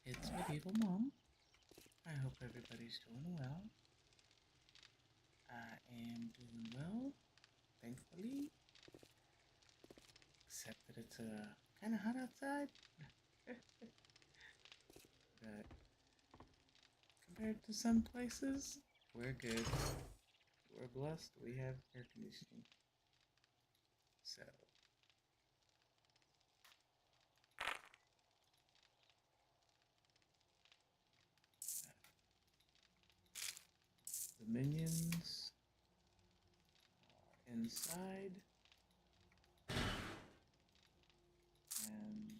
It's Medieval Mom. I hope everybody's doing well. I am doing well, thankfully, except that it's kind of hot outside. But compared to some places, we're good. We're blessed. We have air conditioning. So, the minions are inside and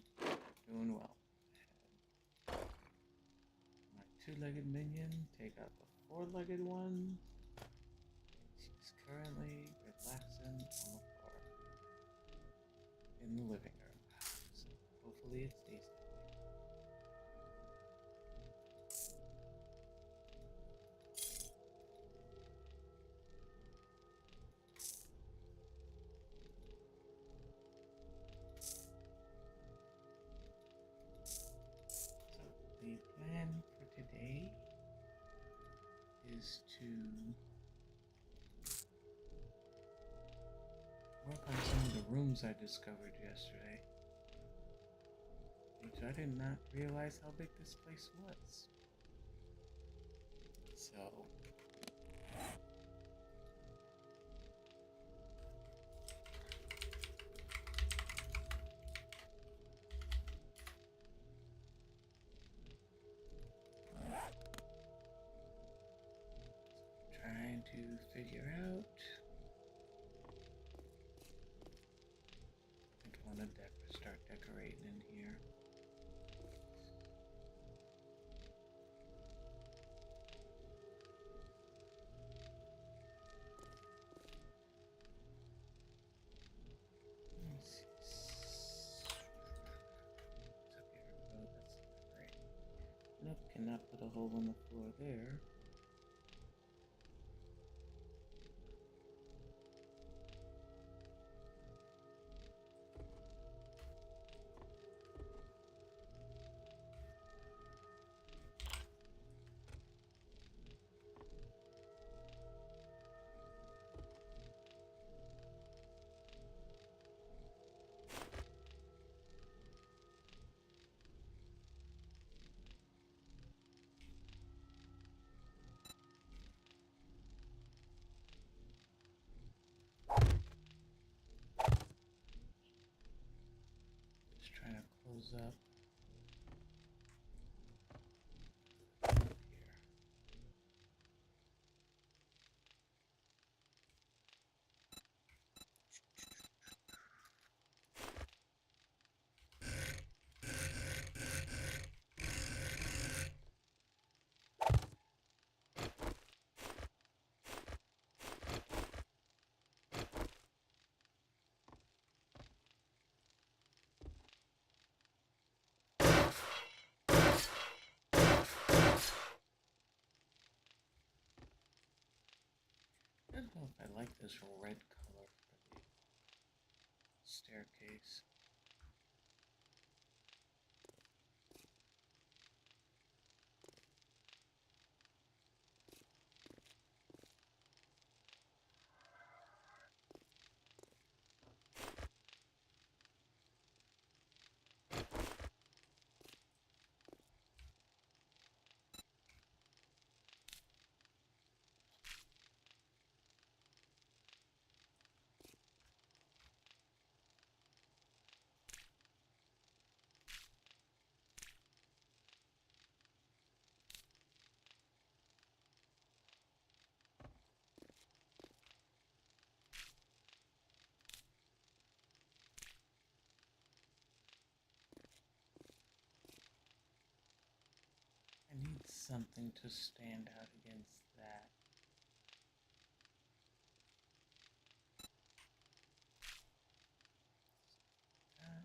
doing well. My two-legged minion take out the four-legged one. She's currently relaxing on the floor in the living room. So hopefully it stays that way. So the plan for today is to work on some of the rooms I discovered yesterday, which I did not realize how big this place was. So trying to figure out. I think I want to start decorating in here. Let's see. What's up here? Oh, that's not great. Nope, cannot put a hole in the floor there. Just trying to close up here. I don't know if I like this red color for the staircase. I need something to stand out against that. Uh,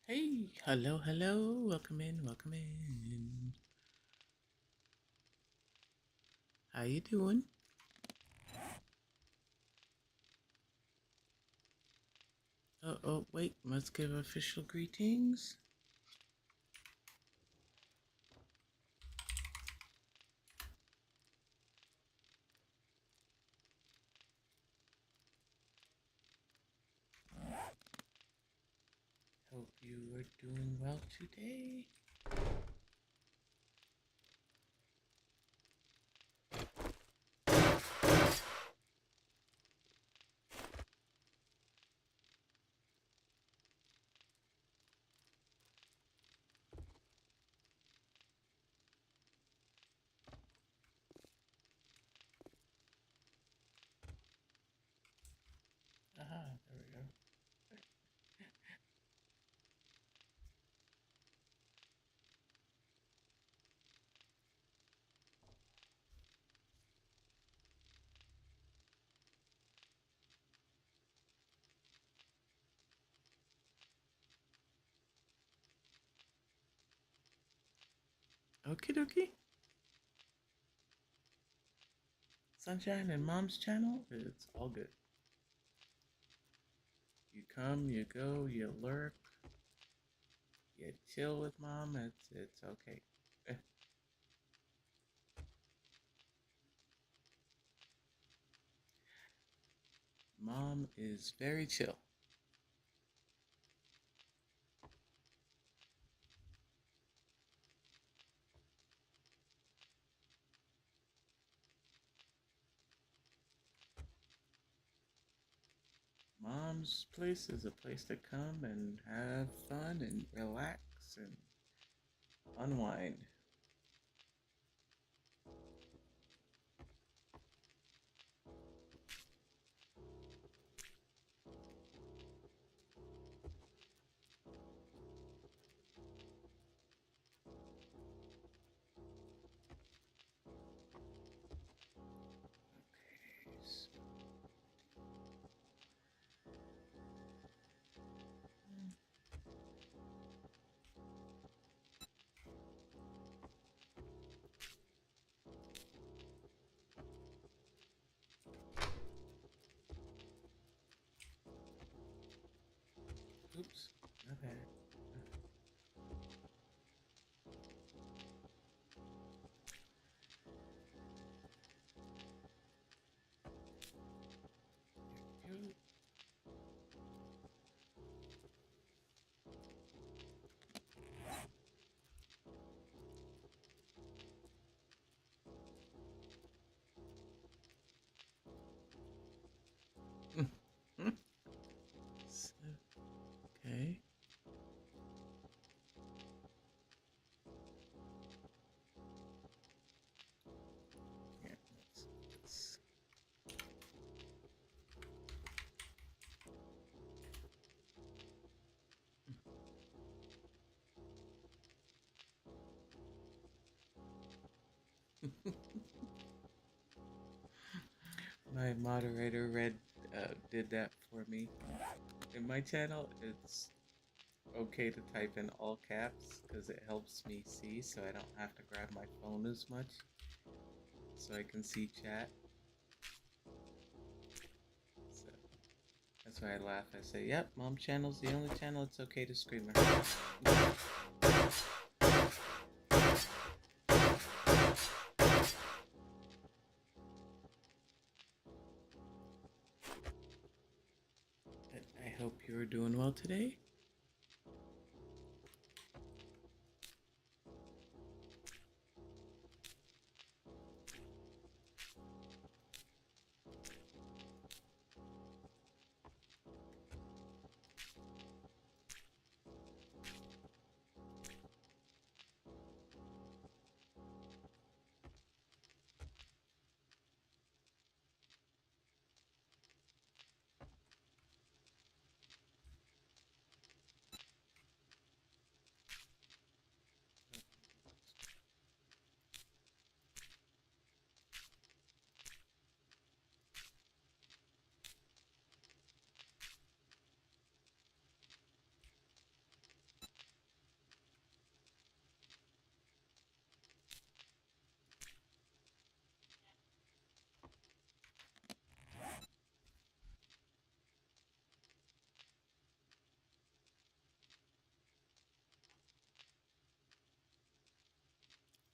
Hey, hello, welcome in, welcome in. How you doing? Oh, wait, must give official greetings. Hope you are doing well today. There we go. Okie dokie. Sunshine and Mom's channel, it's all good. You come, you go, you lurk, you chill with Mom, it's okay. Mom is very chill. Mom's place is a place to come and have fun and relax and unwind. Oops, my bad. There we go. So, okay. Yeah, let's My moderator did that for me. In my channel, it's okay to type in all caps because it helps me see, so I don't have to grab my phone as much, so I can see chat. So that's why I laugh. I say, "Yep, Mom channel's the only channel it's okay to scream at." But I hope you're doing well today.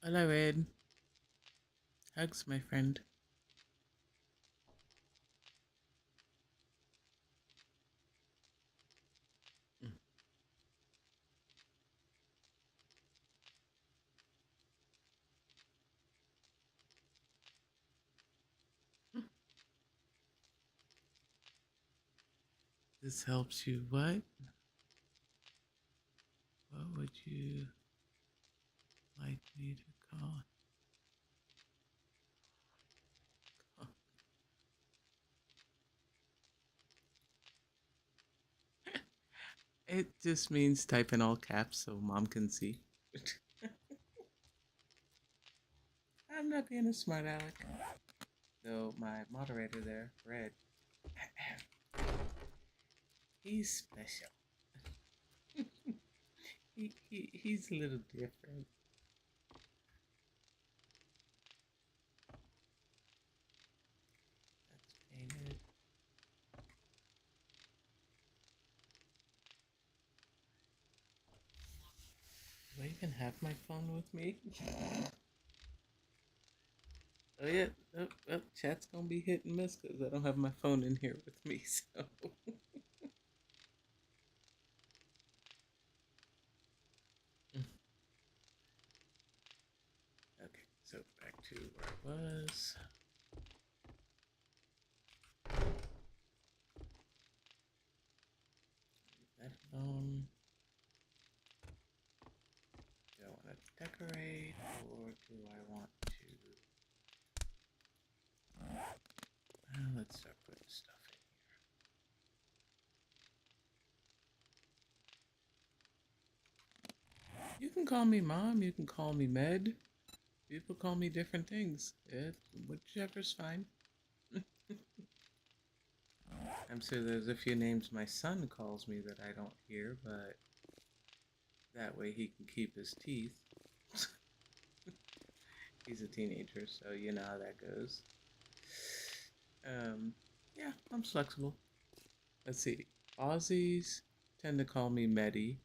Hello, Ed. Hugs, my friend. Mm. This helps you what? What would you like me to call? Oh, it just means type in all caps so mom can see. I'm not being a smart aleck. Though my moderator there, Red, he's special. He's a little different. That's painted. Do I even have my phone with me? Oh yeah, chat's gonna be hit and miss because I don't have my phone in here with me. So okay, so back to where I was. That phone. Do I want to decorate or do I want to? Let's start putting stuff in. You can call me mom. You can call me Med. People call me different things. Whichever's fine. I'm sure there's a few names my son calls me that I don't hear, but that way he can keep his teeth. He's a teenager, so you know how that goes. Yeah, I'm flexible. Let's see. Aussies tend to call me Medi.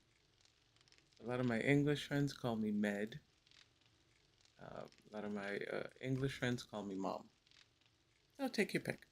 A lot of my English friends call me Med. A lot of my English friends call me Mom. So take your pick.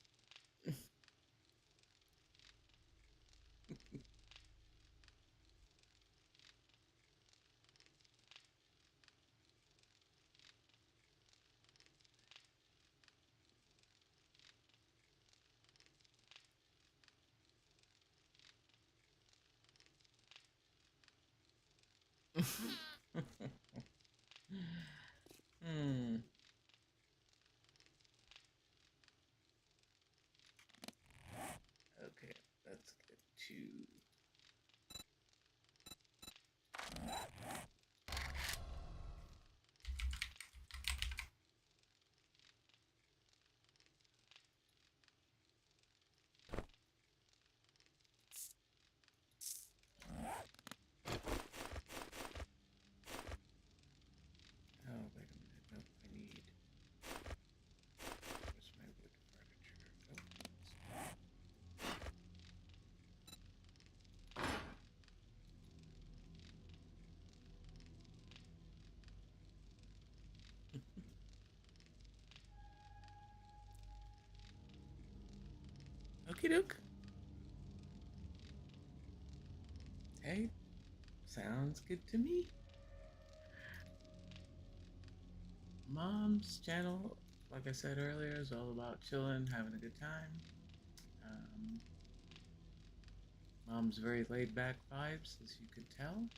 Hmm. Okay, let's get to. Oh, wait a minute. Nope, I need. Where's my wood furniture? Oh. Okie doke. Hey, sounds good to me. Mom's channel, like I said earlier, is all about chilling, having a good time. Um, Mom's very laid back vibes, as you can tell.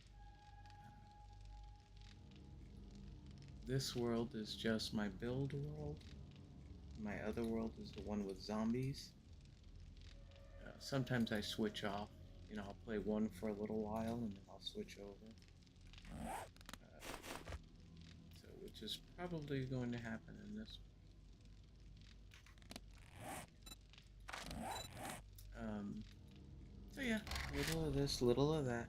This world is just my build world. My other world is the one with zombies. Sometimes I switch off. You know, I'll play one for a little while and then I'll switch over. So, which is probably going to happen in this one. So yeah, little of this, little of that.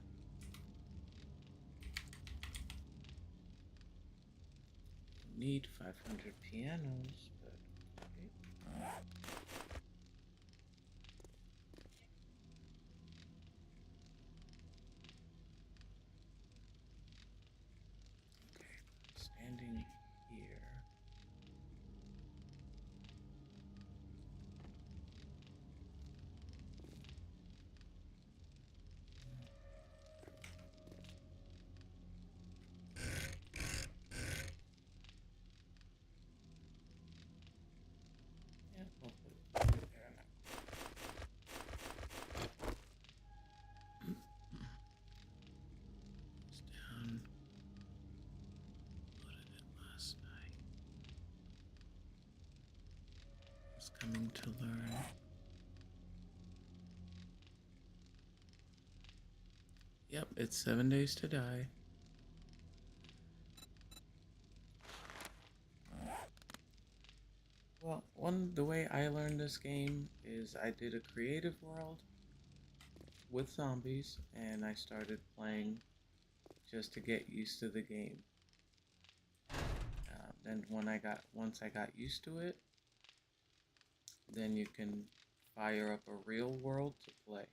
Need 500 pianos, but okay. Okay, standing Just coming to learn. Yep, it's 7 days to die. Well, the way I learned this game is I did a creative world with zombies, and I started playing just to get used to the game. Then once I got used to it, then you can fire up a real world to play.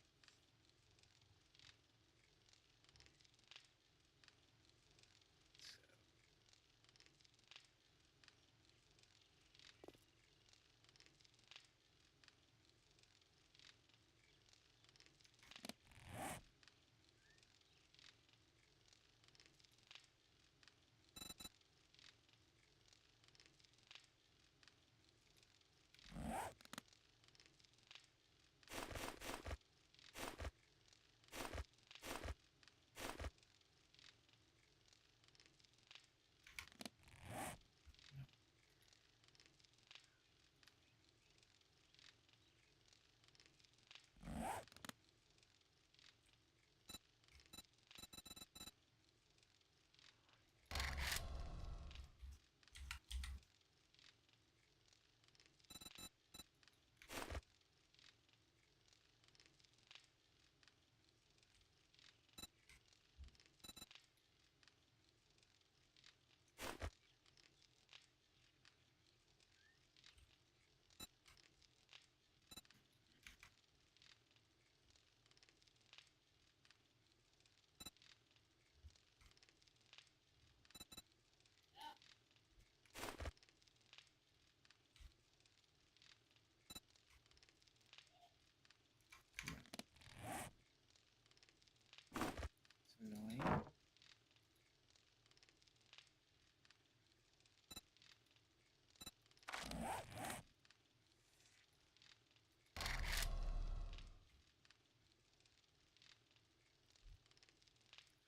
It's annoying.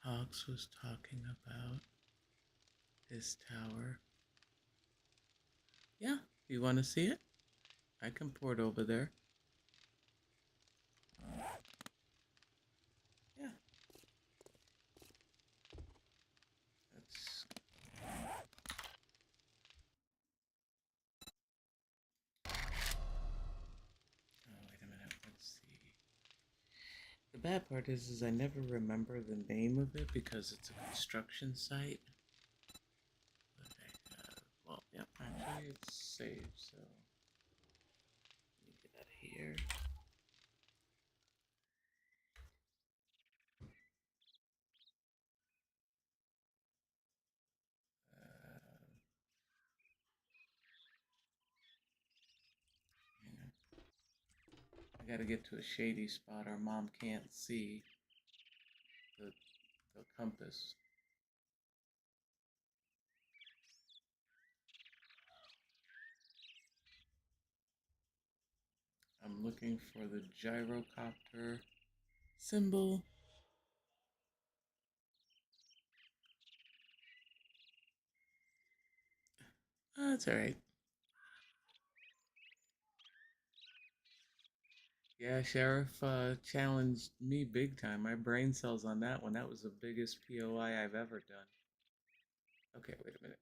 Hawks was talking about his tower. Yeah, you want to see it? I can port over there. Yeah. That's... Oh, wait a minute. Let's see. The bad part is I never remember the name of it because it's a construction site. But I have... Well, yeah, actually it's saved, so... Let me get out of here. Hang on. I gotta get to a shady spot our mom can't see the compass. I'm looking for the gyrocopter symbol. That's alright. Yeah, Sheriff challenged me big time. My brain cells on that one. That was the biggest POI I've ever done. Okay, wait a minute.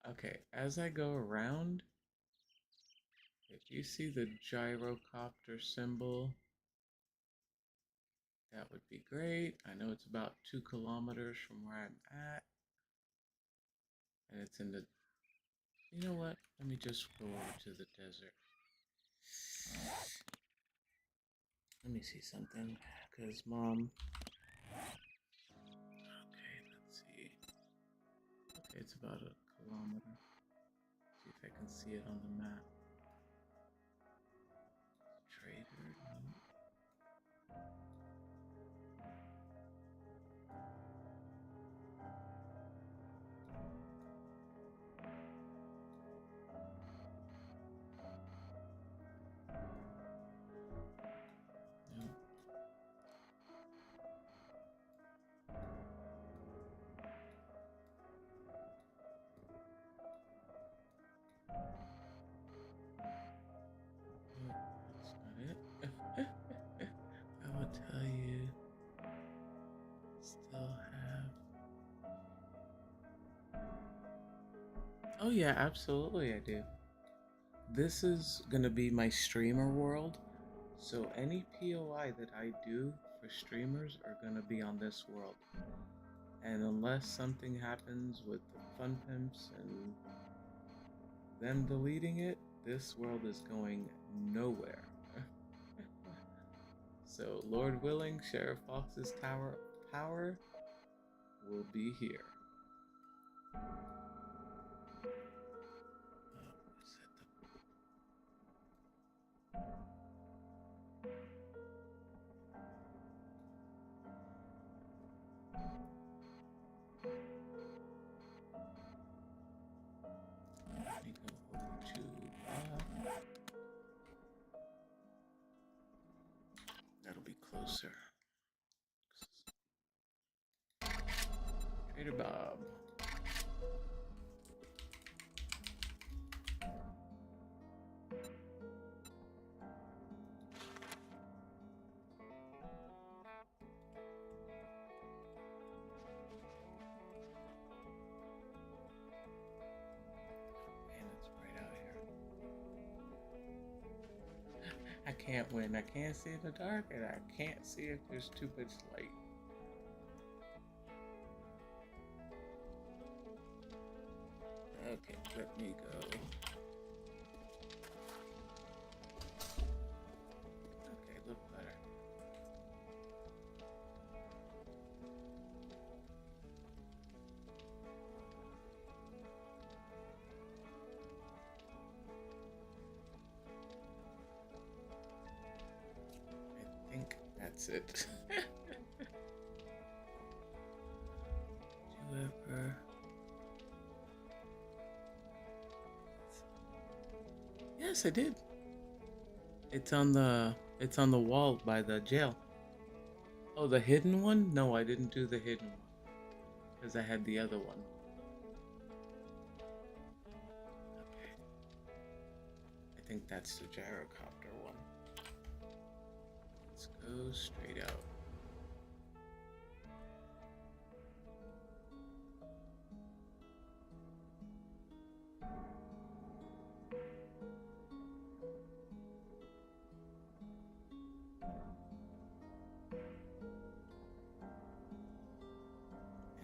Okay, as I go around, if you see the gyrocopter symbol, that would be great. I know it's about 2 kilometers from where I'm at. And it's in the... You know what? Let me just go over to the desert. Let me see something. Because Mom... Okay, let's see. Okay, it's about a kilometer. See if I can see it on the map. Trader, no. No. Oh yeah, absolutely I do. This is gonna be my streamer world. So any POI that I do for streamers are gonna be on this world. And unless something happens with the Fun Pimps and them deleting it, this world is going nowhere. So, Lord willing, Sheriff Fox's Tower of Power will be here. Let me go over to that'll be closer. Trader Bob. Man, it's bright out here. I can't win. I can't see in the dark, and I can't see if there's too much light. Okay, let me go. Okay, look better. I think that's it. Whoever. Yes, I did. It's on the wall by the jail. Oh, the hidden one? No, I didn't do the hidden one because I had the other one. Okay. I think that's the gyrocopter one. Let's go straight out.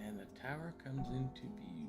And the tower comes into view.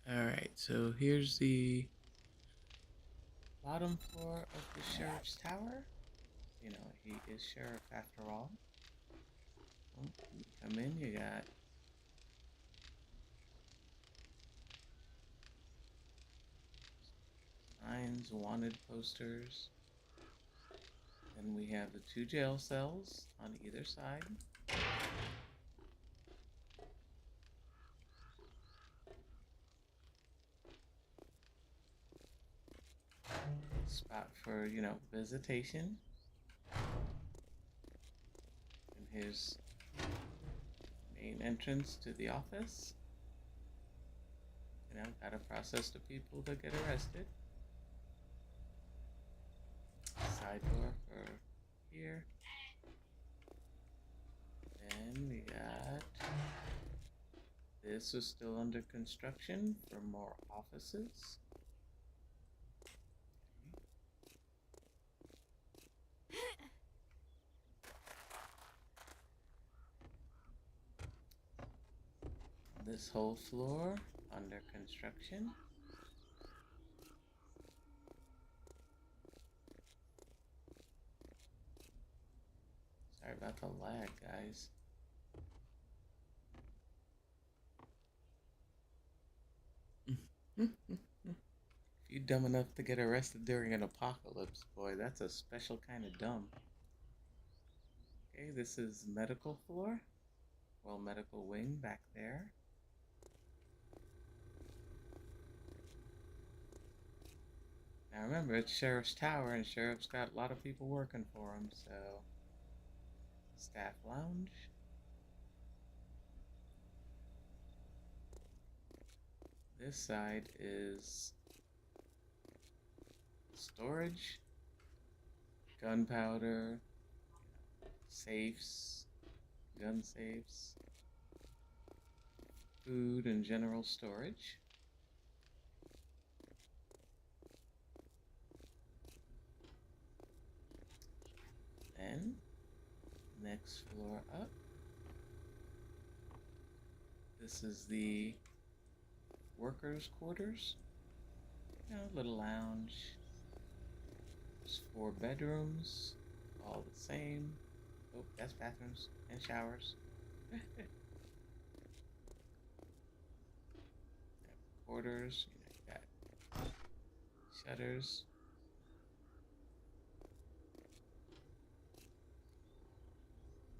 Alright, so here's the bottom floor of the sheriff's tower. You know, he is sheriff after all. Oh, you come in, you got signs, wanted posters. Then we have the 2 jail cells on either side. Spot for, visitation. And his main entrance to the office. Gotta process the people that get arrested. Side door for here. Then we got this is still under construction for more offices. This whole floor under construction. Sorry about the lag, guys. If you're dumb enough to get arrested during an apocalypse, boy, that's a special kind of dumb. Okay, this is medical floor. Well, medical wing back there. Now remember, it's Sheriff's Tower, and Sheriff's got a lot of people working for him, so... Staff lounge. This side is... storage. Gunpowder. Safes. Gun safes. Food and general storage. Then, next floor up. This is the workers' quarters. You know, little lounge. There's 4 bedrooms, all the same. Oh, that's bathrooms and showers. Quarters, you got shutters.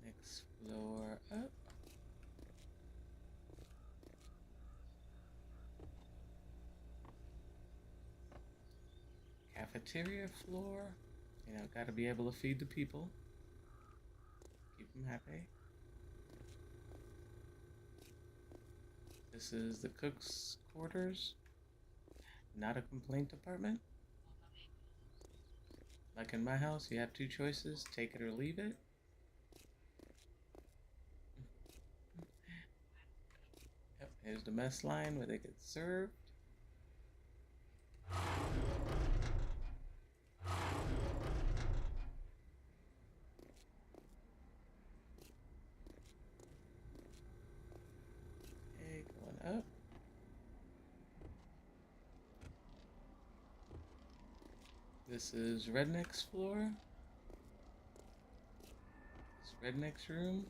Next floor up. Cafeteria floor. You know, gotta be able to feed the people. Keep them happy. This is the cook's quarters. Not a complaint department. Like in my house, you have 2 choices, take it or leave it. Yep, here's the mess line where they get served. Okay, going up. This is Redneck's floor. It's Redneck's room.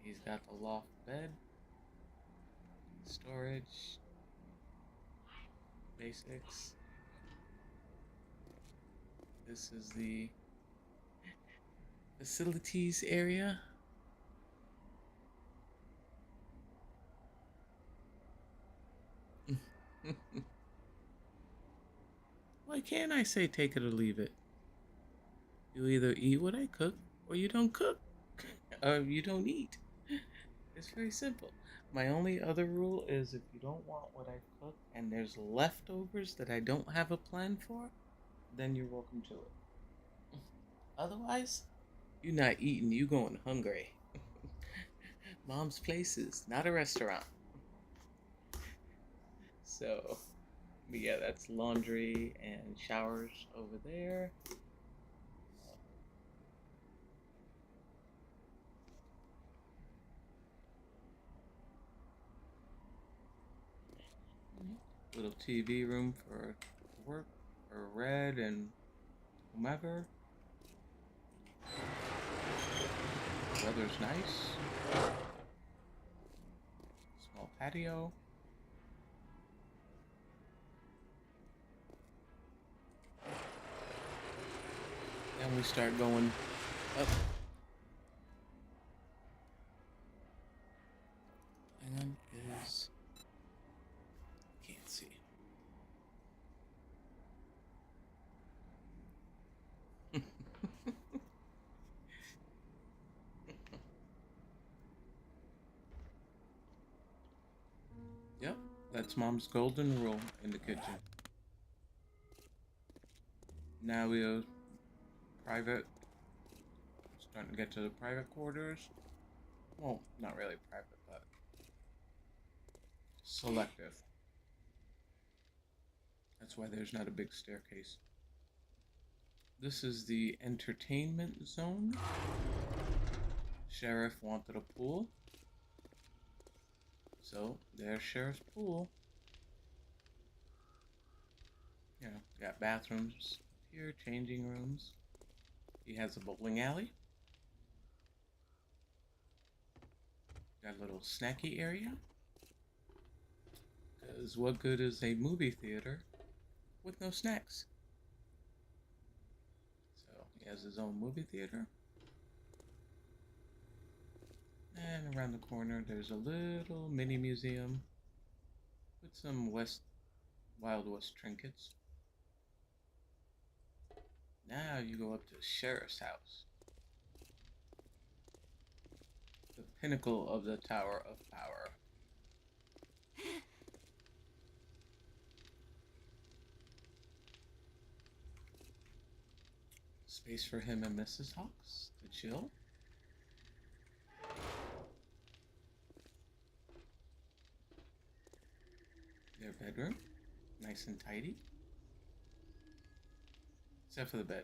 He's got the loft bed. Storage. Basics. This is the facilities area. Why can't I say take it or leave it? You either eat what I cook or you don't cook. Or you don't eat. It's very simple. My only other rule is if you don't want what I cook and there's leftovers that I don't have a plan for, then you're welcome to it. Otherwise, you're not eating, you going hungry. Mom's place is not a restaurant. So, but yeah, that's laundry and showers over there. Little TV room for work, for Red and whomever. Weather's nice. Small patio. Then we start going up. Hang on, is... can't see. Yep, that's Mom's golden rule in the kitchen. Now we're private. Starting to get to the private quarters. Well, not really private, but selective. That's why there's not a big staircase. This is the entertainment zone. Sheriff wanted a pool. So, there's Sheriff's pool. You know, got bathrooms here, changing rooms. He has a bowling alley. Got a little snacky area. Because what good is a movie theater with no snacks? So he has his own movie theater. And around the corner, there's a little mini museum with some Wild West trinkets. Now you go up to the sheriff's house, the pinnacle of the Tower of Power. Space for him and Mrs. Hawks to chill. Their bedroom, nice and tidy. Except for the bed,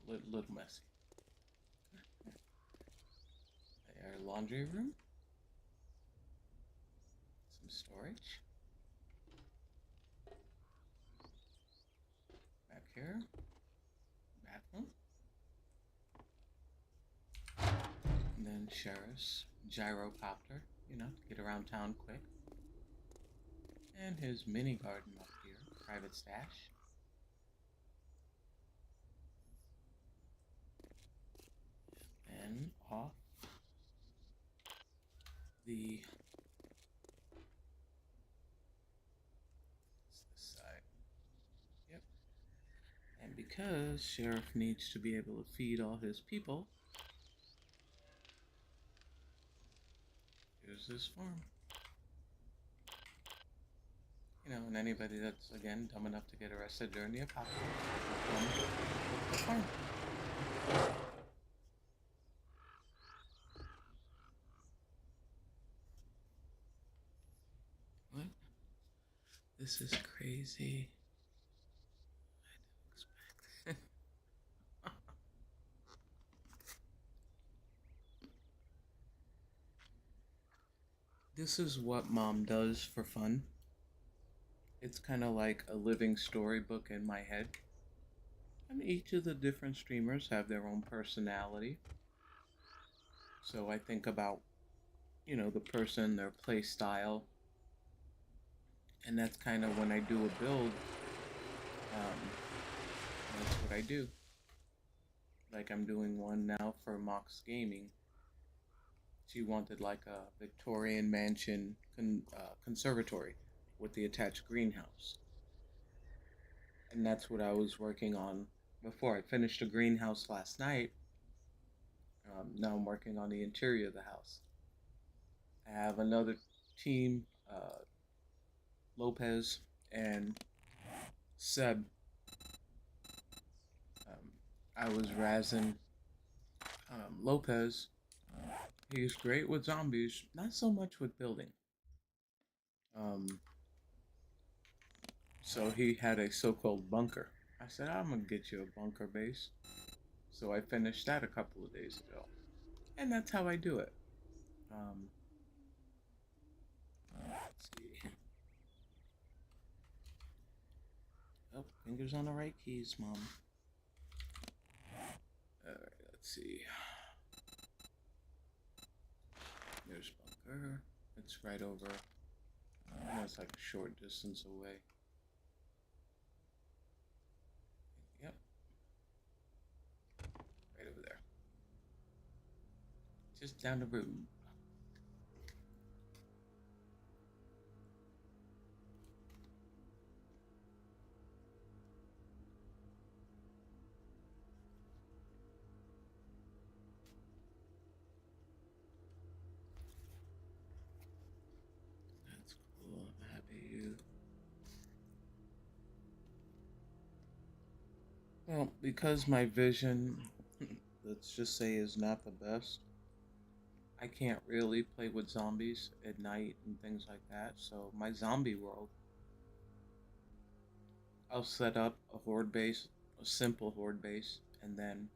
little messy. Their laundry room, some storage. Back here, bathroom. And then sheriff's gyrocopter, to get around town quick. And his mini garden up here, private stash. And off the this side. Yep. And because Sheriff needs to be able to feed all his people, here's this farm. And anybody that's, again, dumb enough to get arrested during the apocalypse will come to the farm. What? This is crazy. I didn't expect it. This is what Mom does for fun. It's kind of like a living storybook in my head. And each of the different streamers have their own personality. So I think about, the person, their play style. And that's kind of when I do a build, that's what I do. Like I'm doing one now for Mox Gaming. She wanted like a Victorian mansion conservatory with the attached greenhouse. And that's what I was working on before. I finished a greenhouse last night. Now I'm working on the interior of the house. I have another team, Lopez and Seb. I was razzing Lopez. He's great with zombies, not so much with building. So he had a so-called bunker. I said, I'm gonna get you a bunker base. So I finished that a couple of days ago. And that's how I do it. Let's see. Oh, fingers on the right keys, Mom. Alright, let's see. There's bunker. It's right over. It's like a short distance away. Yep. Right over there. Just down the road. That's cool. I'm happy you. Well, because my vision, let's just say, is not the best, I can't really play with zombies at night and things like that. So my zombie world, I'll set up a horde base, a simple horde base, and then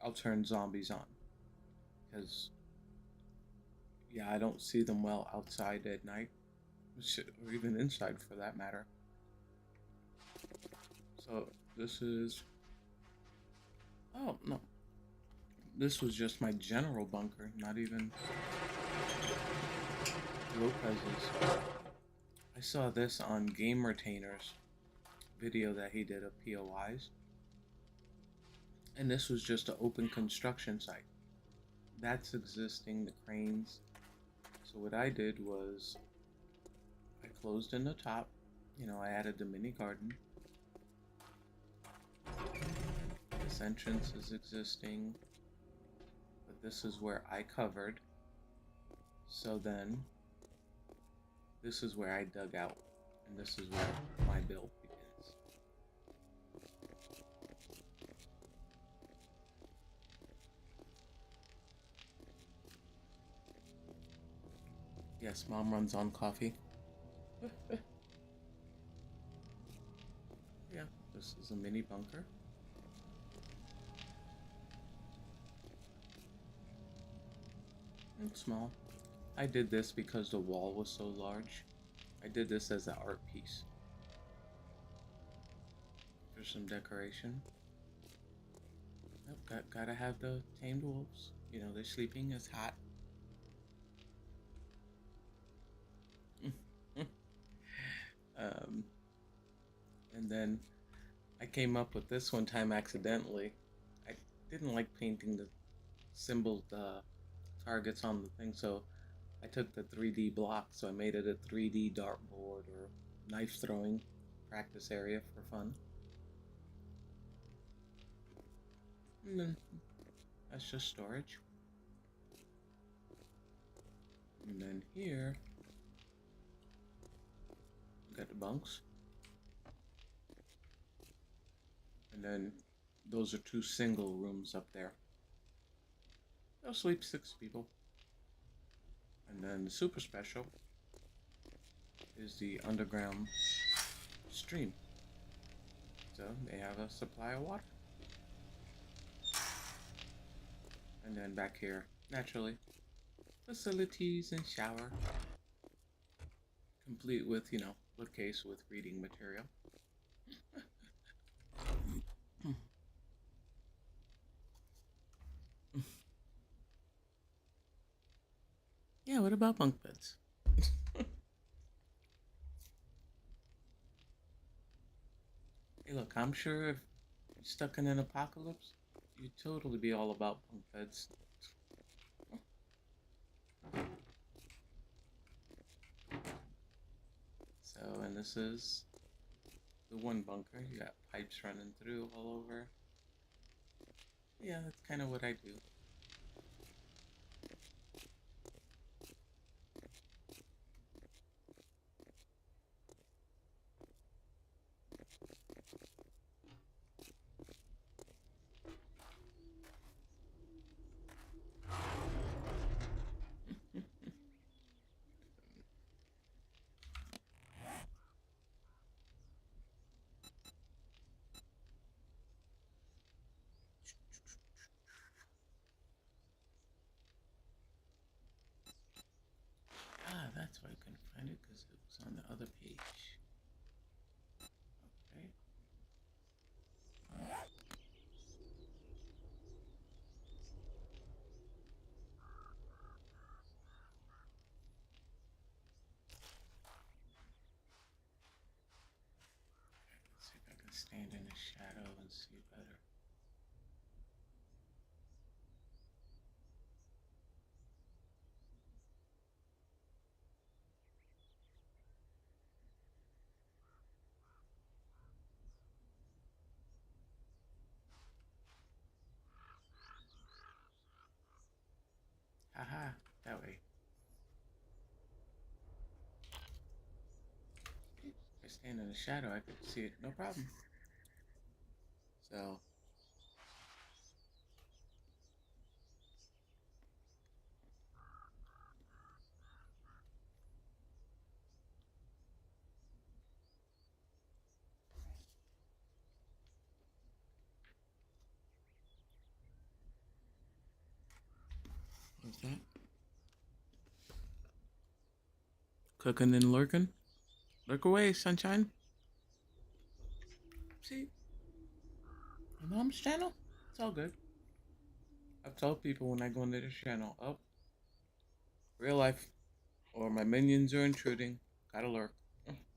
I'll turn zombies on. Because, yeah, I don't see them well outside at night, or even inside for that matter. So this is Oh, no. This was just my general bunker, not even Lopez's. I saw this on Game Retainer's video that he did of POIs. And this was just an open construction site. That's existing, the cranes. So what I did was I closed in the top. I added the mini garden. This entrance is existing. But this is where I covered. So then this is where I dug out. And this is where my build begins. Yes, Mom runs on coffee. Yeah, this is a mini bunker. It's small. I did this because the wall was so large. I did this as an art piece. For some decoration. Oh, gotta have the tamed wolves. They're sleeping, it's hot. um, and then I came up with this one time accidentally. I didn't like painting the symbol, the targets on the thing, so I took the 3D block, so I made it a 3D dartboard or knife throwing practice area for fun. And then that's just storage. And then here, we got the bunks. And then those are 2 single rooms up there. They'll sleep 6 people. And then the super special is the underground stream. So they have a supply of water. And then back here, naturally, facilities and shower. Complete with, bookcase with reading material. Yeah, what about bunk beds? Hey, look, I'm sure if you're stuck in an apocalypse, you'd totally be all about bunk beds. So, and this is the one bunker. You got pipes running through all over. Yeah, that's kind of what I do. Ah, that's why I couldn't find it, because it was on the other page. Okay. Let's see if I can stand in the shadow and see better. Haha, that way. If I stand in the shadow, I could see it, no problem. So, what's that? Cooking and lurking? Lurk away, sunshine. See? My mom's channel? It's all good. I've told people when I go into this channel, oh, real life, or my minions are intruding. Gotta lurk.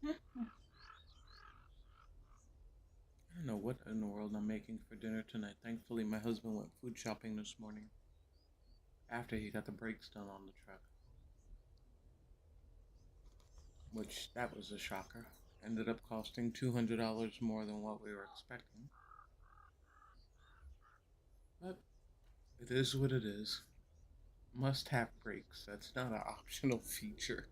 I don't know what in the world I'm making for dinner tonight. Thankfully, my husband went food shopping this morning after he got the brakes done on the truck, which that was a shocker. Ended up costing $200 more than what we were expecting. But it is what it is. Must have brakes. That's not an optional feature.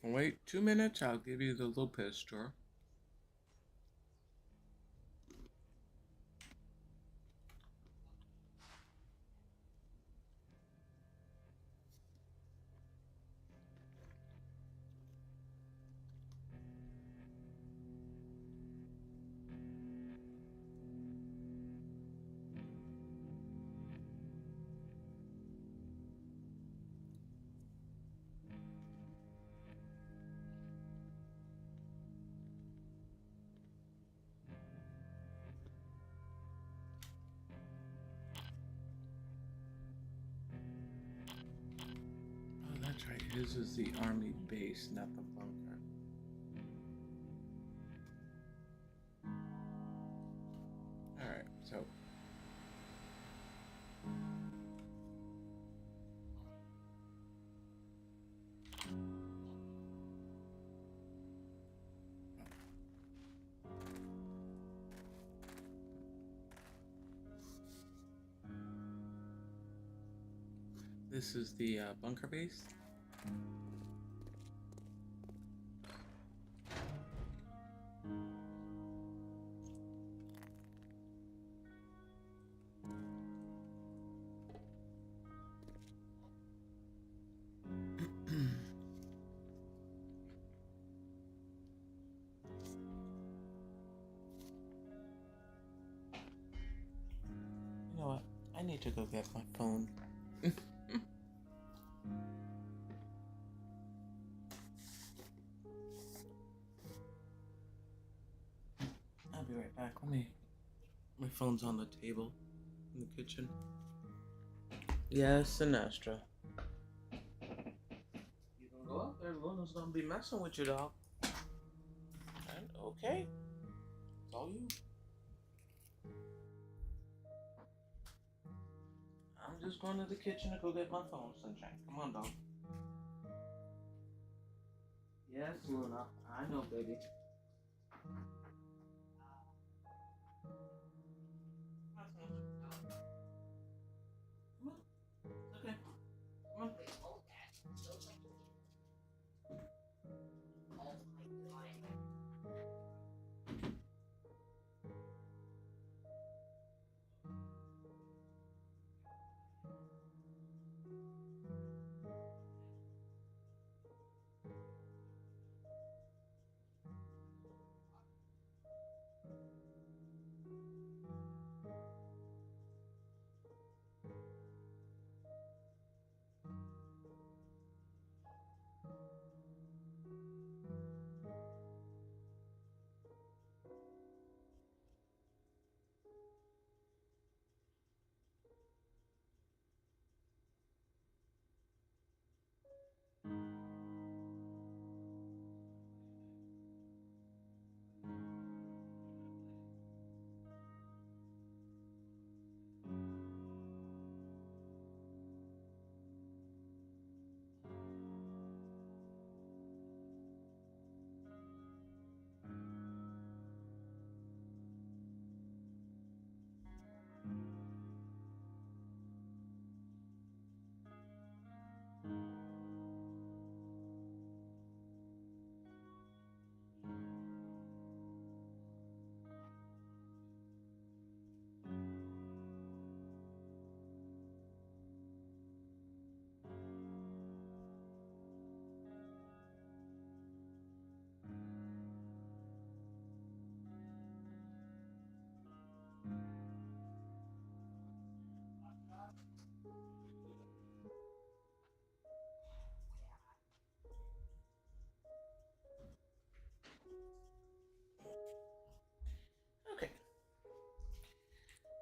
Oh, wait 2 minutes, I'll give you the Lopez store. Oh, that's right. His is the army base, not the bunker. Alright, so this is the bunker base. You know what? I need to go get my phone. I'll be right back. Let me. My phone's on the table in the kitchen. Yes, Sinestro. You don't go out there, Luna's gonna be messing with you, dog. And okay, it's all you. I'm just going to the kitchen to go get my phone, Sunshine. Come on, dog. Yes, Luna. I know, baby. Come on. It's okay. Come on.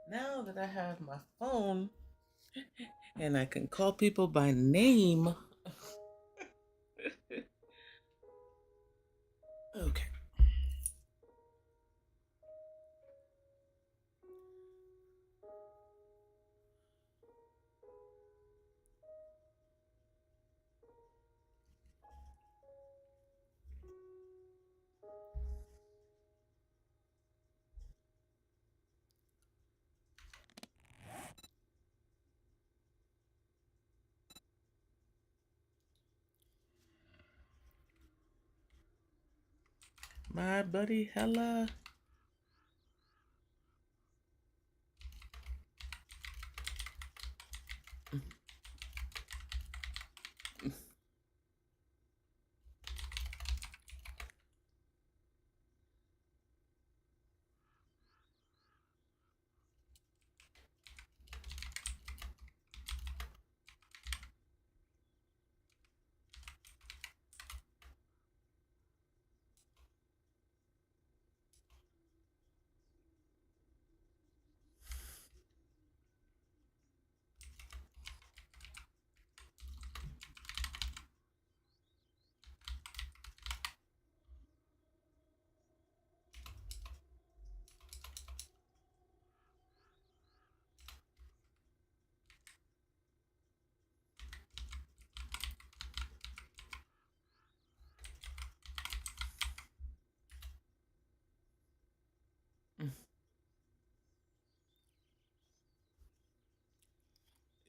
Now that I have my phone and I can call people by name. Okay. My buddy Hella.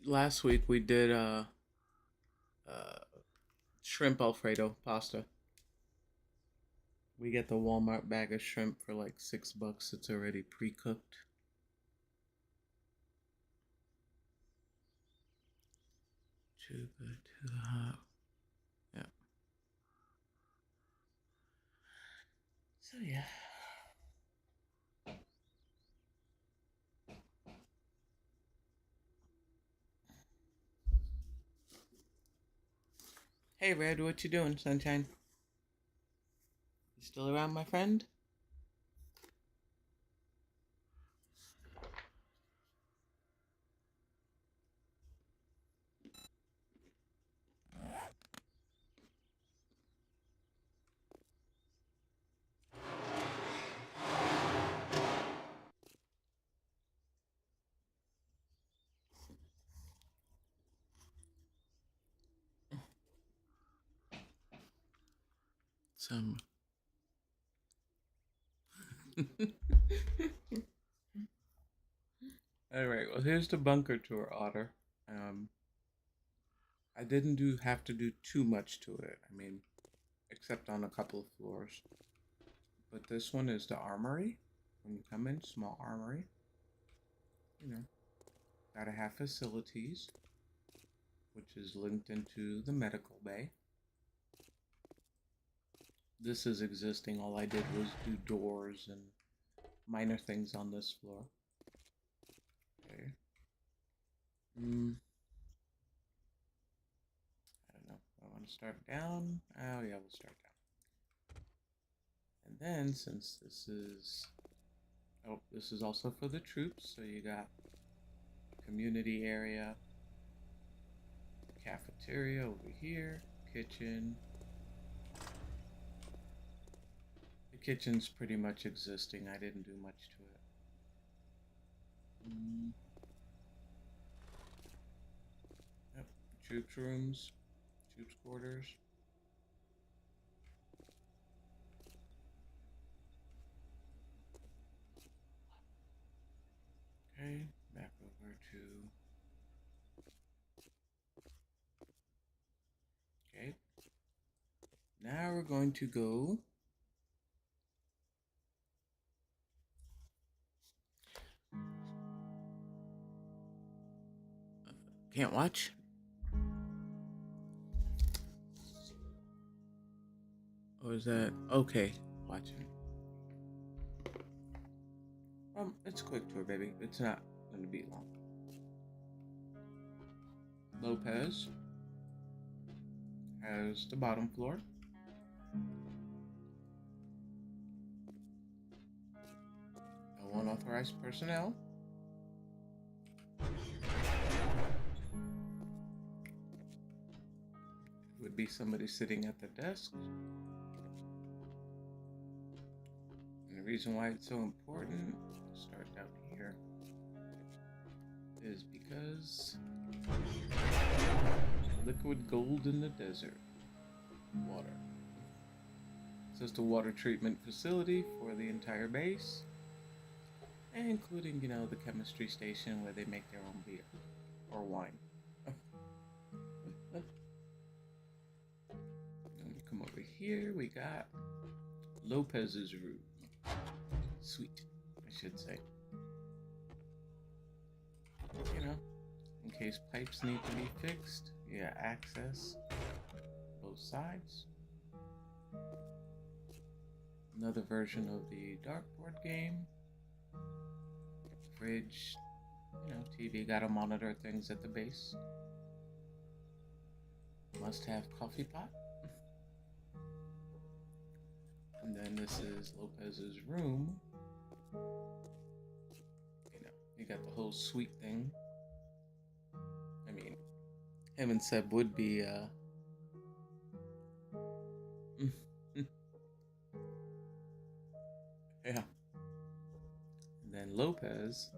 Last week we did uh, shrimp Alfredo pasta. We get the Walmart bag of shrimp for like $6. It's already pre-cooked. Too good, too hot. Yeah. So yeah. Hey Red, what you doing, sunshine? You still around, my friend? Some. All right. Well, here's the bunker tour, Otter. Um, I didn't have to do too much to it. I mean, except on a couple of floors. But this one is the armory. When you come in, small armory. You know, gotta have facilities, which is linked into the medical bay. This is existing. All I did was do doors and minor things on this floor. Okay. I don't know. I want to start down. Oh yeah, we'll start down. And then since this is also for the troops, so you got community area, cafeteria over here, kitchen. The kitchen's pretty much existing. I didn't do much to it. Yep. Troops rooms, troops quarters. Okay, back over to. Okay. Now we're going to go. Can't watch? Or is that okay? Watching. It's a quick tour, baby. It's not gonna be long. Lopez has the bottom floor. No unauthorized personnel. could be somebody sitting at the desk. And the reason why it's so important, start down here, is because liquid gold in the desert. Water. So it's the water treatment facility for the entire base, and including, the chemistry station where they make their own beer or wine. And we come over here, we got Lopez's room. Suite, I should say. In case pipes need to be fixed, you got access both sides. Another version of the dartboard game. Fridge, TV, gotta monitor things at the base. Must have coffee pot. And then this is Lopez's room. You got the whole suite thing. I mean, him and Seb would be, yeah. And then Lopez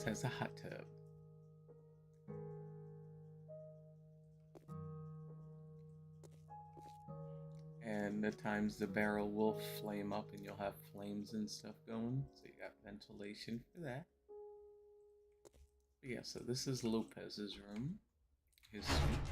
has a hot tub. And at times the barrel will flame up and you'll have flames and stuff going. So you got ventilation for that. But yeah, so this is Lopez's room. His suite.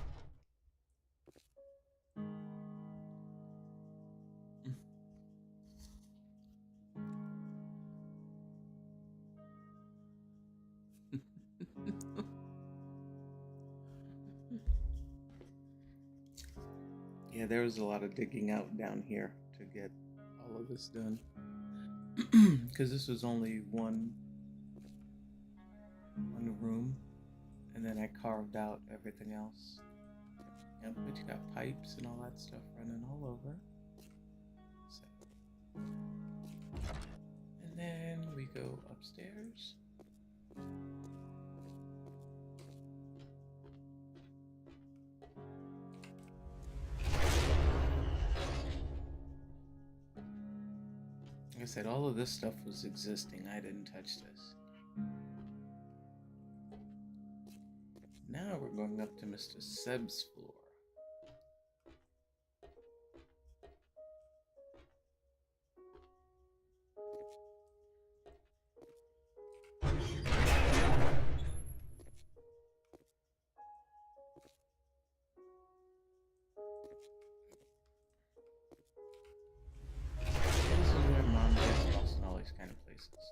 Yeah, there was a lot of digging out down here to get all of this done. Because this was only one room, and then I carved out everything else. Yep, but you got pipes and all that stuff running all over. So. And then we go upstairs. Like I said, all of this stuff was existing. I didn't touch this. Now we're going up to Mr. Seb's floor. This is where Mom gets lost in all these kind of places.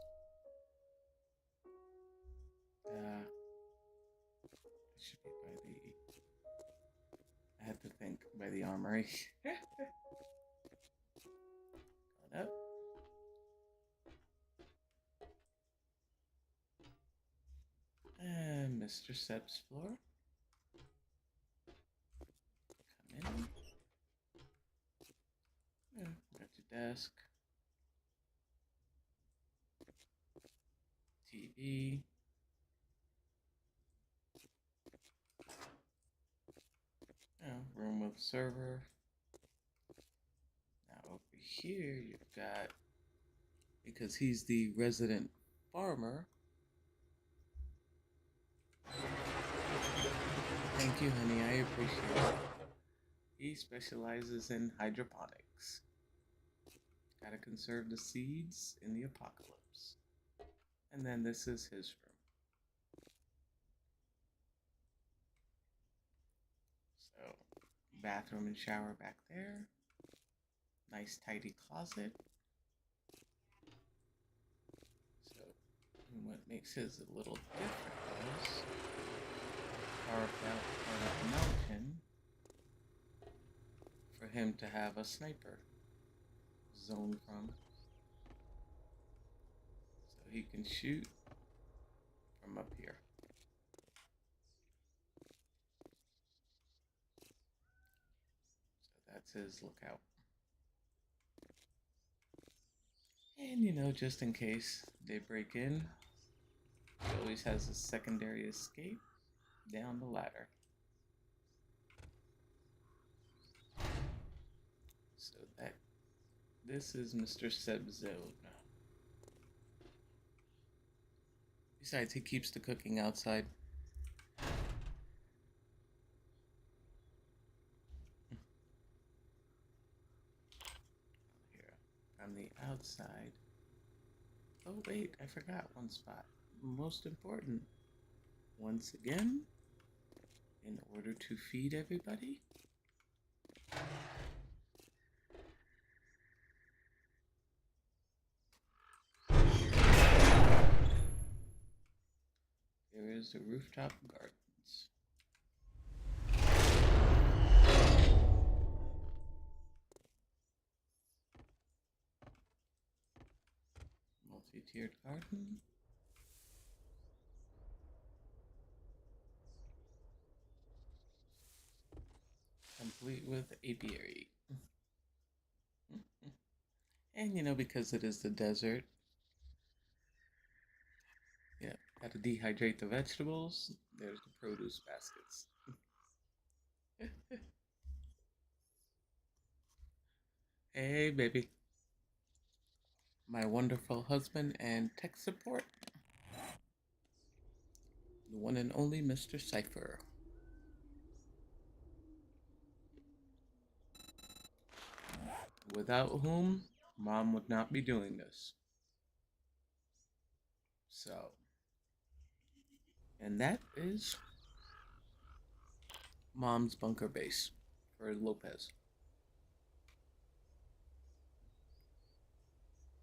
It should be by the... I had to think by the armory. Going up. And Mr. Seb's floor. Come in. Yeah, got your desk. TV. Room with server. Now over here you've got, because he's the resident farmer. Thank you, honey, I appreciate it. He specializes in hydroponics. Gotta conserve the seeds in the apocalypse. And then this is his room. So, bathroom and shower back there. Nice tidy closet. So, what makes his a little different is carved out part of the mountain for him to have a sniper zone from. So he can shoot from up here. So that's his lookout. And just in case they break in, he always has a secondary escape down the ladder. So that this is Mr. Seb's zone. Besides, he keeps the cooking outside. Here, on the outside. Oh wait, I forgot one spot. Most important. Once again, in order to feed everybody, there is the rooftop gardens. Multi-tiered garden. Complete with apiary. And you know, because it is the desert, yeah, got to dehydrate the vegetables. There's the produce baskets. Hey, baby. My wonderful husband and tech support, the one and only Mr. Cypher. Without whom, Mom would not be doing this. So, and that is Mom's bunker base for Lopez.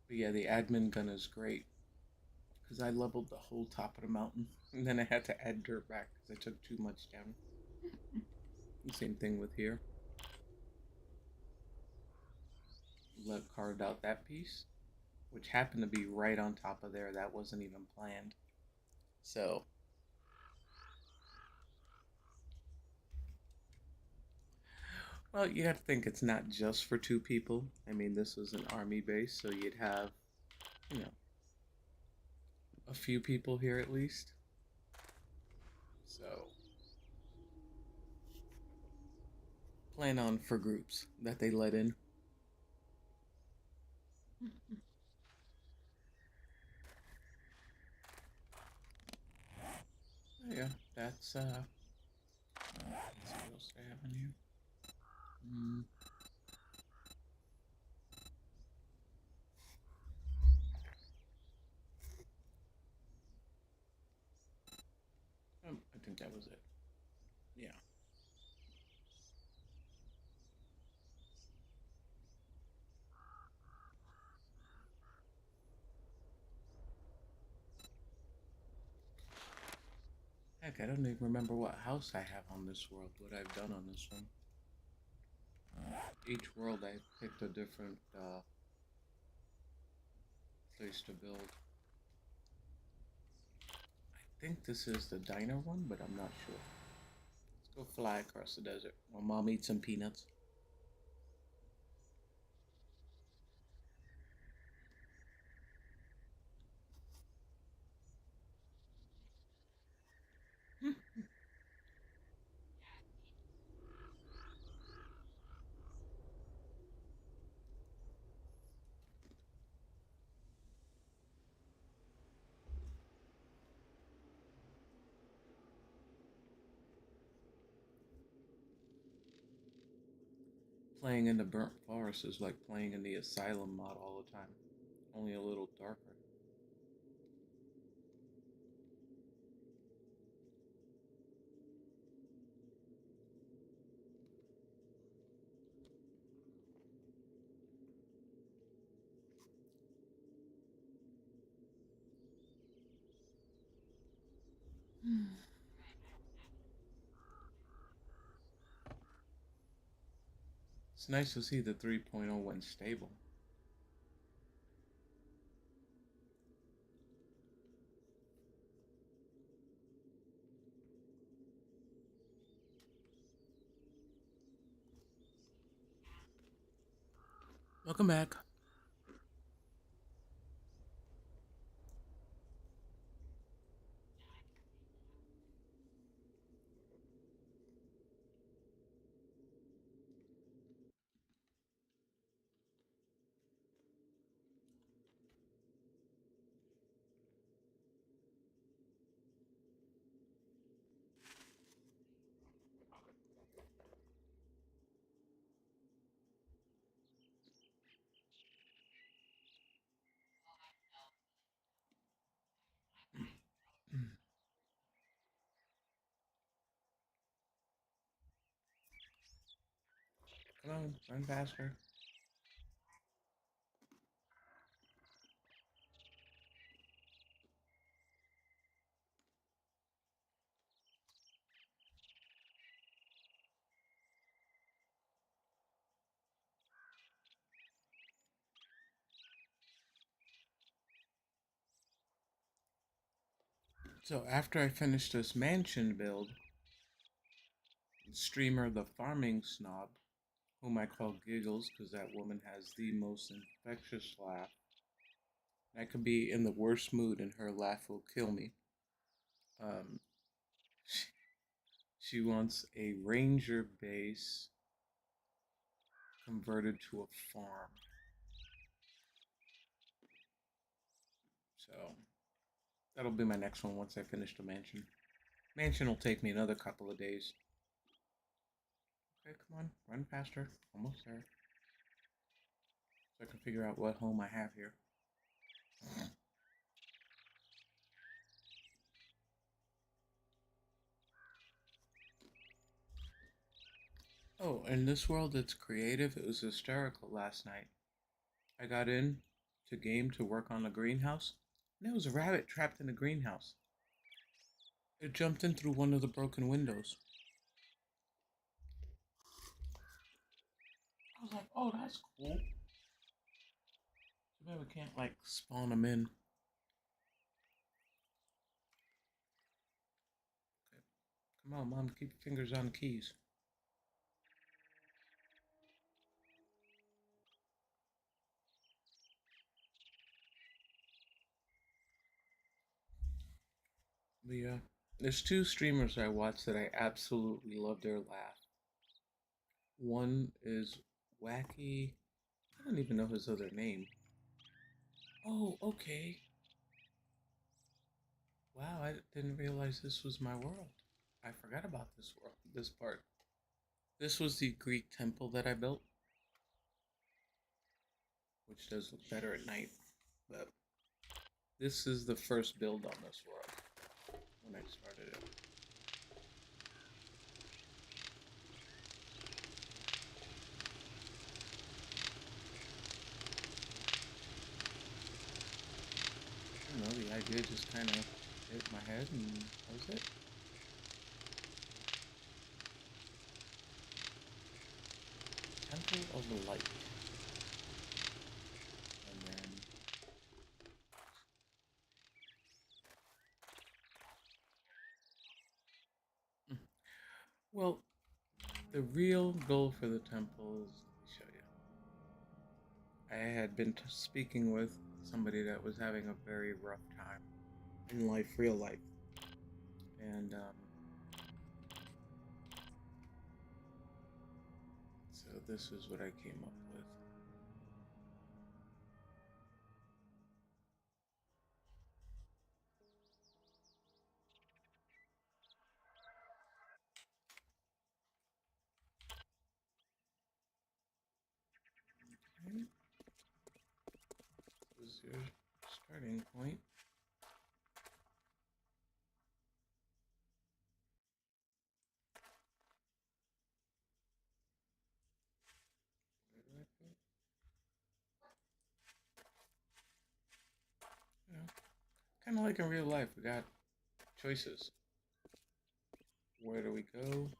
But yeah, the admin gun is great because I leveled the whole top of the mountain, and then I had to add dirt back because I took too much down. Same thing with here. Carved out that piece, which happened to be right on top of there. That wasn't even planned. So, well, you have to think it's not just for two people. I mean, this was an army base, so you'd have, you know, a few people here at least. So, plan on for groups that they let in. Yeah, let's see what else I have in here. Mm. I think that was it. Yeah. Heck, I don't even remember what house I have on this world, what I've done on this one. Each world I picked a different place to build. I think this is the diner one, but I'm not sure. Let's go fly across the desert while Mom eats some peanuts. Playing in the burnt forest is like playing in the asylum mod all the time, only a little darker. It's nice to see the 3.0 went stable. Welcome back. Come on, run faster. So after I finish this mansion build, streamer the farming snob, whom I call Giggles because that woman has the most infectious laugh. I could be in the worst mood and her laugh will kill me. Um, she wants a ranger base converted to a farm. So that'll be my next one once I finish the mansion. Mansion will take me another couple of days. Okay, come on, run faster. Almost there. So I can figure out what home I have here. Oh, in this world that's creative, it was hysterical last night. I got in to game to work on the greenhouse, and there was a rabbit trapped in the greenhouse. It jumped in through one of the broken windows. I was like, oh, that's cool. Too bad we can't, like, spawn them in. Okay. Come on, Mom, keep your fingers on the keys. There's two streamers I watch that I absolutely love their laugh. One is Wacky. I don't even know his other name. Oh, okay. Wow, I didn't realize this was my world. I forgot about this world, this part. This was the Greek temple that I built, which does look better at night. But this is the first build on this world when I started it. I don't know, the idea just kind of hit my head and that was it. Temple of the Light. And then well, the real goal for the temple is, let me show you. I had been speaking with somebody that was having a very rough time in life, real life. And so this is what I came up with. Okay. This is your starting point. You know, kind of like in real life, we got choices. Where do we go?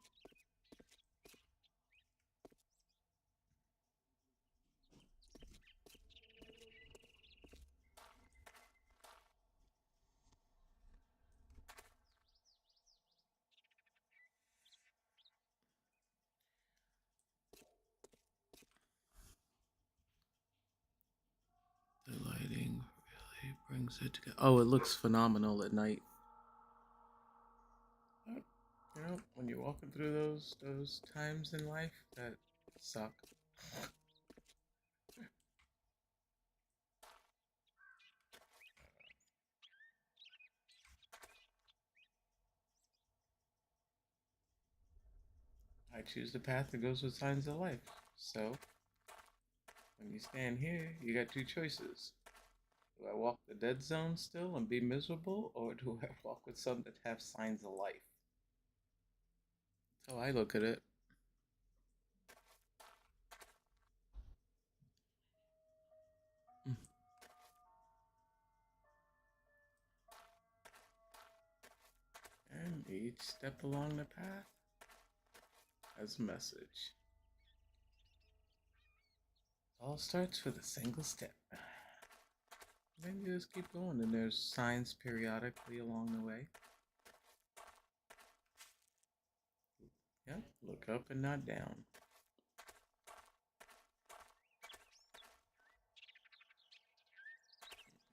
The lighting really brings it together. Oh, it looks phenomenal at night. But, you know, when you're walking through those times in life that suck. I choose the path that goes with signs of life. So, when you stand here, you got two choices. Do I walk the dead zone still and be miserable, or do I walk with some that have signs of life? That's how I look at it. Each step along the path has a message. All starts with a single step. Then you just keep going, and there's signs periodically along the way. Yeah, look up and not down.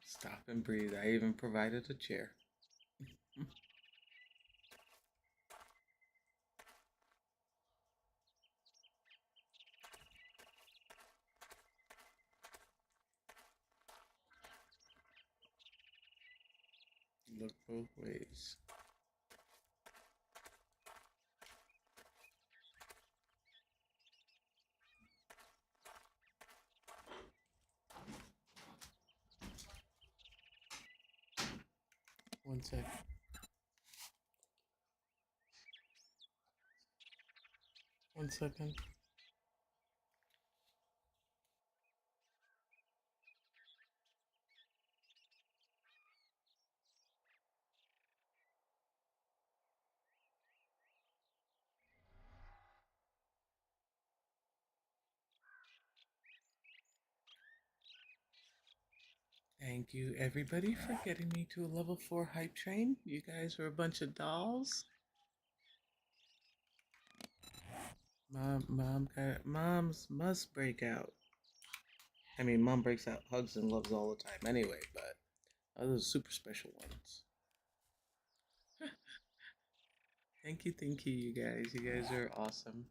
Stop and breathe. I even provided a chair. Look both ways. One sec. One second. Thank you, everybody, for getting me to a level 4 hype train. You guys are a bunch of dolls. Moms must break out. I mean, mom breaks out hugs and loves all the time anyway, but those super special ones. Thank you, you guys. You guys are awesome.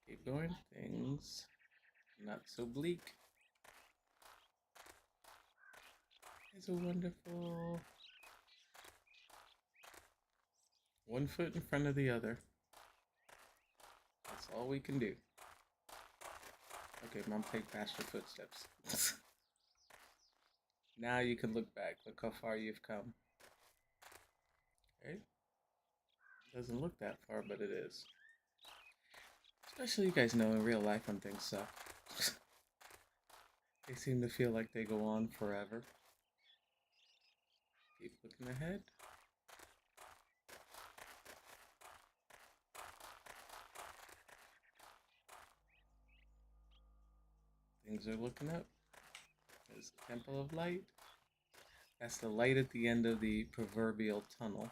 Keep going. Things not so bleak. It's a wonderful 1 foot in front of the other. That's all we can do. Okay, Mom, take faster footsteps. Now you can look back. Look how far you've come. Okay? Doesn't look that far, but it is. Especially you guys know in real life when things suck. They seem to feel like they go on forever. Keep looking ahead. Things are looking up. There's the Temple of Light. That's the light at the end of the proverbial tunnel.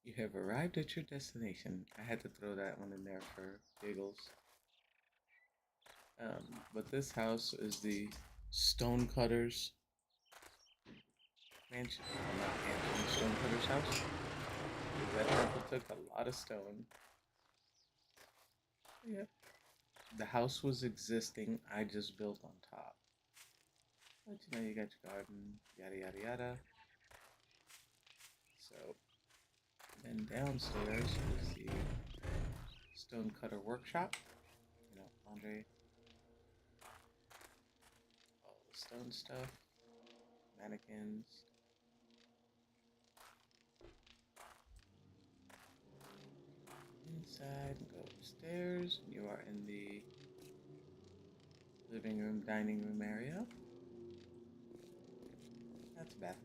You have arrived at your destination. I had to throw that one in there for giggles. But this house is the Stonecutters mansion. Well, not mansion, Stonecutters house. That temple took a lot of stone. Yep. The house was existing, I just built on top. But you know, you got your garden, yada yada yada. So, then downstairs is the stonecutter workshop. You know, laundry, all the stone stuff, mannequins. Inside, go upstairs. You are in the living room, dining room area. That's bad.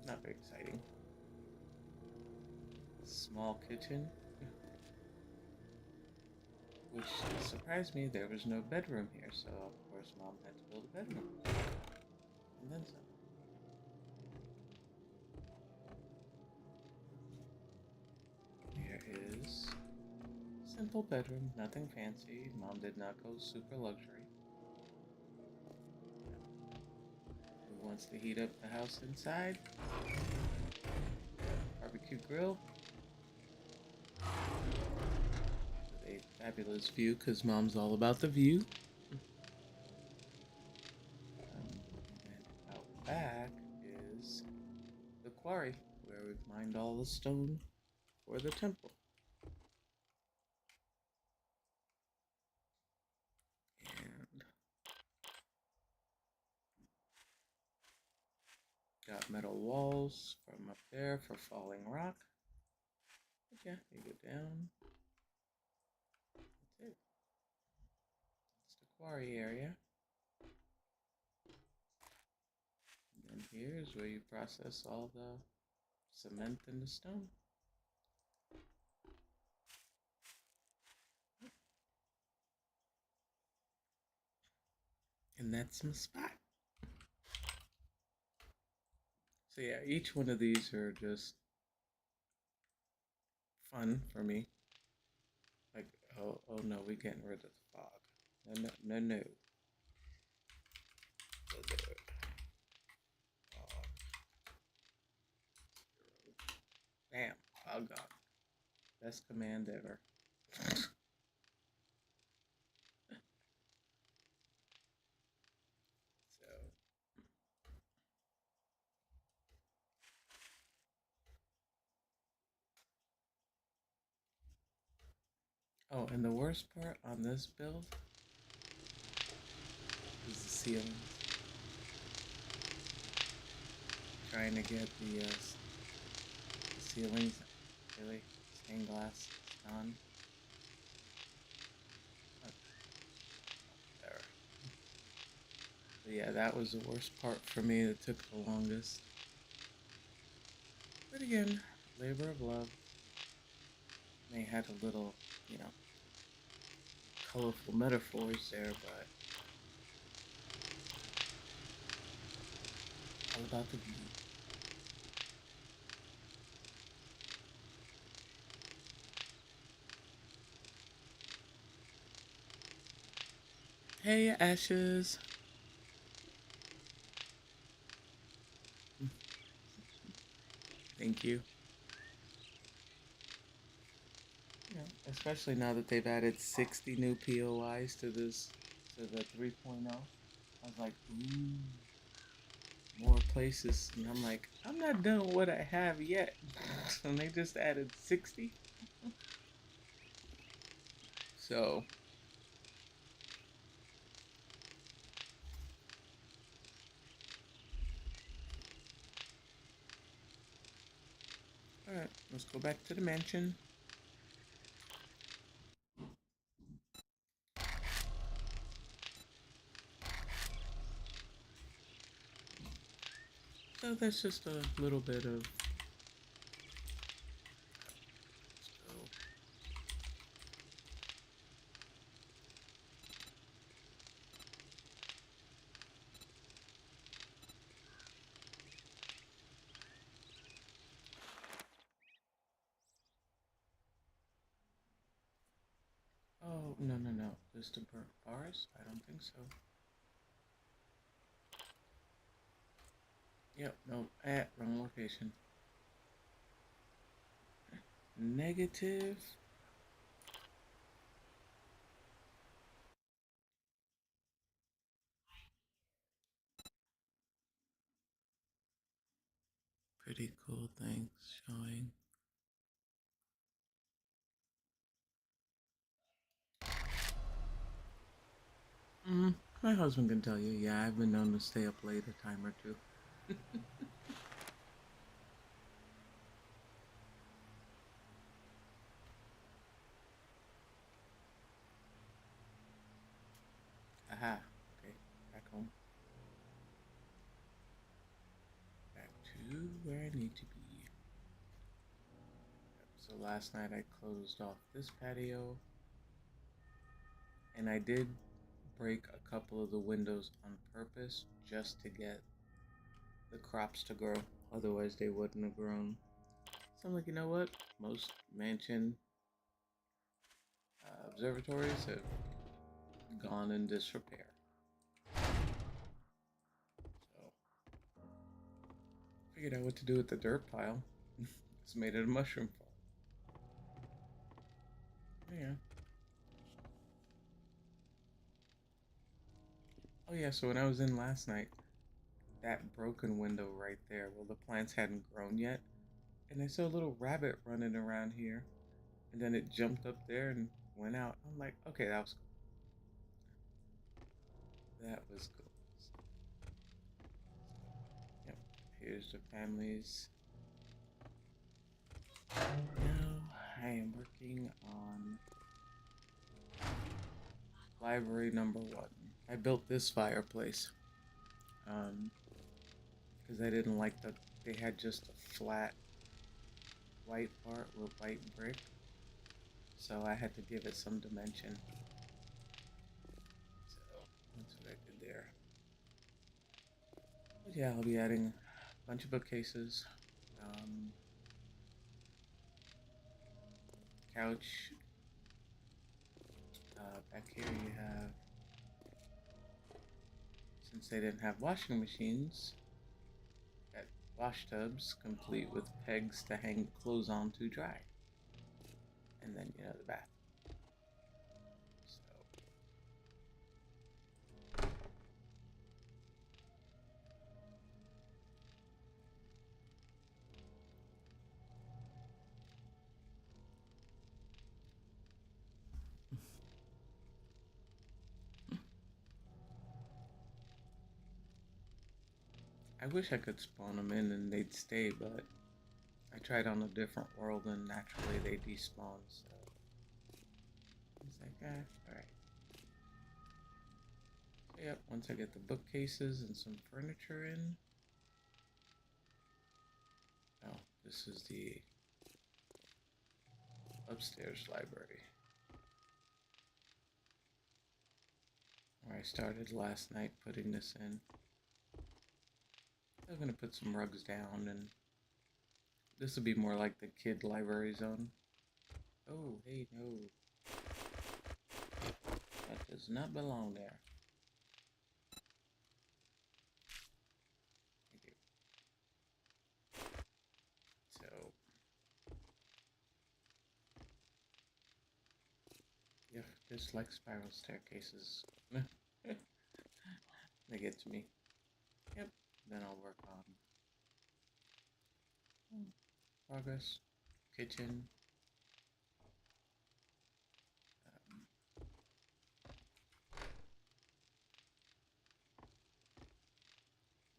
Not very exciting. Small kitchen. Which surprised me, there was no bedroom here, so of course Mom had to build a bedroom. And then some. Here is simple bedroom, nothing fancy. Mom did not go super luxury. Who wants to heat up the house inside? Barbecue grill. With a fabulous view, because Mom's all about the view. And then out back is the quarry, where we've mined all the stone for the temple. And got metal walls from up there for falling rock. But yeah, you go down. That's it. It's the quarry area. Here's where you process all the cement and the stone. And that's my spot. So yeah, each one of these are just fun for me. Like, oh no, we're getting rid of the fog. No, no, no, no. Bam, fog gone. Best command ever. So, oh, and the worst part on this build is the ceiling. Trying to get the ceilings, really, stained glass on. Oh, there. But yeah, that was the worst part for me. That took the longest. But again, labor of love. They had a little, you know, colorful metaphors there, but all about the beauty. Hey, Ashes. Thank you. Yeah, especially now that they've added 60 new POIs to this, to the 3.0. I was like, ooh, more places. And I'm like, I'm not done with what I have yet. And they just added 60. So, alright, let's go back to the mansion. So that's just a little bit of. Oh, no, no, no. Just the burnt bars? I don't think so. Yep, no. Wrong location. Negative. Pretty cool things showing. My husband can tell you, yeah, I've been known to stay up late a time or two. Aha. Okay, back home. Back to where I need to be. Yep, so last night I closed off this patio, and I did break a couple of the windows on purpose just to get the crops to grow. Otherwise, they wouldn't have grown. So I'm like, you know what? Most mansion observatories have gone in disrepair. So figured out what to do with the dirt pile. Just made it a mushroom farm. Yeah. Oh yeah. So when I was in last night, that broken window right there, well, the plants hadn't grown yet, and I saw a little rabbit running around here, and then it jumped up there and went out. I'm like, okay, that was cool. That was cool. Yep. Here's the families. Now I am working on library number 1. I built this fireplace. Um, because I didn't like the they had just a flat white part with white brick, so I had to give it some dimension. So that's what I did there. But yeah, I'll be adding a bunch of bookcases, um, couch. Back here you have, since they didn't have washing machines, got wash tubs complete with pegs to hang clothes on to dry, and then the bath. So I wish I could spawn them in and they'd stay, but I tried on a different world and naturally they despawn. So it's like, all right. So yep, once I get the bookcases and some furniture in. Oh, this is the upstairs library where I started last night putting this in. I'm gonna put some rugs down, and this will be more like the kid library zone. Oh, hey, no. That does not belong there. Thank you. So, yeah, just like spiral staircases. They get to me. Yep. Then I'll work on progress, kitchen. Um,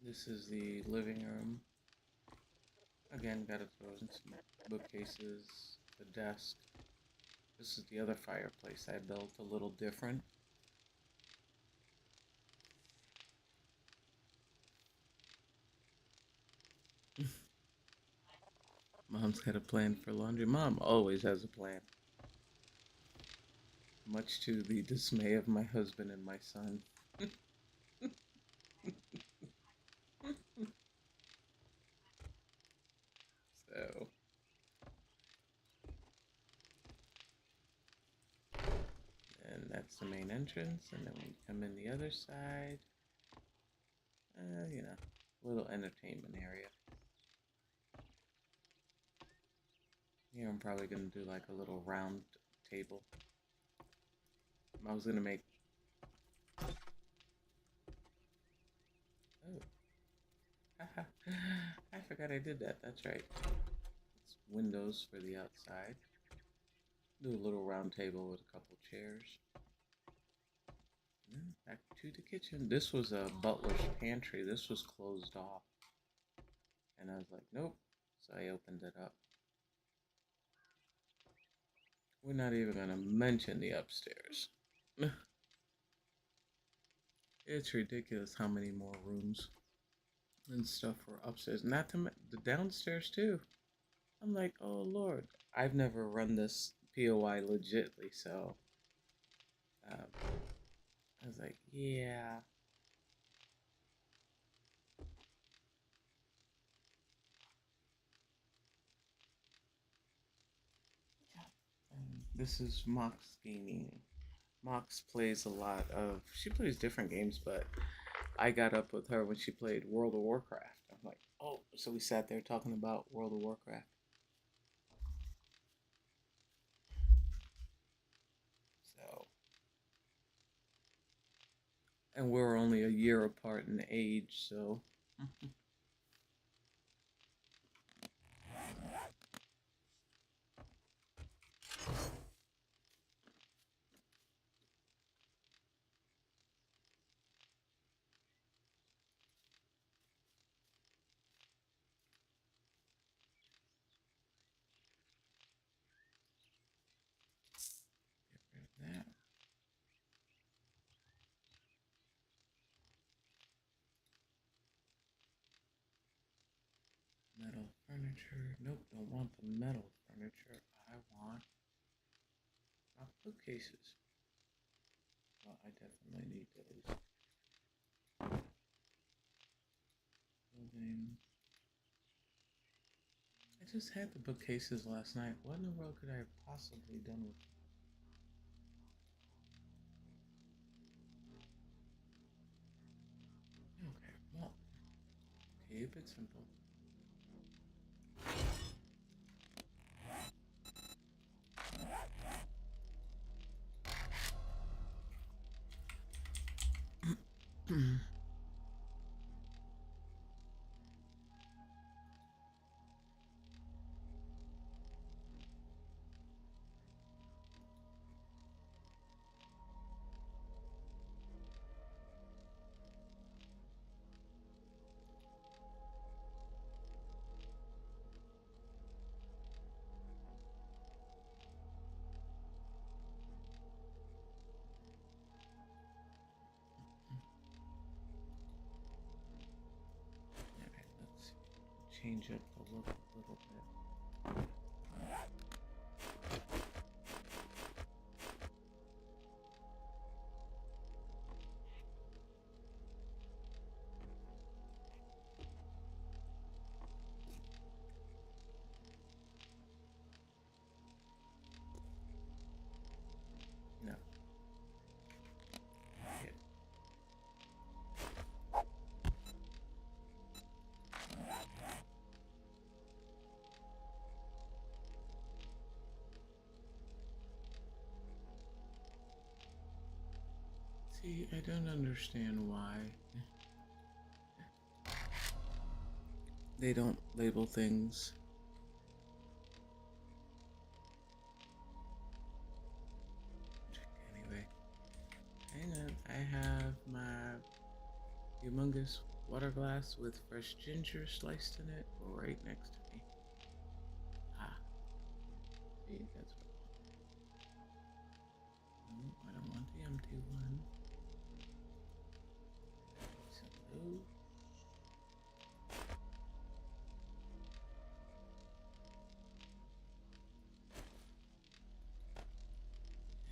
this is the living room. Again, gotta throw in some bookcases, the desk. This is the other fireplace I built, a little different. Mom's got a plan for laundry. Mom always has a plan. Much to the dismay of my husband and my son. So, and that's the main entrance. And then we come in the other side. Little entertainment area. Here I'm probably gonna do like a little round table. I was gonna make. Oh, I forgot I did that. That's right. It's windows for the outside. Do a little round table with a couple chairs. And then back to the kitchen. This was a butler's pantry. This was closed off. And I was like, nope. So I opened it up. We're not even going to mention the upstairs. It's ridiculous how many more rooms and stuff were upstairs. Not to the downstairs, too. I'm like, oh, Lord. I've never run this POI legitly, so I was like, yeah. This is Mox Gaming. Mox plays a lot of. She plays different games, but I got up with her when she played World of Warcraft. I'm like, oh, so we sat there talking about World of Warcraft. So, and we're only a year apart in age, so. Get rid of that. furniture. Nope, don't want the metal furniture. I want my bookcases. Well, I definitely need those. Building. I just had the bookcases last night. What in the world could I have possibly done with them? Okay, well, keep it simple. Alright, let's see. Change up the look a little bit. No. Yeah. See, I don't understand why they don't label things. Anyway, hang on. I have my humongous water glass with fresh ginger sliced in it right next to me. Ah, see, that's what I want. No, I don't want the empty one. Some of those.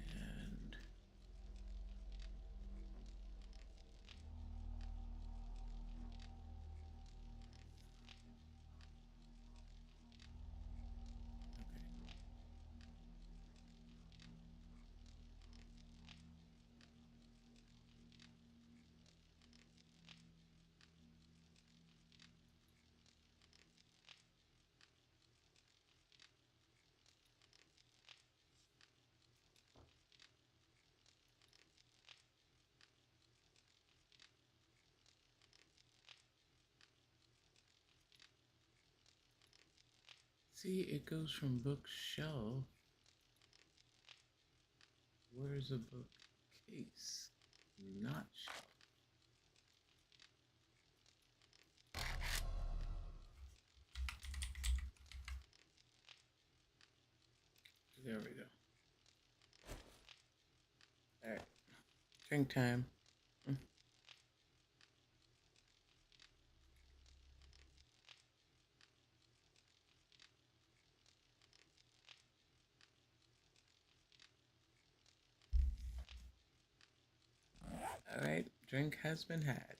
And okay. See, it goes from bookshelf. Where's a bookcase? Not shelf. There we go. Alright. Drink time. Alright, drink has been had.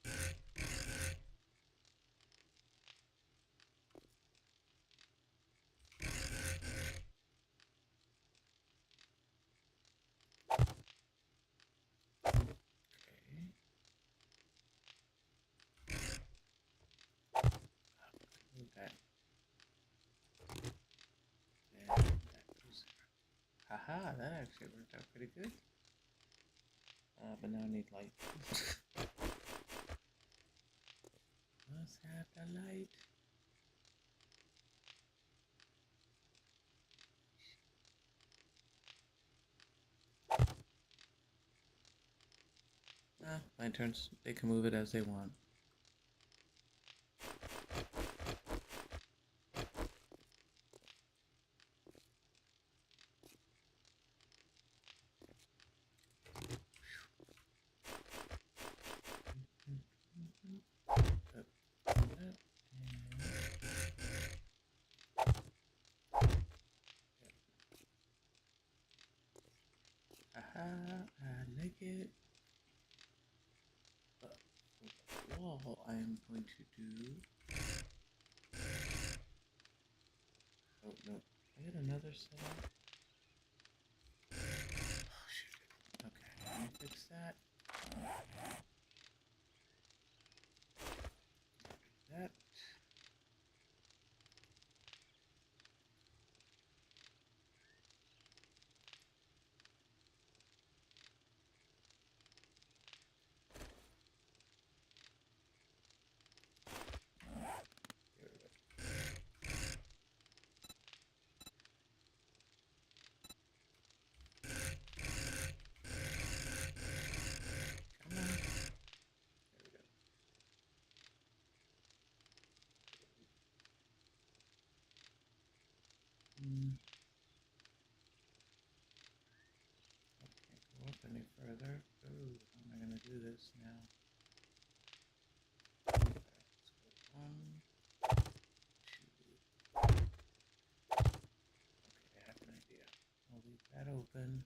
Okay. Move that. And that goes there. Haha, that actually worked out pretty good. But now I need light. Must have the light. Lanterns, they can move it as they want. all I am going to do. Oh no, I had another setup. Oh shoot. Okay, let me fix that. That. There we go. Come on. There we go. I can't go up any further. Oh, how am I going to do this now? Okay, let's go 1, 2. Okay, I have an idea. I'll leave that open.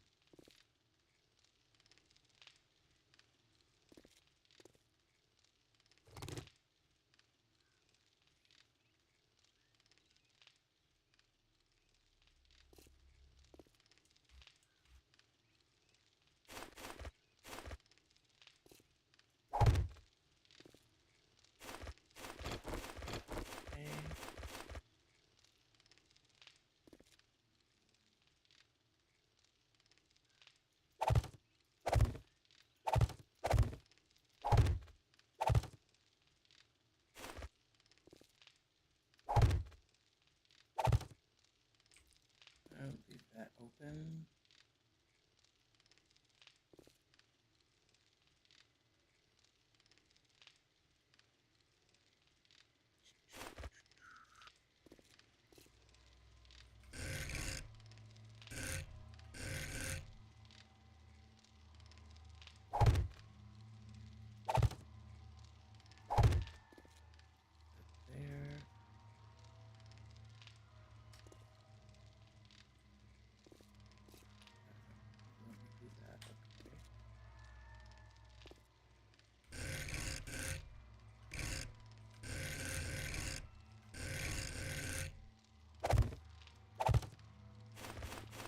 Okay. I'll leave that open. There. Let me do that. Okay.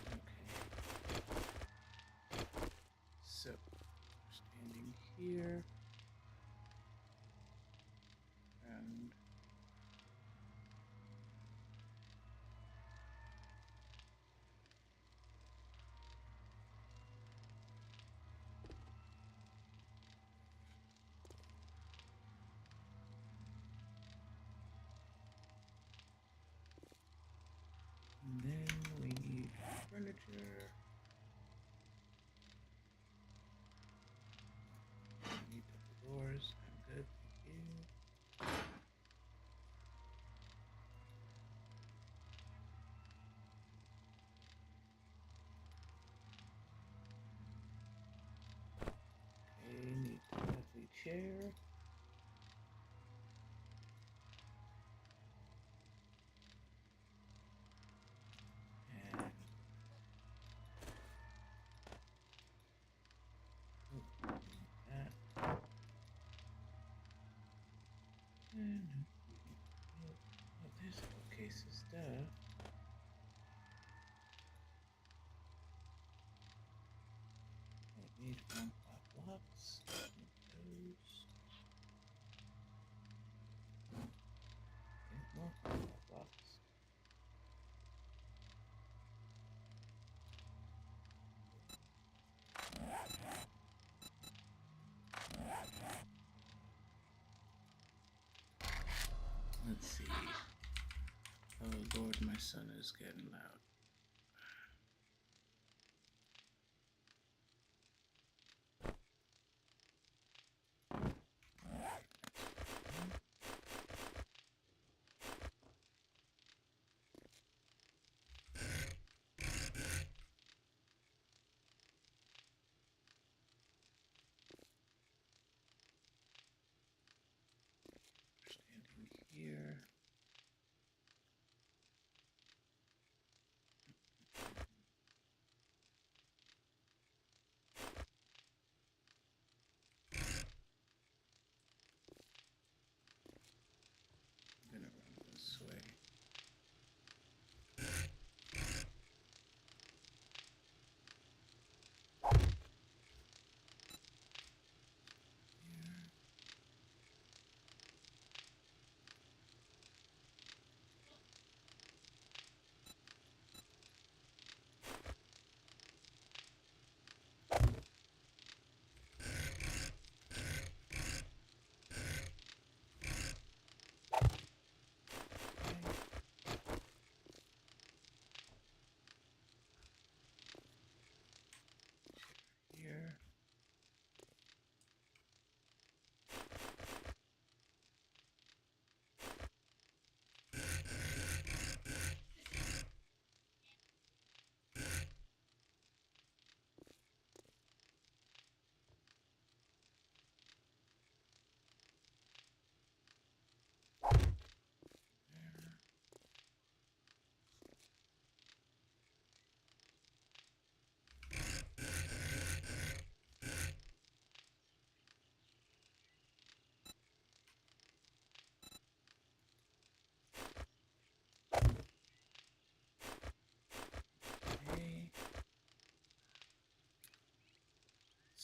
Okay. So, standing here. And then we need furniture. We need double doors. I'm good. Thank you. Okay, need a lovely chair. And that. And oh, there's bookcases, duh. I need 1 block blocks. Need those. Okay, more 1 block blocks. Let's see. Oh Lord, my son is getting loud. Standing here.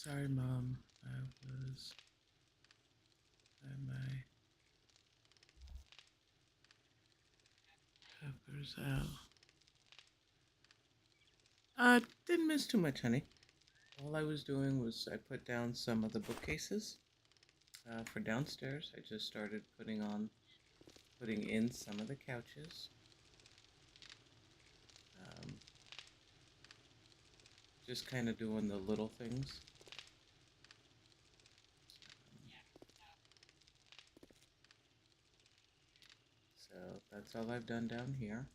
Sorry, Mom. I was at my peppers out. Didn't miss too much, honey. All I was doing was I put down some of the bookcases for downstairs. I just started putting in some of the couches. Um, just kind of doing the little things. So that's all I've done down here.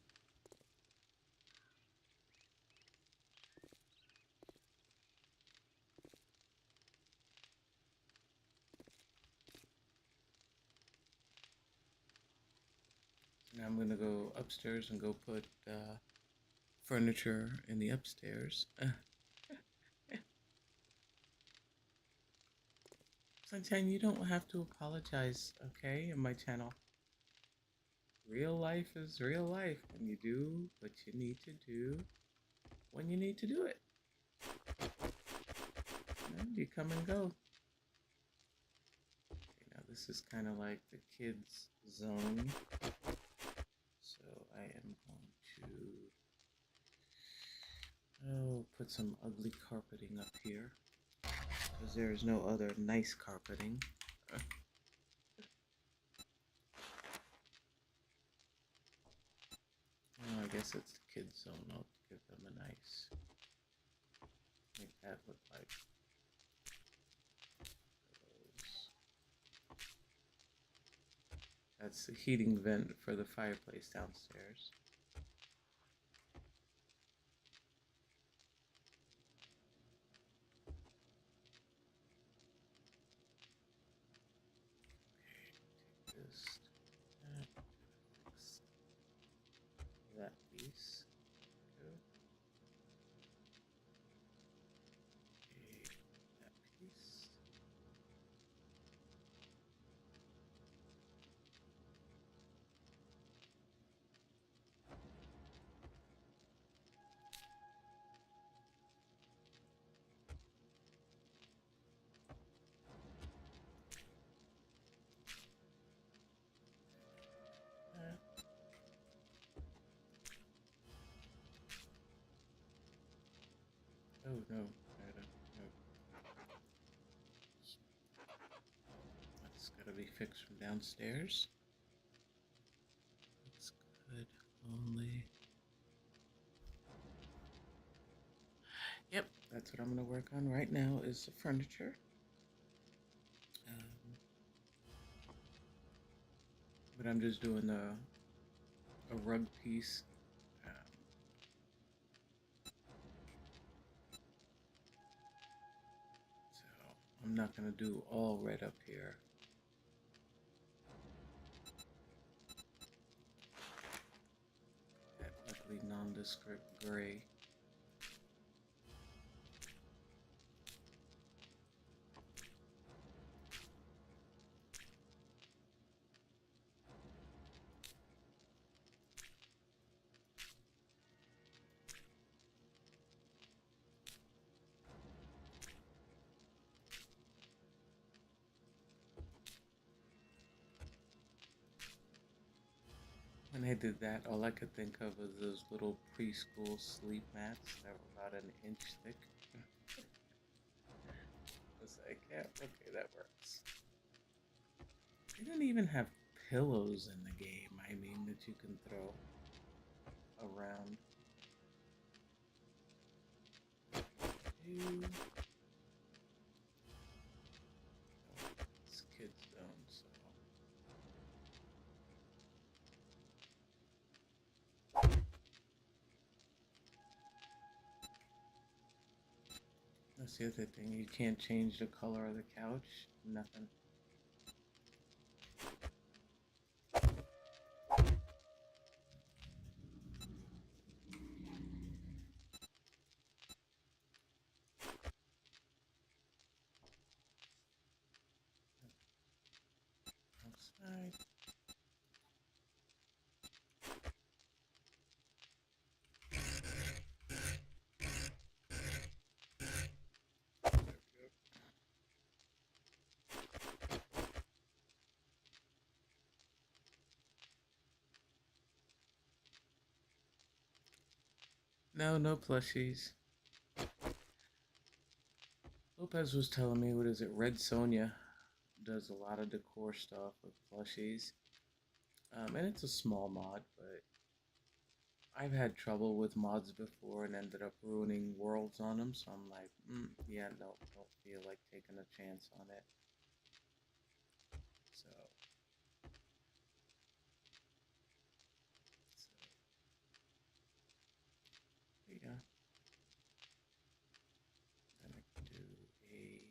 Now I'm gonna go upstairs and go put furniture in the upstairs. Sunshine, you don't have to apologize, okay? In my channel, real life is real life, and you do what you need to do when you need to do it. And you come and go. Okay, now this is kind of like the kids' zone. So I am going to put some ugly carpeting up here because there is no other nice carpeting. Oh, I guess it's the kids' zone. I'll give them a nice, make that look like those. That's the heating vent for the fireplace downstairs. Okay, just fix that piece. Good. Okay, that piece. Oh no, no. That's gotta be fixed from downstairs. That's good. Only. Yep, that's what I'm gonna work on right now is the furniture. But I'm just doing a rug piece. So I'm not gonna do all red up here. That ugly nondescript gray. When I did that, all I could think of was those little preschool sleep mats that were about an inch thick. I was like, yeah, okay, that works. They don't even have pillows in the game, I mean, that you can throw around. Two. It's kids' zone, so. That's the other thing. You can't change the color of the couch. Nothing. Outside. There we go. No, no plushies. Lopez was telling me, what is it? Red Sonia does a lot of decor stuff with plushies. And it's a small mod, but I've had trouble with mods before and ended up ruining worlds on them. So I'm like, yeah, no, don't feel like taking a chance on it. So, yeah. Then I can do a.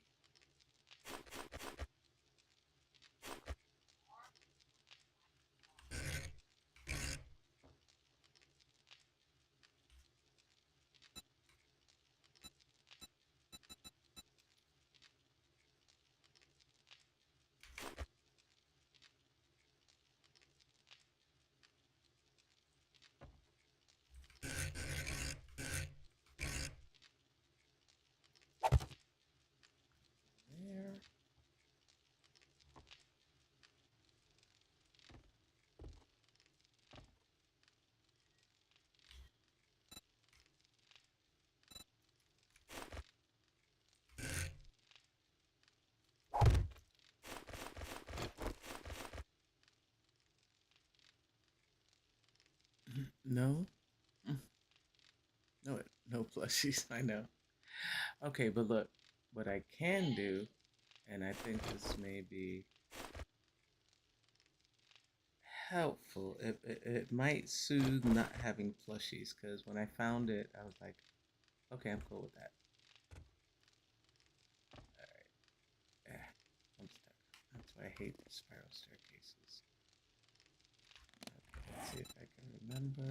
There. No, no, no plushies. I know. Okay, but look, what I can do, and I think this may be helpful. It might soothe not having plushies, because when I found it, I was like, okay, I'm cool with that. All right, I'm stuck. That's why I hate the spiral staircases. Okay, let's see if I can remember.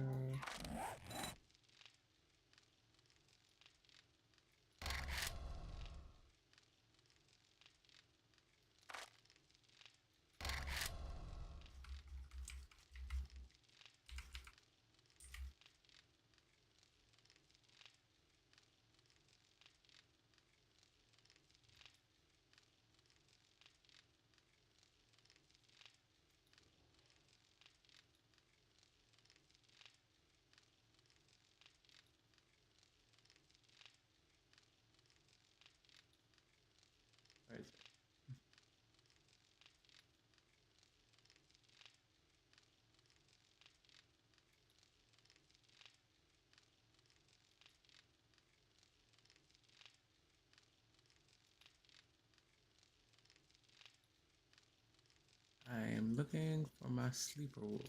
Where is it? I am looking for my sleeper wolf.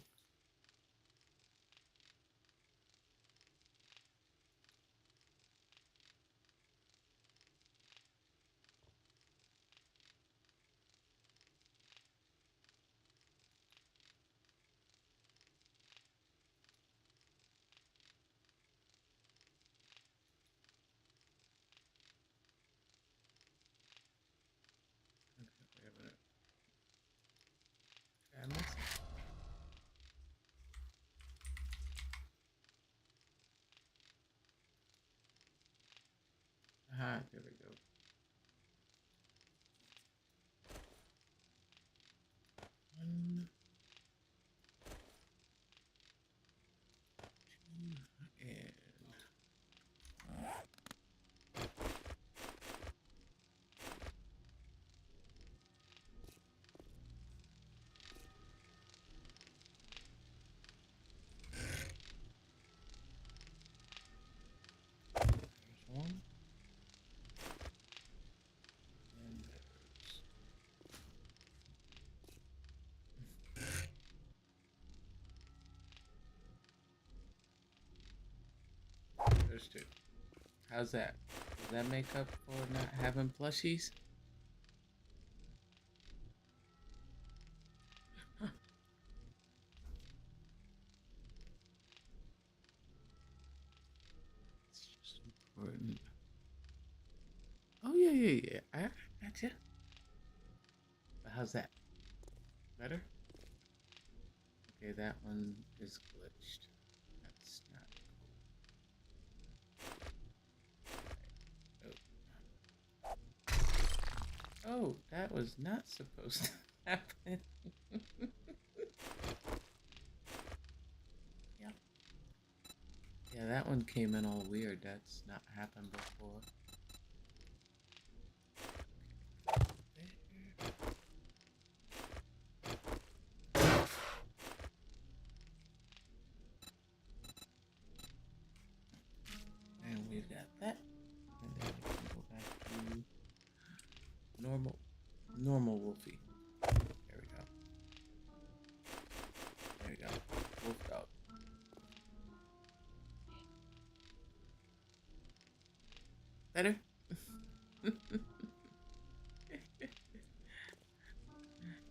Okay, wait a minute. Did I miss it? Ah, there we go. One, two, and there's one, and there's two. How's that? Does that make up for not having plushies? It's just important. Oh yeah, yeah, yeah. I gotcha. But how's that? Better? Okay, that one is glitched. That's not cool. Oh. Oh, that was not supposed to happen. Yeah. Yeah, that one came in all weird. That's not happened before. And we've got that. And then we can go back to normal Wolfie. There we go. There we go. Wolf dog. Better?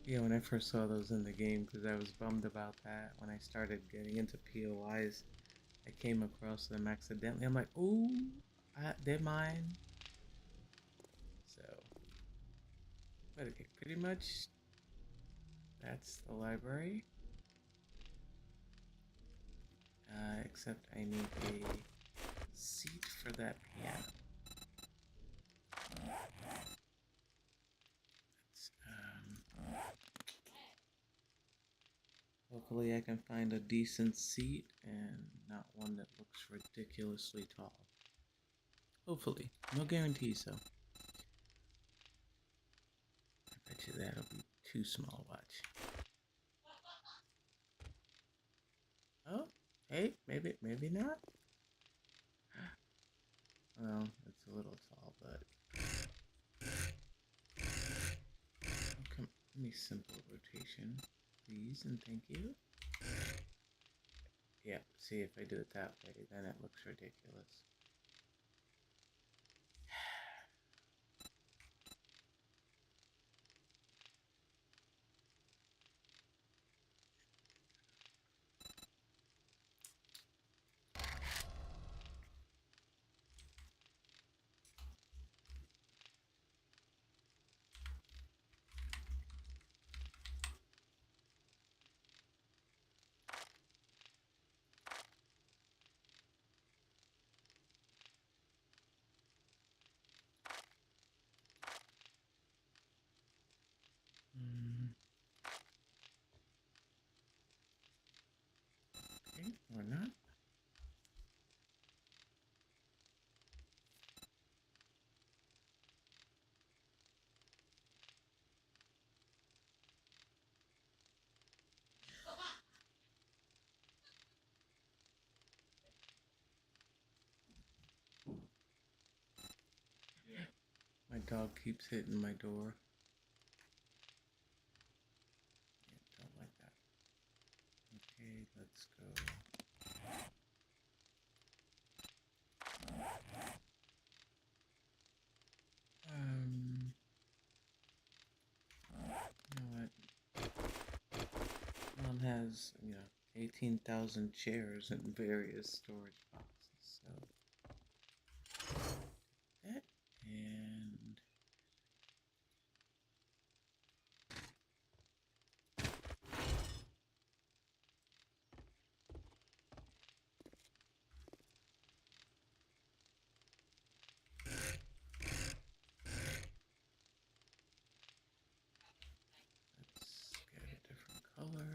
Yeah, when I first saw those in the game, because I was bummed about that. When I started getting into POIs, I came across them accidentally. I'm like, ooh, they're mine. So, but okay, pretty much that's the library. Except I need a seat for that piano. Hopefully I can find a decent seat and not one that looks ridiculously tall. Hopefully. No guarantees though. I bet you that'll be too small. Watch. Oh, hey, maybe not. Well, it's a little tall, but come. Give me simple rotation, please, and thank you. Yeah, see if I do it that way, then it looks ridiculous. Okay, or not. My dog keeps hitting my door. Yeah, don't like that. Okay, let's go. You know what? Mom has, 18,000 chairs and various storage boxes, so that and let's get a different color.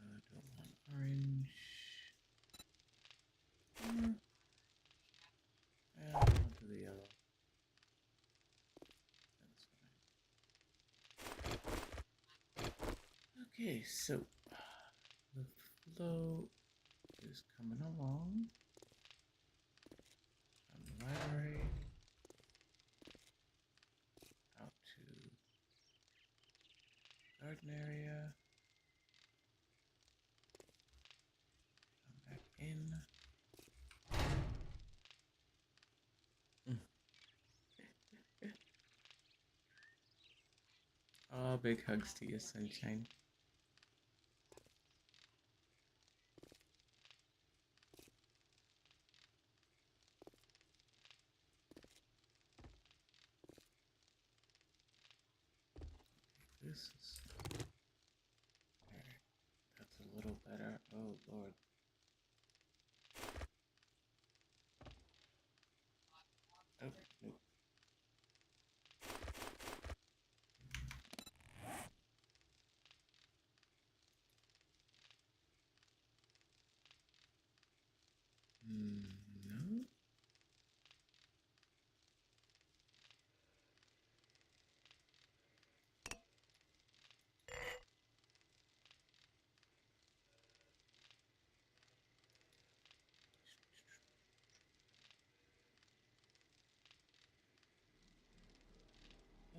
I don't want orange. And I'll do the yellow. That's fine. Okay, so the flow is coming along. From the library out to garden area. Come back in. Oh, big hugs to you, sunshine. This is okay. That's a little better. Oh Lord. Oh nope.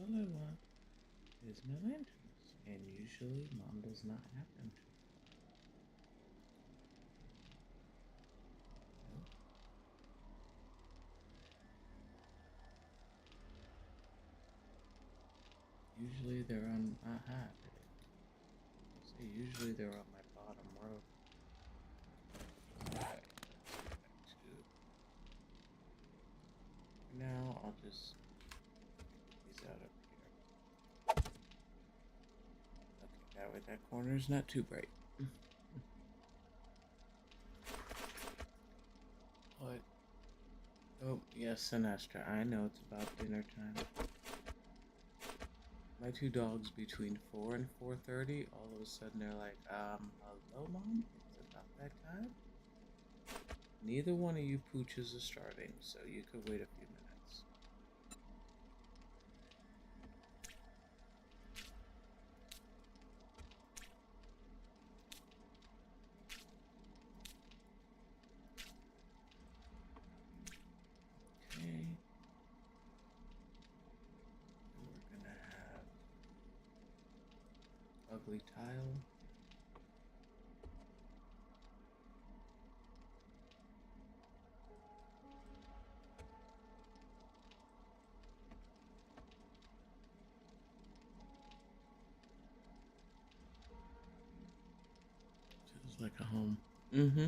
All I want is my lanterns, and usually Mom does not have them to. No. Usually they're on my high. Say usually they're on my bottom row. Alright, let's go back to. Now I'll just get these out up here. Okay, that way that corner's not too bright. What? Oh, yes, Sinestro. I know it's about dinner time. My two dogs between 4 and 4:30, all of a sudden they're like, hello, Mom? It's about that time? Neither one of you pooches are starving, so you could wait a few minutes. Okay. And we're gonna have ugly tile. Feels like a home. Mm-hmm.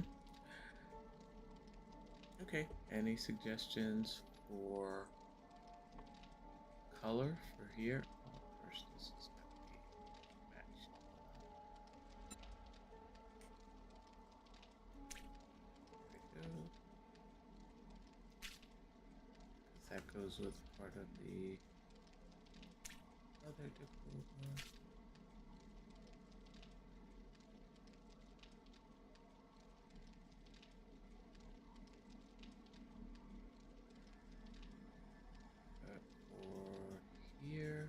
Okay. Any suggestions for color for here? Oh, first this is gonna be matched. There we go. Because that goes with part of the other decor. For here.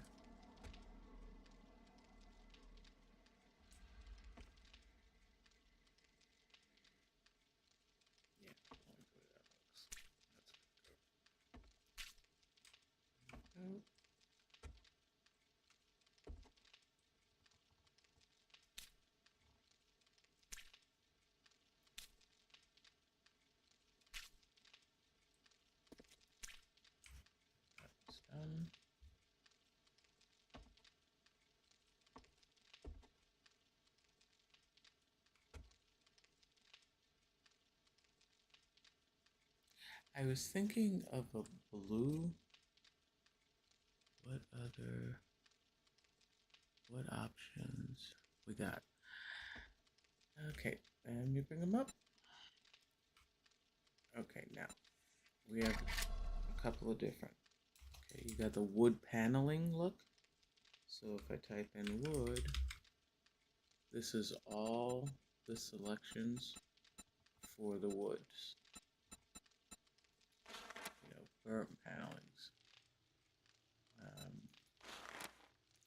Yeah, I like the way that looks. That's good. That's done. I was thinking of a blue. What options we got? Okay, and you bring them up. Okay, now we have a couple of different. Okay, you got the wood paneling look. So if I type in wood, this is all the selections for the woods. Burnt panelings.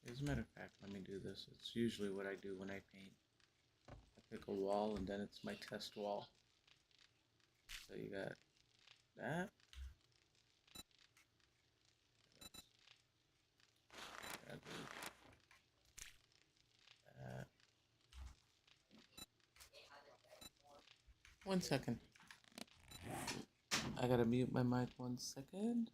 As a matter of fact, let me do this. It's usually what I do when I paint. I pick a wall and then it's my test wall. So you got that. That. 1 second. I gotta mute my mic 1 second.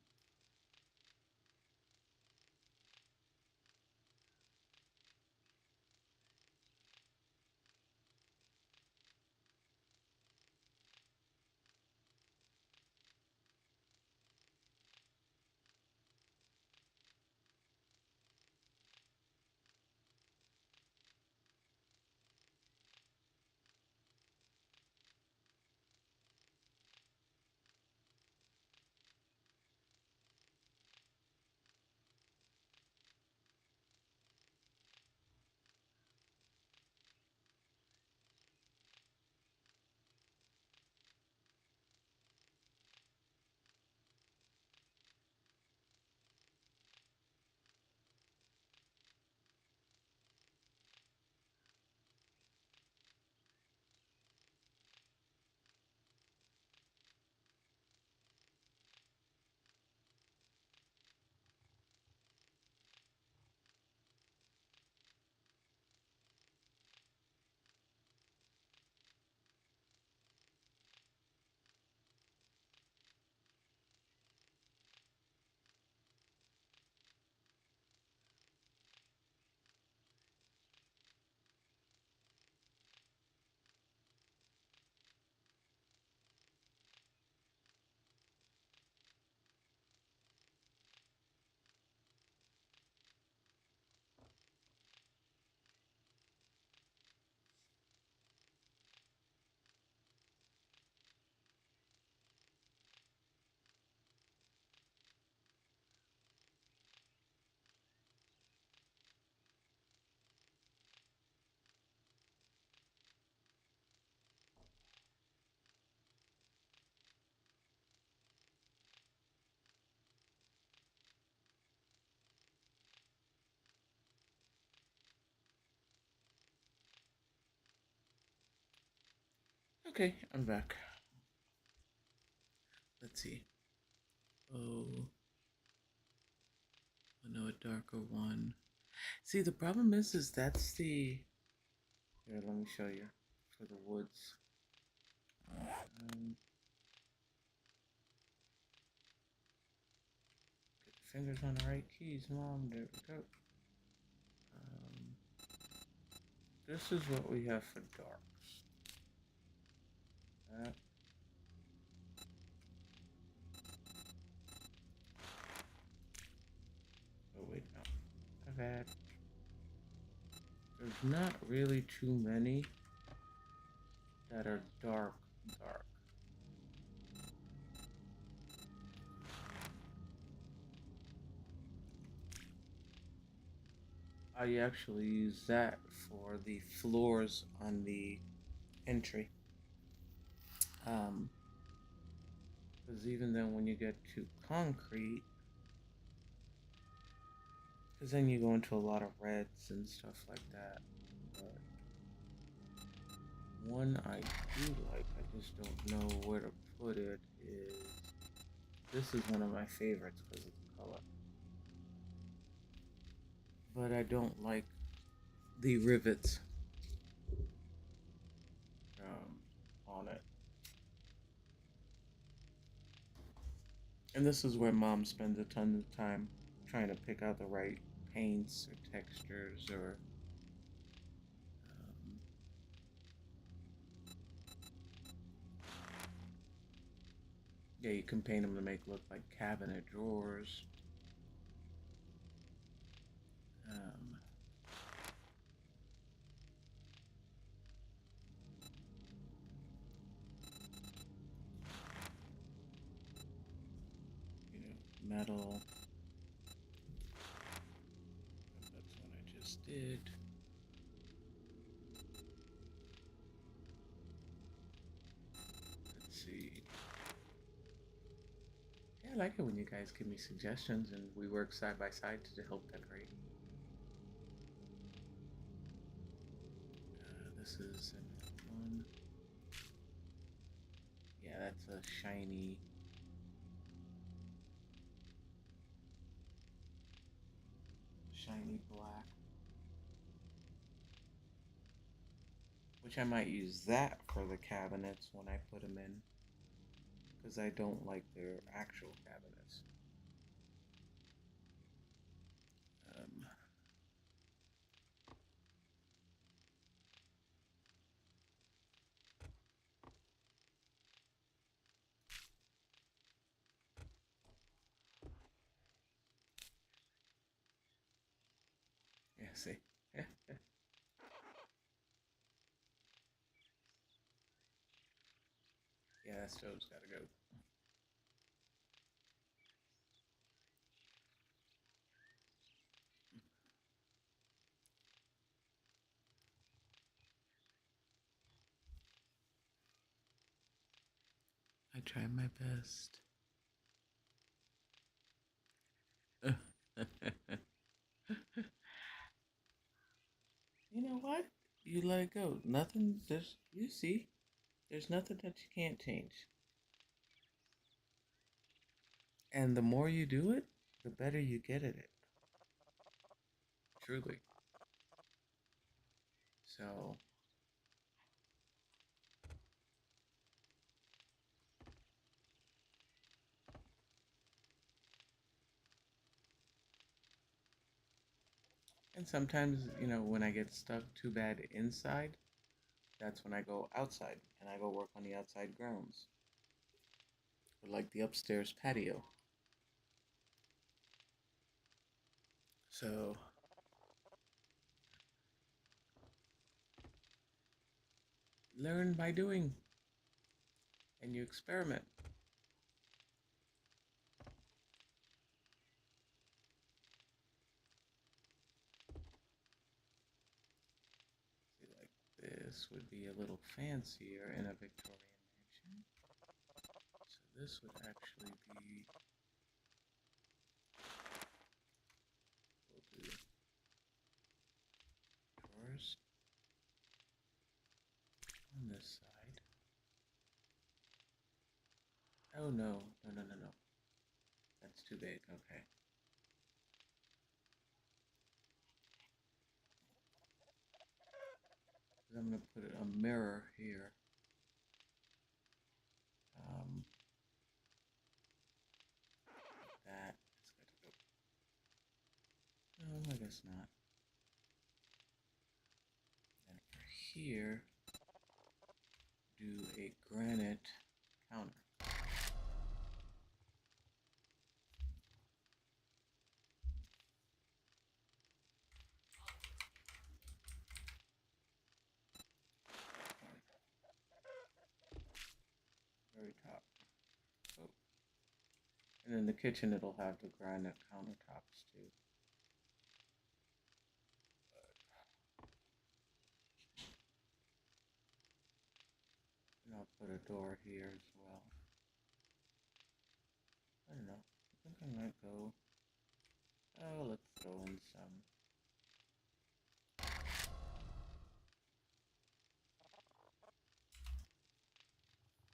Okay, I'm back. Let's see. Oh, no, a darker one. See, the problem is that's the. Here, let me show you for the woods. Get the fingers on the right keys, Mom. There we go. Um, this is what we have for darks. That. Oh wait, no. I've had. There's not really too many that are dark. I actually use that for the floors on the entry. Because even then, when you get to concrete, because then you go into a lot of reds and stuff like that. But one I do like, I just don't know where to put it, is this is one of my favorites because of the color. But I don't like the rivets on it. And this is where Mom spends a ton of time trying to pick out the right paints or textures or yeah, you can paint them to make look like cabinet drawers. Um, Metal. That's what I just did. Let's see. Yeah, I like it when you guys give me suggestions and we work side by side to help decorate. This is one. Yeah, that's a shiny. Shiny black. Which I might use that for the cabinets when I put them in. Because I don't like their actual cabinets. Yeah, see? Yeah, that stove's gotta go. I try my best. You know what? You let it go. Nothing, there's, you see, there's nothing that you can't change. And the more you do it, the better you get at it. Truly. So, and sometimes, when I get stuck too bad inside, that's when I go outside and I go work on the outside grounds. Or like the upstairs patio. So, learn by doing and you experiment. See, like this would be a little fancier in a Victorian mansion. So this would actually be, we'll do drawers on this side. Oh no, no, no, no, no. That's too big. Okay. I'm gonna put a mirror here. Um, that is going to go. No, I guess not. And for here, do a granite counter. Very top. Oh. And in the kitchen, it'll have the granite countertops too. And I'll put a door here as well. I don't know. I think I might go. Oh, let's throw in some.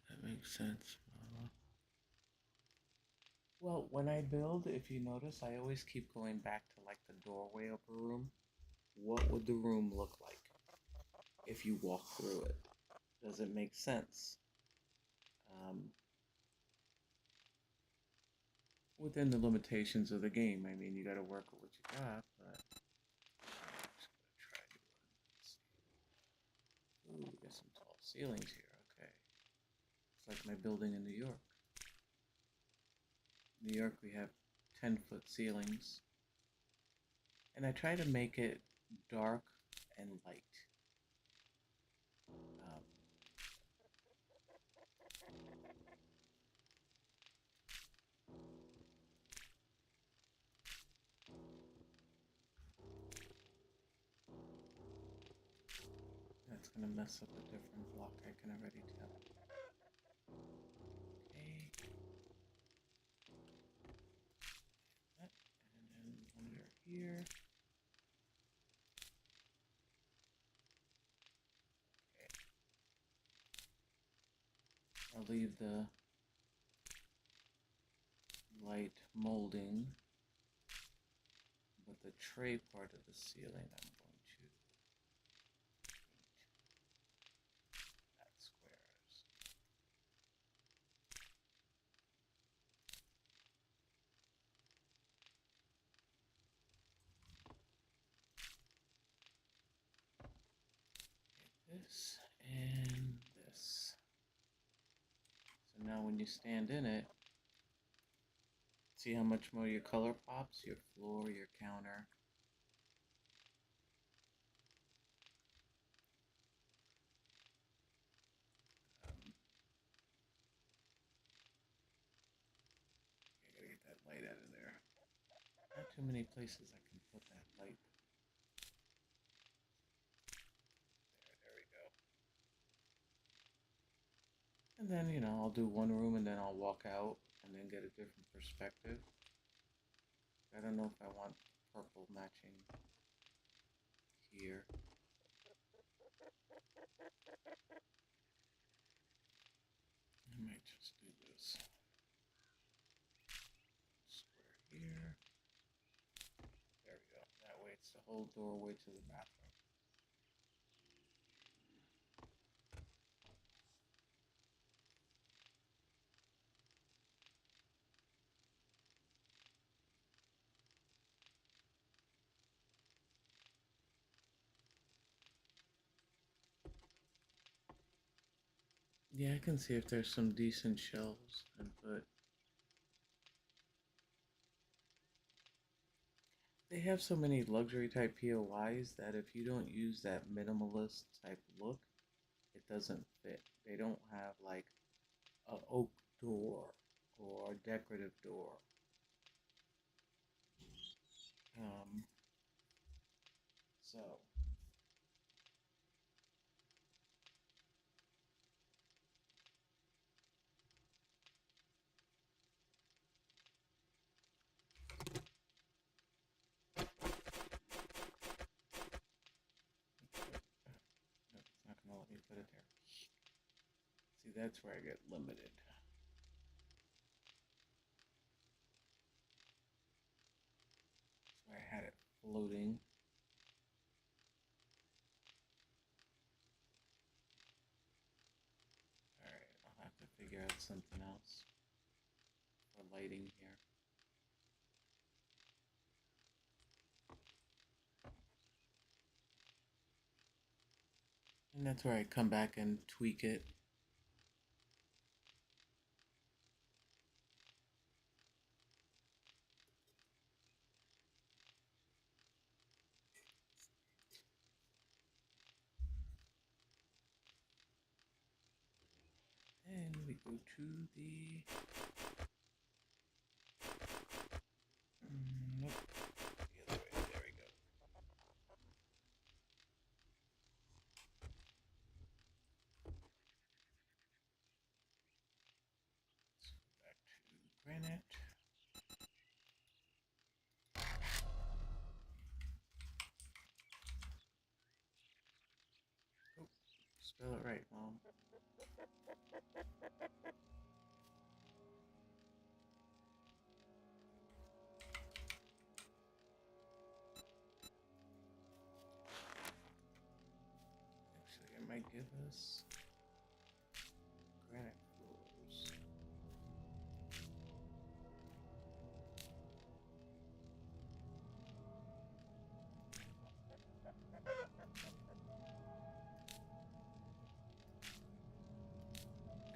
That makes sense. Well, when I build, if you notice, I always keep going back to like the doorway of a room. What would the room look like if you walk through it? Does it make sense? Um, Within the limitations of the game. I mean, you got to work with what you got, but I'm just gonna try to see. Ooh, we got some tall ceilings here. Okay, it's like my building in New York. New York, we have 10-foot ceilings, and I try to make it dark and light. Um, that's gonna mess up a different block. I can already tell. Okay. That, and then under here. Okay. I'll leave the light molding, but the tray part of the ceiling I'm going to paint that squares. This and this. So now when you stand in it, see how much more your color pops? Your floor, your counter. I gotta get that light out of there. Not too many places I can put that light. There we go. And then, I'll do one room and then I'll walk out and then get a different perspective. I don't know if I want purple matching here. I might just do this. Square here. There we go. That way it's the whole doorway to the bathroom. Yeah, I can see if there's some decent shelves and put. They have so many luxury type POIs that if you don't use that minimalist type look, it doesn't fit. They don't have like a oak door or a decorative door. Um, so no, it's not gonna let me put it there. See, that's where I get limited. loading. Alright, I'll have to figure out something else for lighting here. And that's where I come back and tweak it. And we go to the... nope. The other way. There we go. Let's go back to granite. Oh, spell it right, Mom. Actually, it might give us granite floors.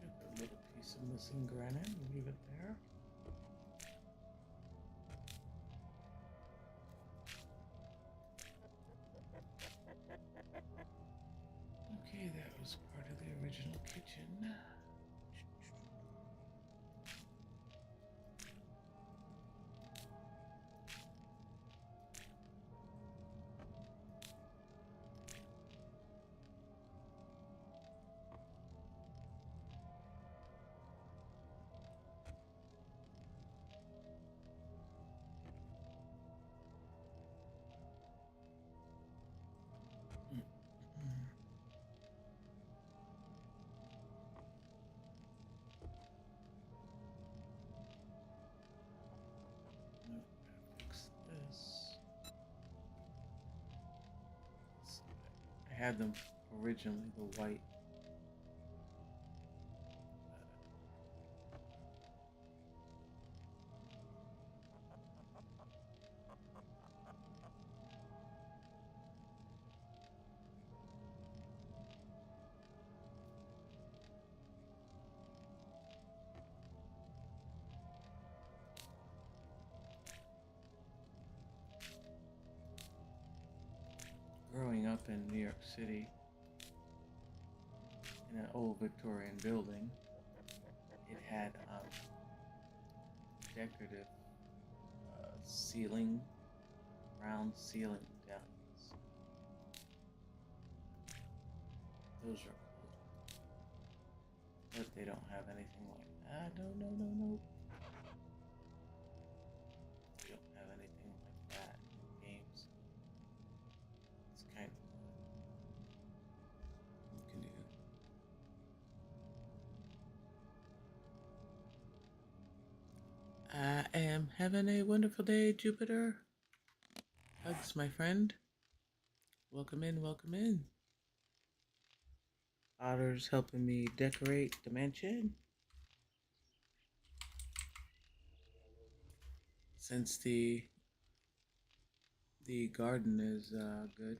Get a little piece of missing granite and leave it there. Okay, that was part of the original kitchen. Nope, gotta fix this. I had them originally the white. Growing up in New York City, in an old Victorian building, it had decorative ceiling, round ceiling medallions. Those are cool, but they don't have anything like that. No. They don't have anything like that in games. It's kind of you can do. I am having a wonderful day, Jupiter. Hugs, my friend. Welcome in, welcome in. Otter's helping me decorate the mansion. Since the garden is good.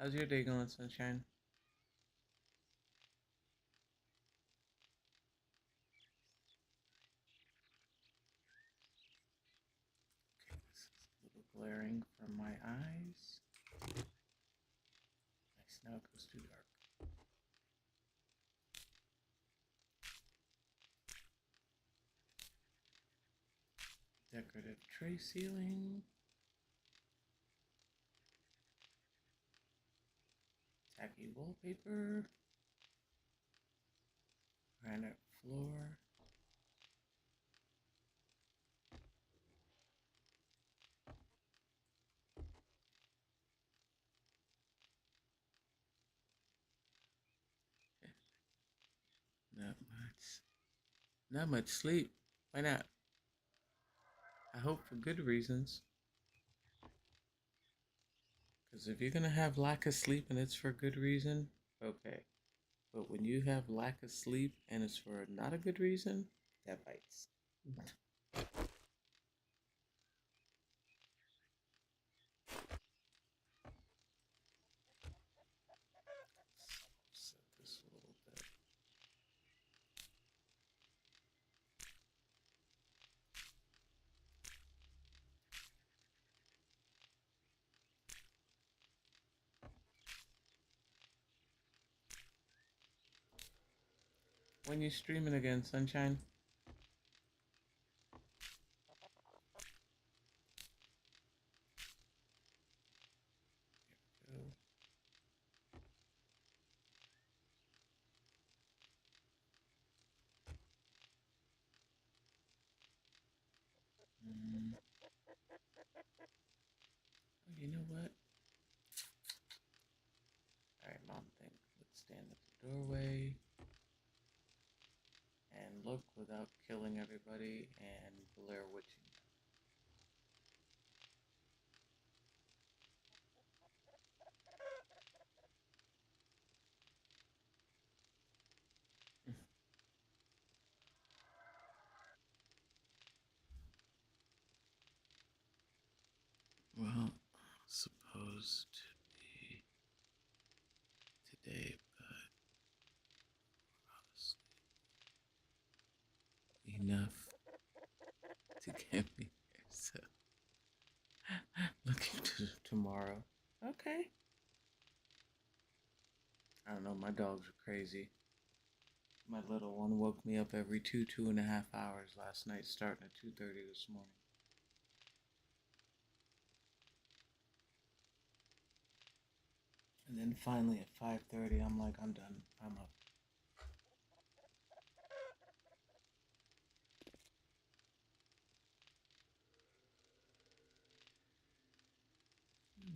How's your day going, Sunshine? Okay, this is a little glaring from my eyes. Nice, now it goes too dark. Decorative tray ceiling. Tacky wallpaper. Granite floor. Not much. Not much sleep. Why not? I hope for good reasons. Because if you're gonna have lack of sleep and it's for good reason, okay. But when you have lack of sleep and it's for not a good reason, that bites. Set this a little bit. When you streaming again, Sunshine? Here we go. Oh, you know what? Alright, Mom, think. Let's stand at the doorway and look without killing everybody and Blair Witching them. Well, supposed to be today, but honestly, enough to get me here, so looking to tomorrow. Okay. I don't know, my dogs are crazy. My little one woke me up every 2.5 hours last night, starting at 2:30 this morning. And then finally at 5:30, I'm like, I'm done. I'm up.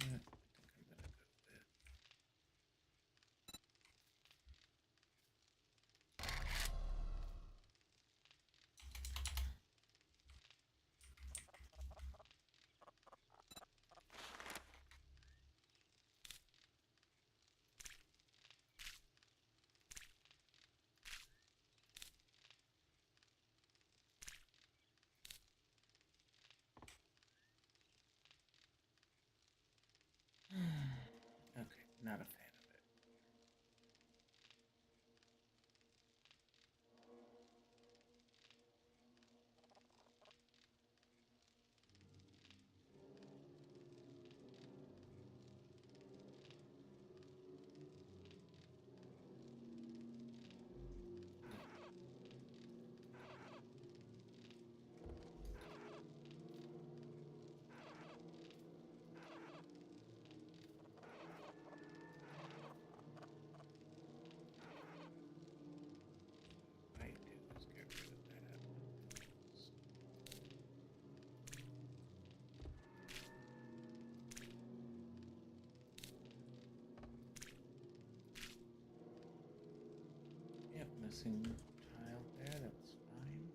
Yeah, I think I'm gonna go with. Okay, not a fan of it. What I do is get rid of that. Yep, missing tile there, that's fine.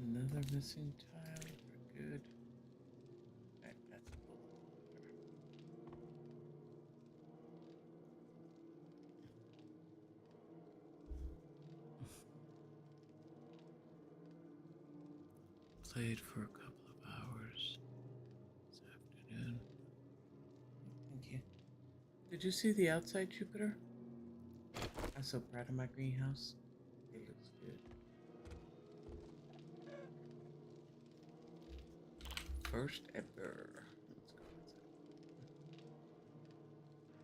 Another missing tile, we're good. Right, that's a little better. Played for a couple of hours this afternoon. Thank you. Did you see the outside, Jupiter? I'm so proud of my greenhouse. It looks good. First ever. Let's go inside.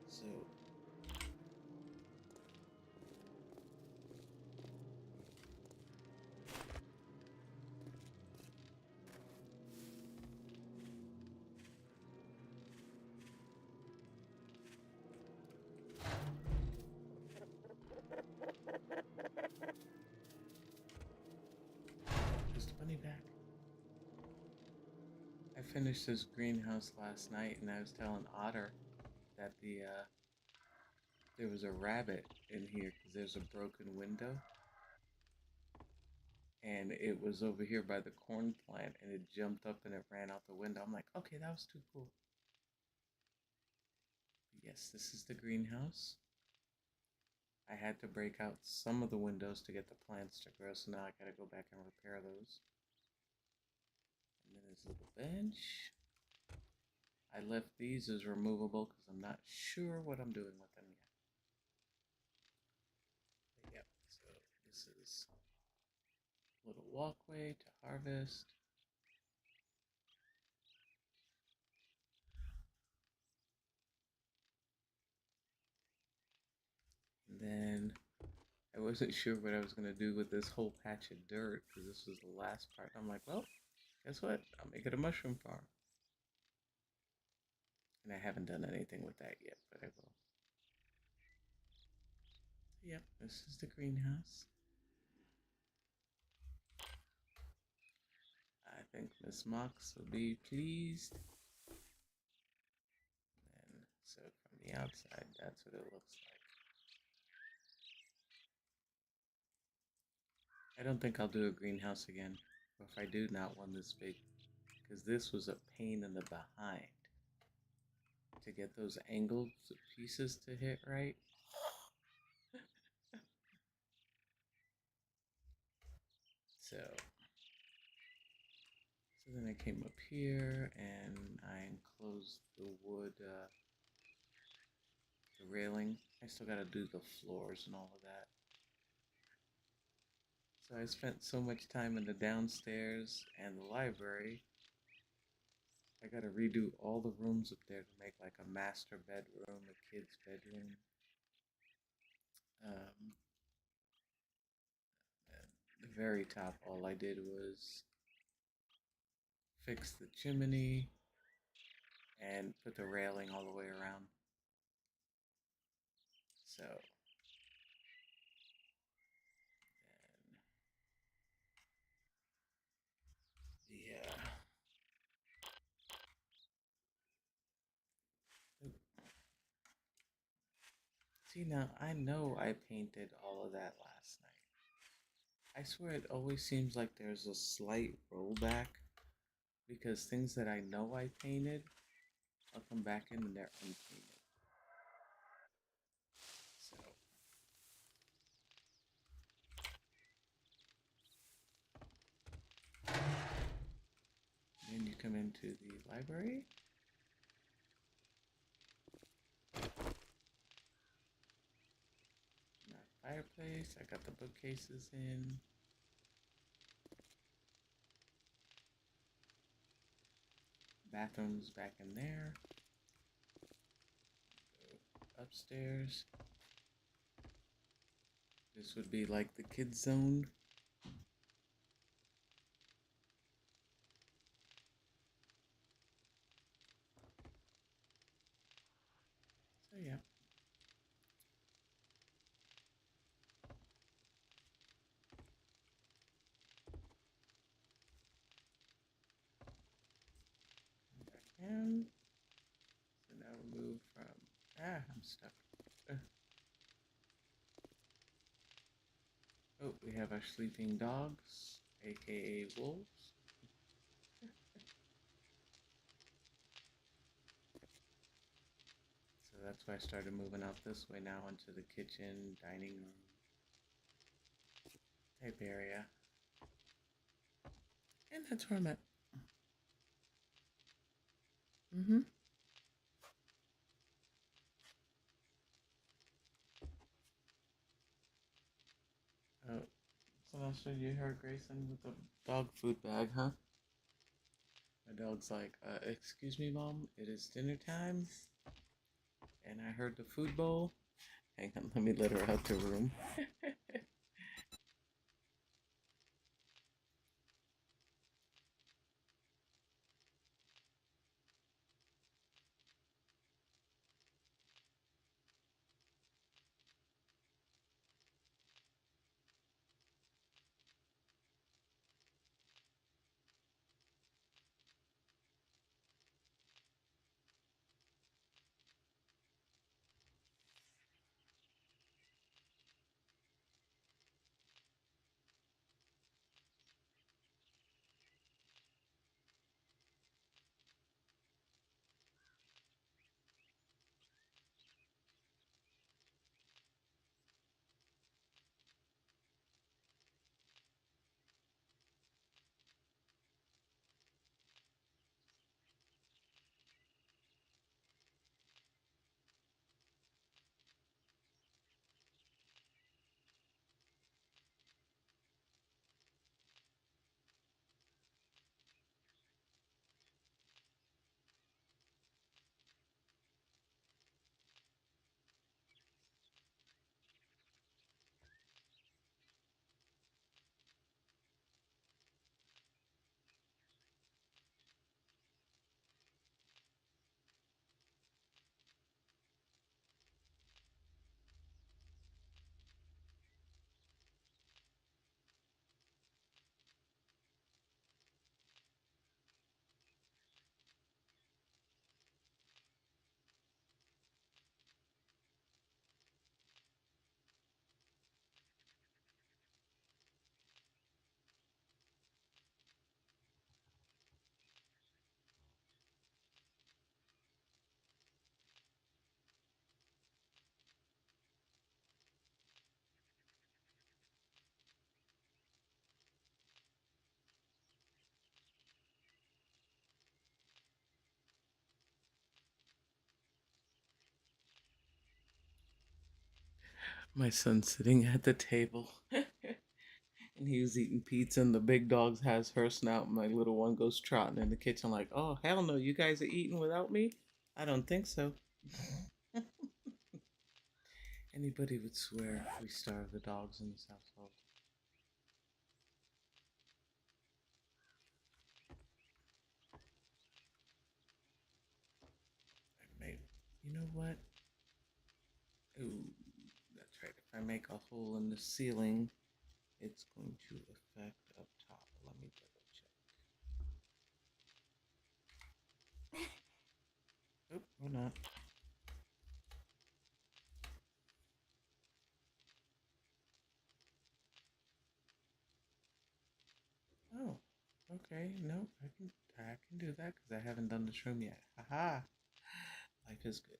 So, is the bunny back? I finished this greenhouse last night and I was telling Otter that there was a rabbit in here because there's a broken window, and it was over here by the corn plant, and it jumped up and it ran out the window. I'm like, okay, that was too cool. Yes, this is the greenhouse. I had to break out some of the windows to get the plants to grow, so now I gotta go back and repair those. And then there's a little bench. I left these as removable because I'm not sure what I'm doing with them yet. But yep, so this is a little walkway to harvest. And then I wasn't sure what I was going to do with this whole patch of dirt because this was the last part. I'm like, well, guess what? I'll make it a mushroom farm. And I haven't done anything with that yet, but I will. So, yep, this is the greenhouse. I think Miss Mox will be pleased. And so from the outside, that's what it looks like. I don't think I'll do a greenhouse again. Or if I do, not one this big. Because this was a pain in the behind. To get those angled pieces to hit right. So then I came up here and I enclosed the wood, the railing. I still gotta do the floors and all of that. So I spent so much time in the downstairs and the library. I gotta redo all the rooms up there to make like a master bedroom, a kid's bedroom. Um, the very top, all I did was fix the chimney and put the railing all the way around. So, and yeah. See, now I know I painted all of that last night. I swear it always seems like there's a slight rollback because things that I know I painted, I'll come back in and they're unpainted. So, then you come into the library. Fireplace. I got the bookcases in. Bathroom's back in there. Go upstairs. This would be like the kids zone. So yeah. And so now we move from I'm stuck. Oh, we have our sleeping dogs, aka wolves. So that's why I started moving out this way now into the kitchen, dining room type area. And that's where I'm at. Mm-hmm. Oh, so I'll show you her, Grayson, with the dog food bag, huh? My dog's like, excuse me, Mom, it is dinner time. And I heard the food bowl. Hang on, let me let her out the room. My son's sitting at the table and he was eating pizza, and the big dog has her snout. And my little one goes trotting in the kitchen, like, oh, hell no, you guys are eating without me? I don't think so. Anybody would swear we starve the dogs in this household. Maybe. You know what? Ooh, that's right. If I make a hole in the ceiling, it's going to affect up top. Let me double check. Oop, or not. Oh, okay. No, I can do that because I haven't done this room yet. Haha. Life is good.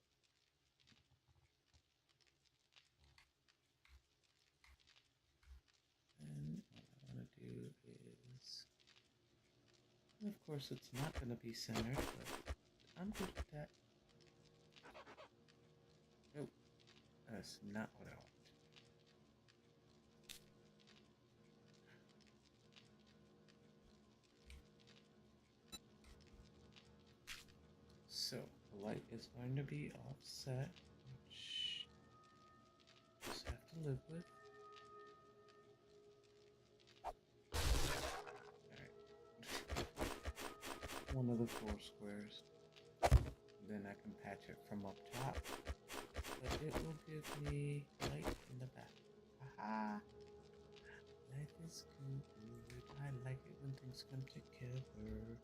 And what I want to do is, of course, it's not going to be centered, but I'm good with that. Nope, that's not what I want. So the light is going to be offset, which I just have to live with. Alright. One of the four squares. Then I can patch it from up top. But it will give me light in the back. Haha! Life is good. I like it when things come together.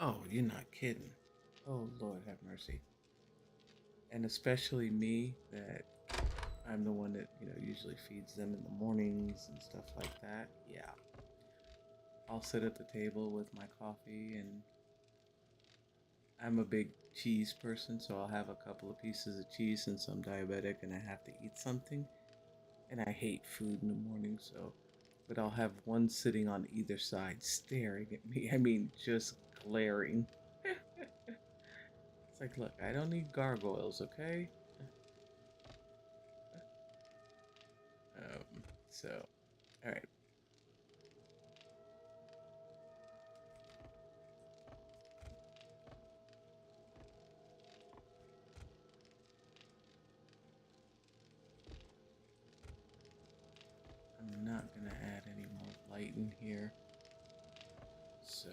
Oh, you're not kidding. Oh, Lord have mercy. And especially me, that I'm the one that, usually feeds them in the mornings and stuff like that. Yeah. I'll sit at the table with my coffee, and I'm a big cheese person, so I'll have a couple of pieces of cheese since I'm diabetic and I have to eat something. And I hate food in the morning, so. But I'll have one sitting on either side staring at me. I mean, just glaring. It's like, look, I don't need gargoyles, okay? So, alright. I'm not gonna add any more light in here. So.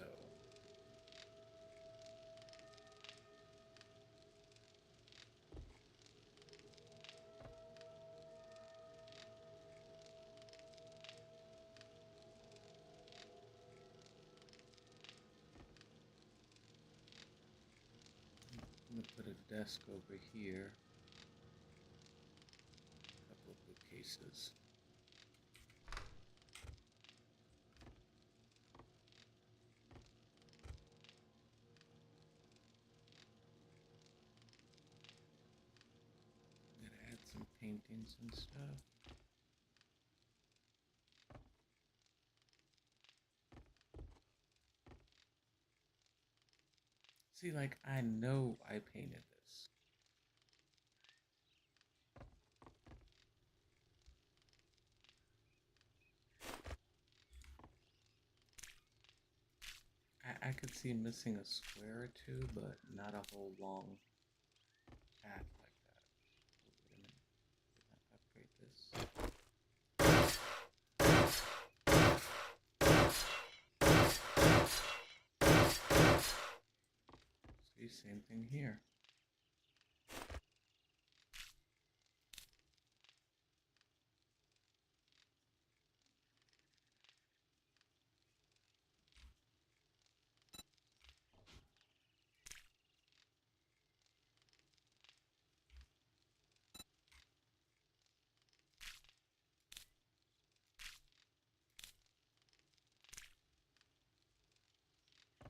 I'm gonna put a desk over here. A couple of bookcases. I'm gonna add some paintings and stuff. See, like, I know I painted this. I could see missing a square or two, but not a whole long path like that. Wait a minute. Did I upgrade this? See, same thing here.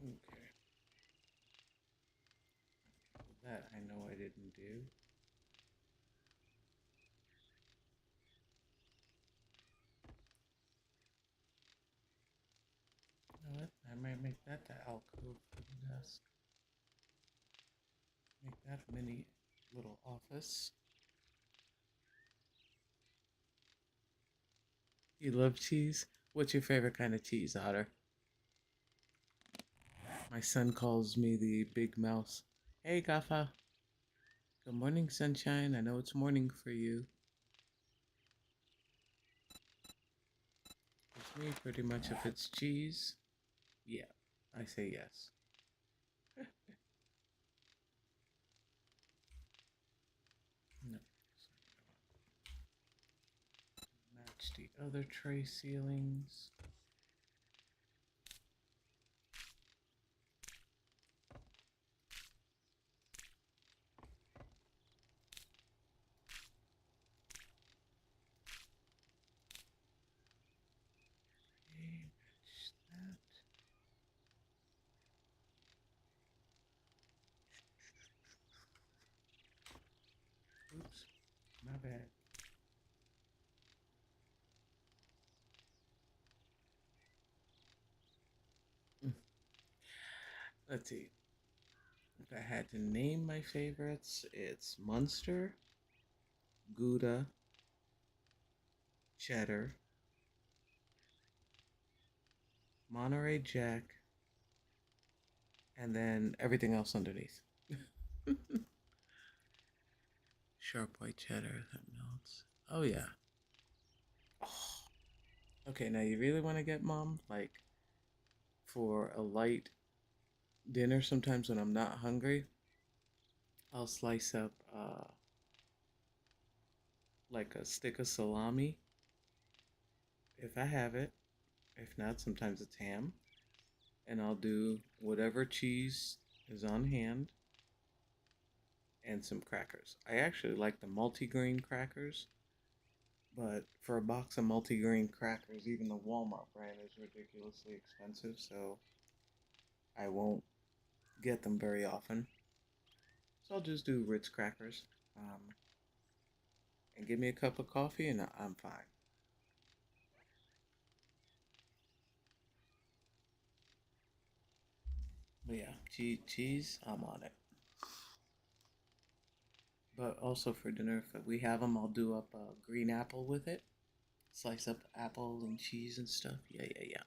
Okay. That I know I didn't do. make that the alcove for the desk. Make that a mini little office. You love cheese? What's your favorite kind of cheese, Otter? My son calls me the big mouse. Hey, Gaffa. Good morning, sunshine. I know it's morning for you. It's me, pretty much. If it's cheese, yeah, I say yes. No. Match the other tray ceilings. Okay, match that. Oops, my bad. Let's see. If I had to name my favorites, it's Munster, Gouda, Cheddar, Monterey Jack, and then everything else underneath. Sharp white cheddar that melts. Oh, yeah. Oh. Okay, now you really want to get mom? Like, for a light dinner, sometimes when I'm not hungry, I'll slice up like a stick of salami if I have it. If not, sometimes it's ham. And I'll do whatever cheese is on hand and some crackers. I actually like the multigrain crackers, but for a box of multigrain crackers, even the Walmart brand is ridiculously expensive, so I won't get them very often. So I'll just do Ritz crackers. And give me a cup of coffee, and I'm fine. But yeah, cheese, I'm on it. But also for dinner, if we have them, I'll do up a green apple with it. Slice up apple and cheese and stuff. Yeah, yeah, yeah.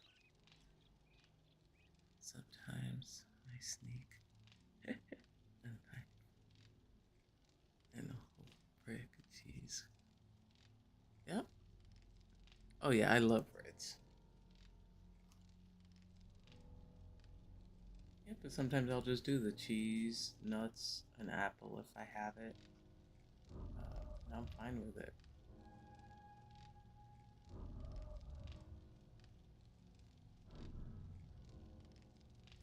Sometimes I sneak and and a whole brick of cheese. Yep. Oh yeah, I love Ritz. Yeah, but sometimes I'll just do the cheese, nuts, and apple if I have it. And I'm fine with it.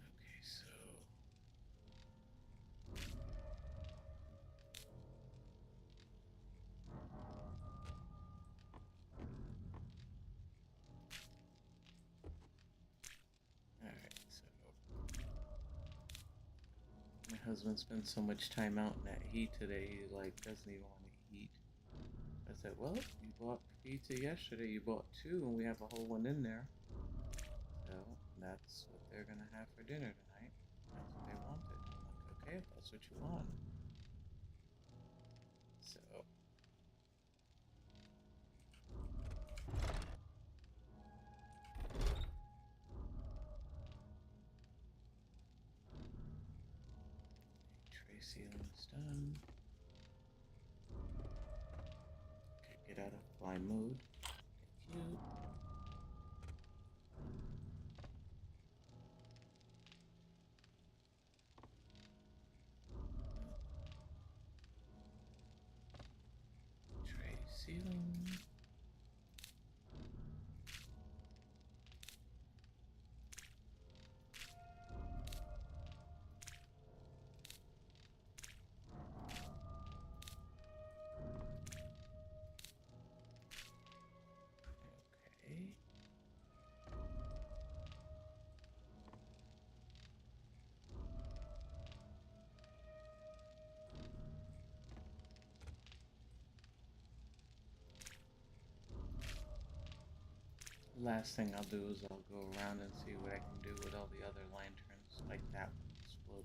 Okay, so all right, so my husband spends so much time out in that heat today, he like doesn't even want to eat. I said, well, you bought pizza yesterday, you bought two, and we have a whole one in there. So that's what they're gonna have for dinner tonight. That's what they wanted. I'm like, okay, if that's what you want. So tray ceiling's done. Okay, get out of fly mode. Thank you. Tray ceiling. Okay. Last thing I'll do is I'll go around and see what I can do with all the other lanterns, like that one exploding.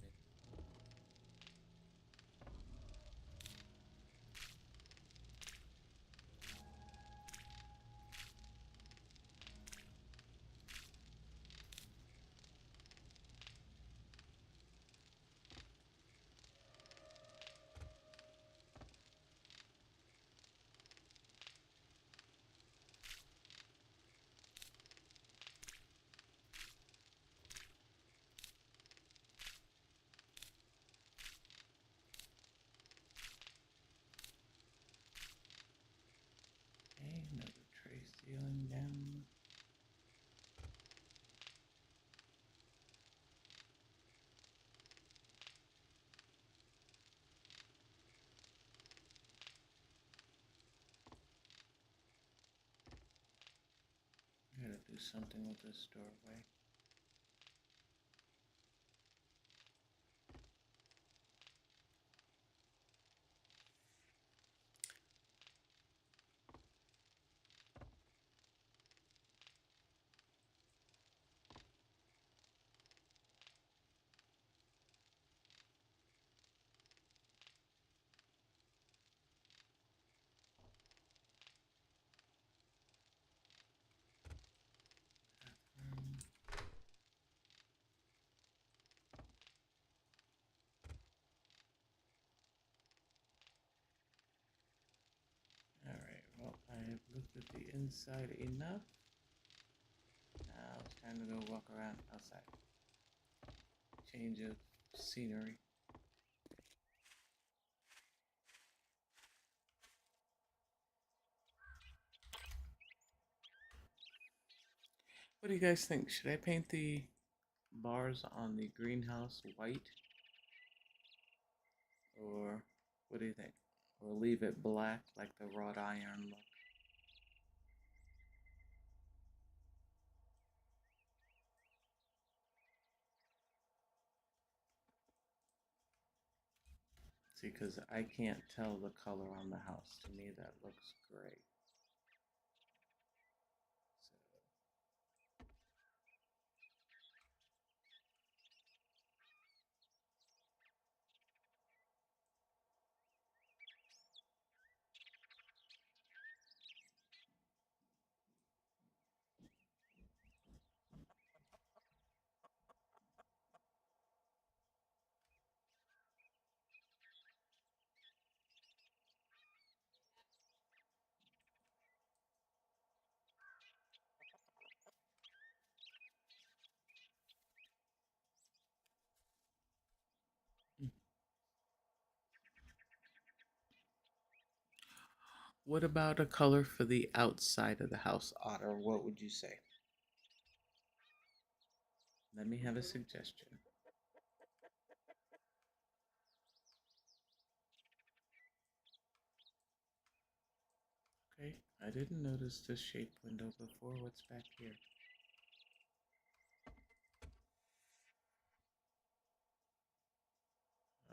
Okay, another tray ceiling down. Gotta do something with this doorway. Bathroom. Alright, well, I've looked at the inside enough. Now it's time to go walk around outside. Change of scenery. What do you guys think? Should I paint the bars on the greenhouse white? Or what do you think? Or leave it black like the wrought iron look? See, because I can't tell the color on the house. To me, that looks great. So, what about a color for the outside of the house, Otter? What would you say? Let me have a suggestion. Okay, I didn't notice this shape window before. What's back here?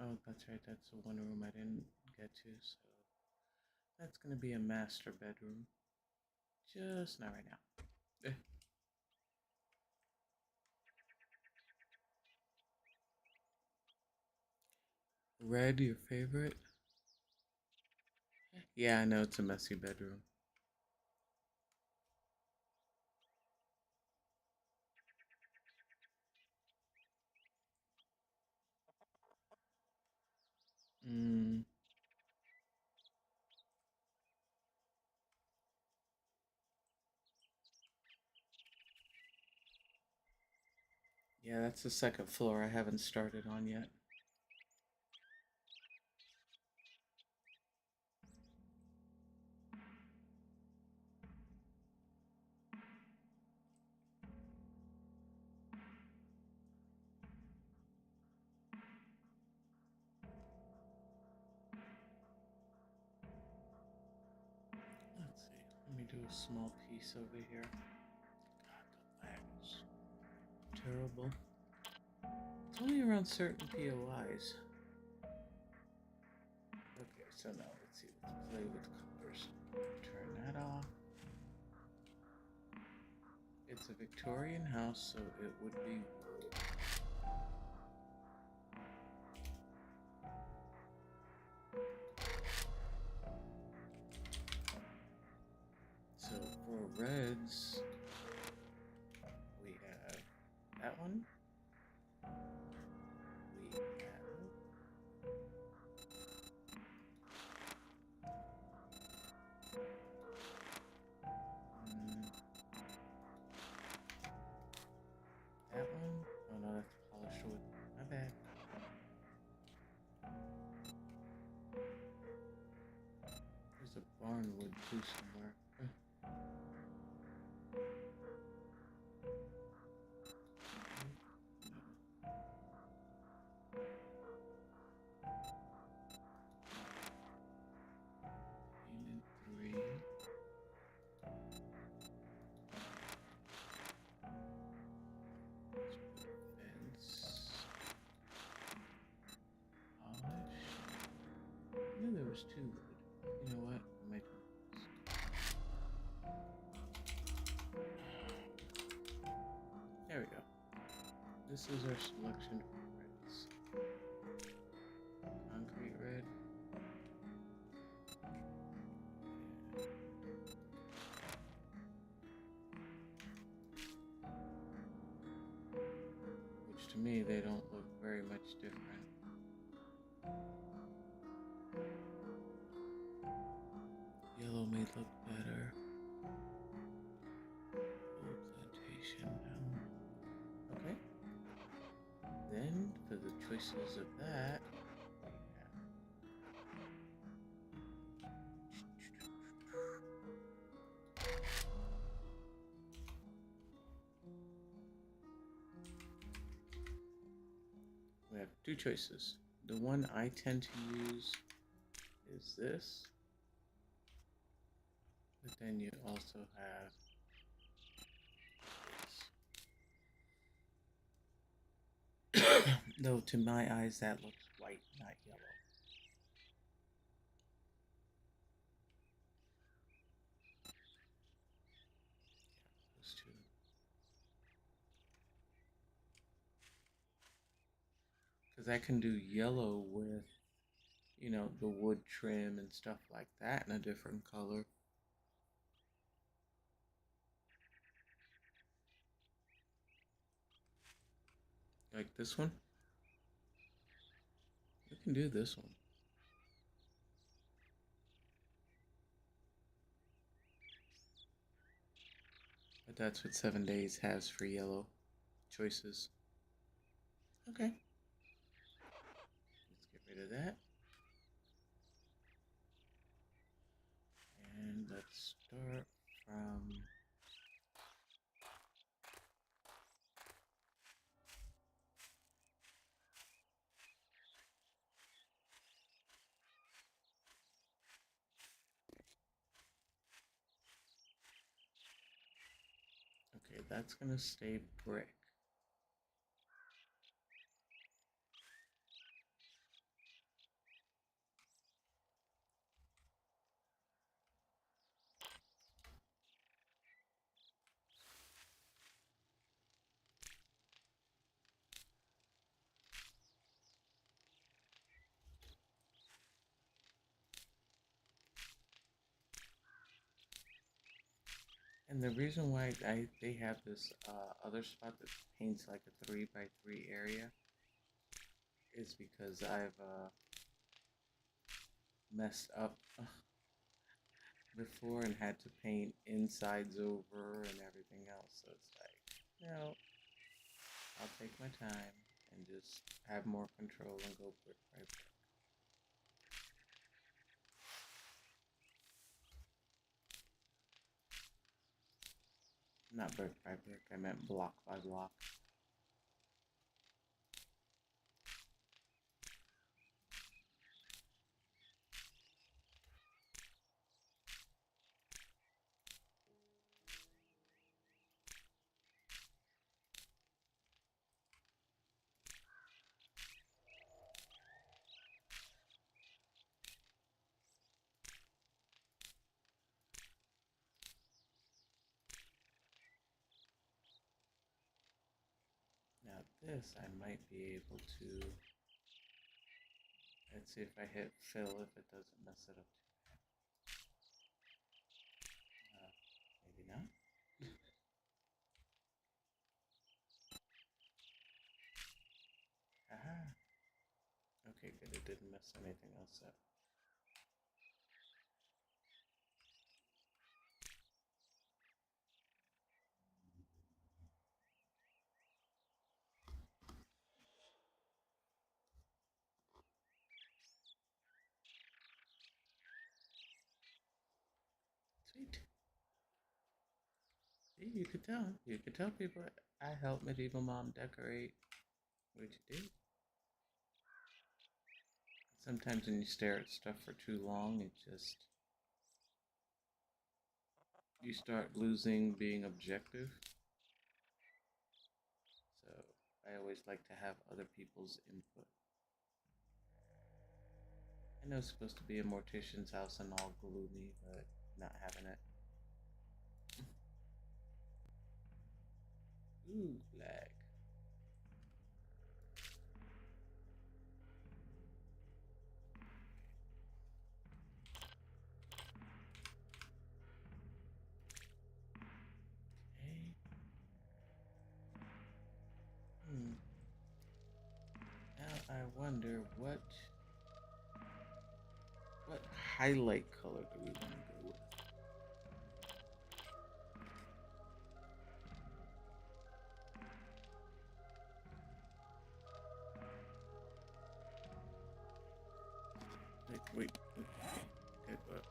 Oh, that's right. That's the one room I didn't get to. So that's going to be a master bedroom. Just not right now. Red, your favorite? Yeah, I know it's a messy bedroom. Mm, yeah, that's the second floor I haven't started on yet. Let's see. Let me do a small piece over here. God, the lag is terrible. It's only around certain POIs. Okay, so now let's see. Let's play with colors. Turn that off. It's a Victorian house, so it would be wood. So for reds, we have that one. We have that one. Oh no, that's polished wood. My bad. There's a barnwood too somewhere. And three. Fence. Polish. I knew there was two wood. You know what? I might do this. There we go. This is our selection for reds. Concrete red. Which to me, they don't look very much different. Yellow may look better. Old plantation down. Okay. Then, for the choices of that, we have two choices. The one I tend to use is this. But then you also have this. Though to my eyes that looks white, not yellow. Those two. Because I can do yellow with, you know, the wood trim and stuff like that in a different color. Like this one. You can do this one. But that's what 7 days has for yellow choices. Okay. Let's get rid of that. And let's start from... Okay, that's gonna stay brick. And the reason why they have this other spot that paints like a 3x3 area is because I've messed up before and had to paint insides over and everything else. So it's like, no, I'll take my time and just have more control and go brick by brick. Not brick by brick, I meant block by block. this, I might be able to. Let's see if I hit fill, if it doesn't mess it up. Maybe not. Aha. Okay, good. It didn't mess anything else up. Sweet. See, you could tell. You could tell people I helped Medieval Mom decorate. What'd you do? Sometimes when you stare at stuff for too long, it just you start losing being objective. So I always like to have other people's input. I know it's supposed to be a mortician's house and all gloomy, but not having it. Ooh, lag. Okay. Now I wonder what highlight color do we want to go with? Wait. Okay, but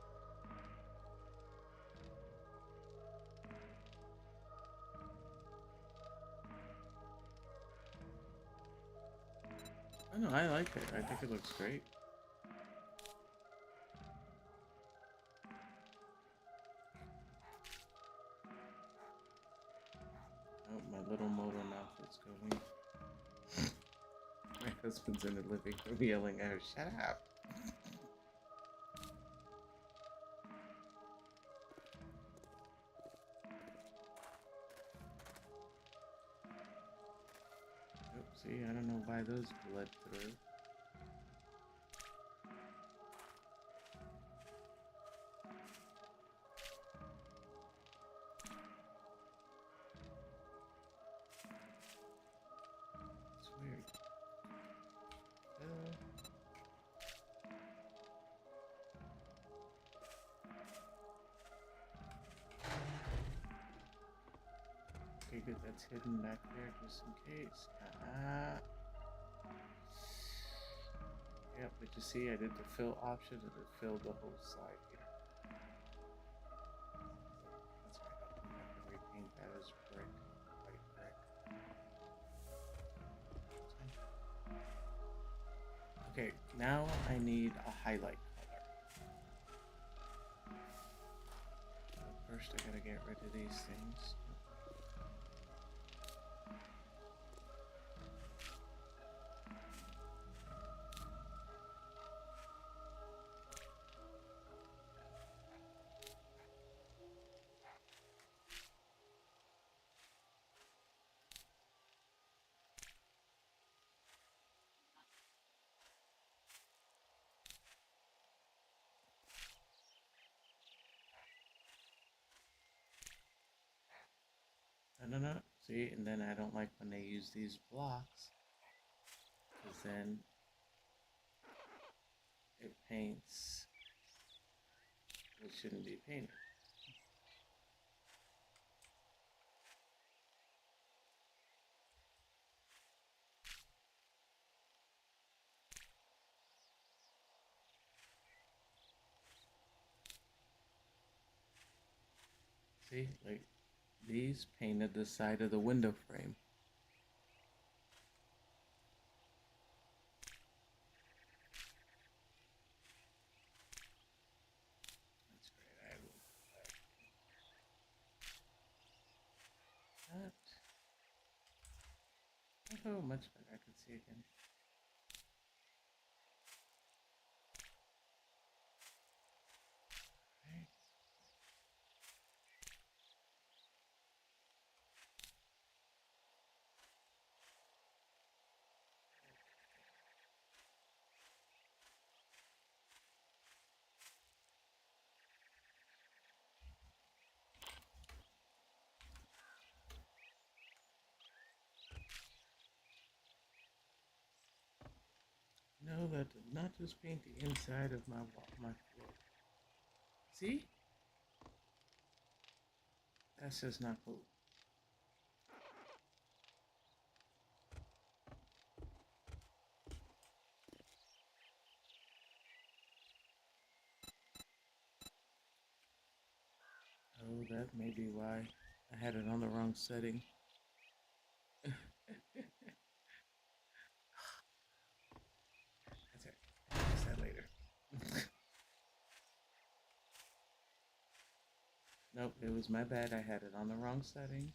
oh no, I like it. I think it looks great. Oh, my little motor mouth is going. My husband's in the living room yelling at her, "Shut up!" See, I don't know why those bled through. It's weird. Okay, good. That's hidden back there just in case. Yep, but you see, I did the fill option and it filled the whole side here. That's right. I'll come back and repaint that as brick, white brick. Okay, now I need a highlight color. First, I gotta get rid of these things. No. See, and then I don't like when they use these blocks, because then it paints what shouldn't be painted. See, like these painted the side of the window frame. That's great. I will that. Oh, much better. I can see again. Right. that did not just paint the inside of my wall, my floor. See? That's just not cool. Oh, that may be why I had it on the wrong setting. That's it. I'll fix that later. Nope, it was my bad. I had it on the wrong setting.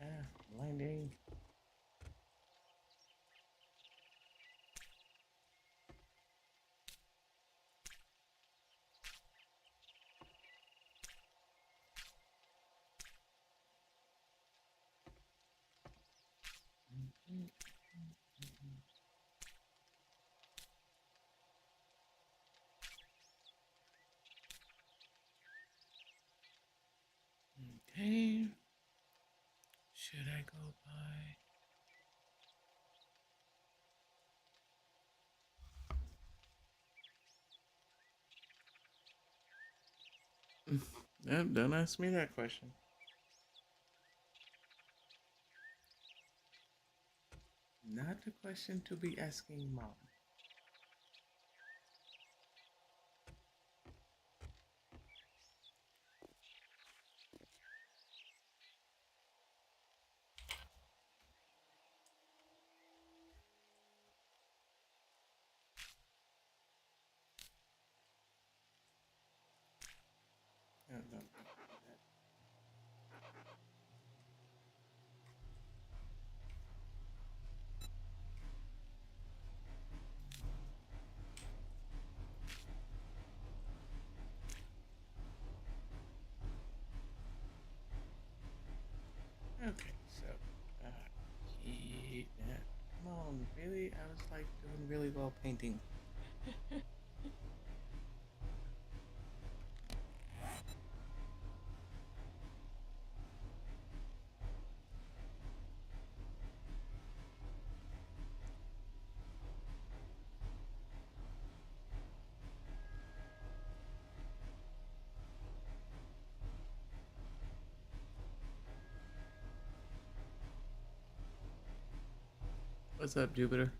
Okay. Blinding. Okay. Should I go by? Don't ask me that question. Not the question to be asking mom. No, don't do that. Okay, so keep that. Come on, really? I was like doing really well painting. What's up, Jupiter?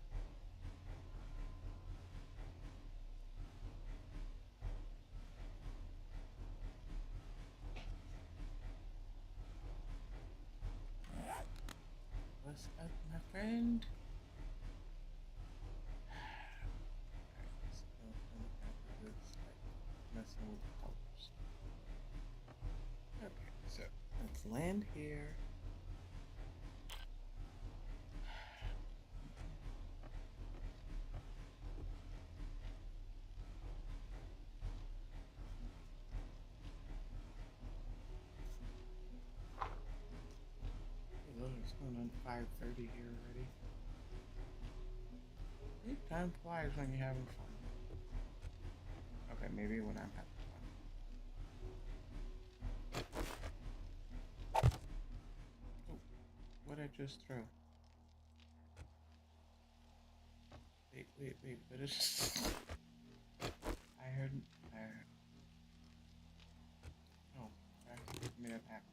What's up, my friend? Alright, let's go from after this, like messing with the colors. Okay, so let's land here. Oh, it's going on 5:30 here already. Time flies when you're having fun. Okay, maybe when I'm having fun. Oh, what'd I just throw? Wait, what is... I heard... Oh, that's made up happen.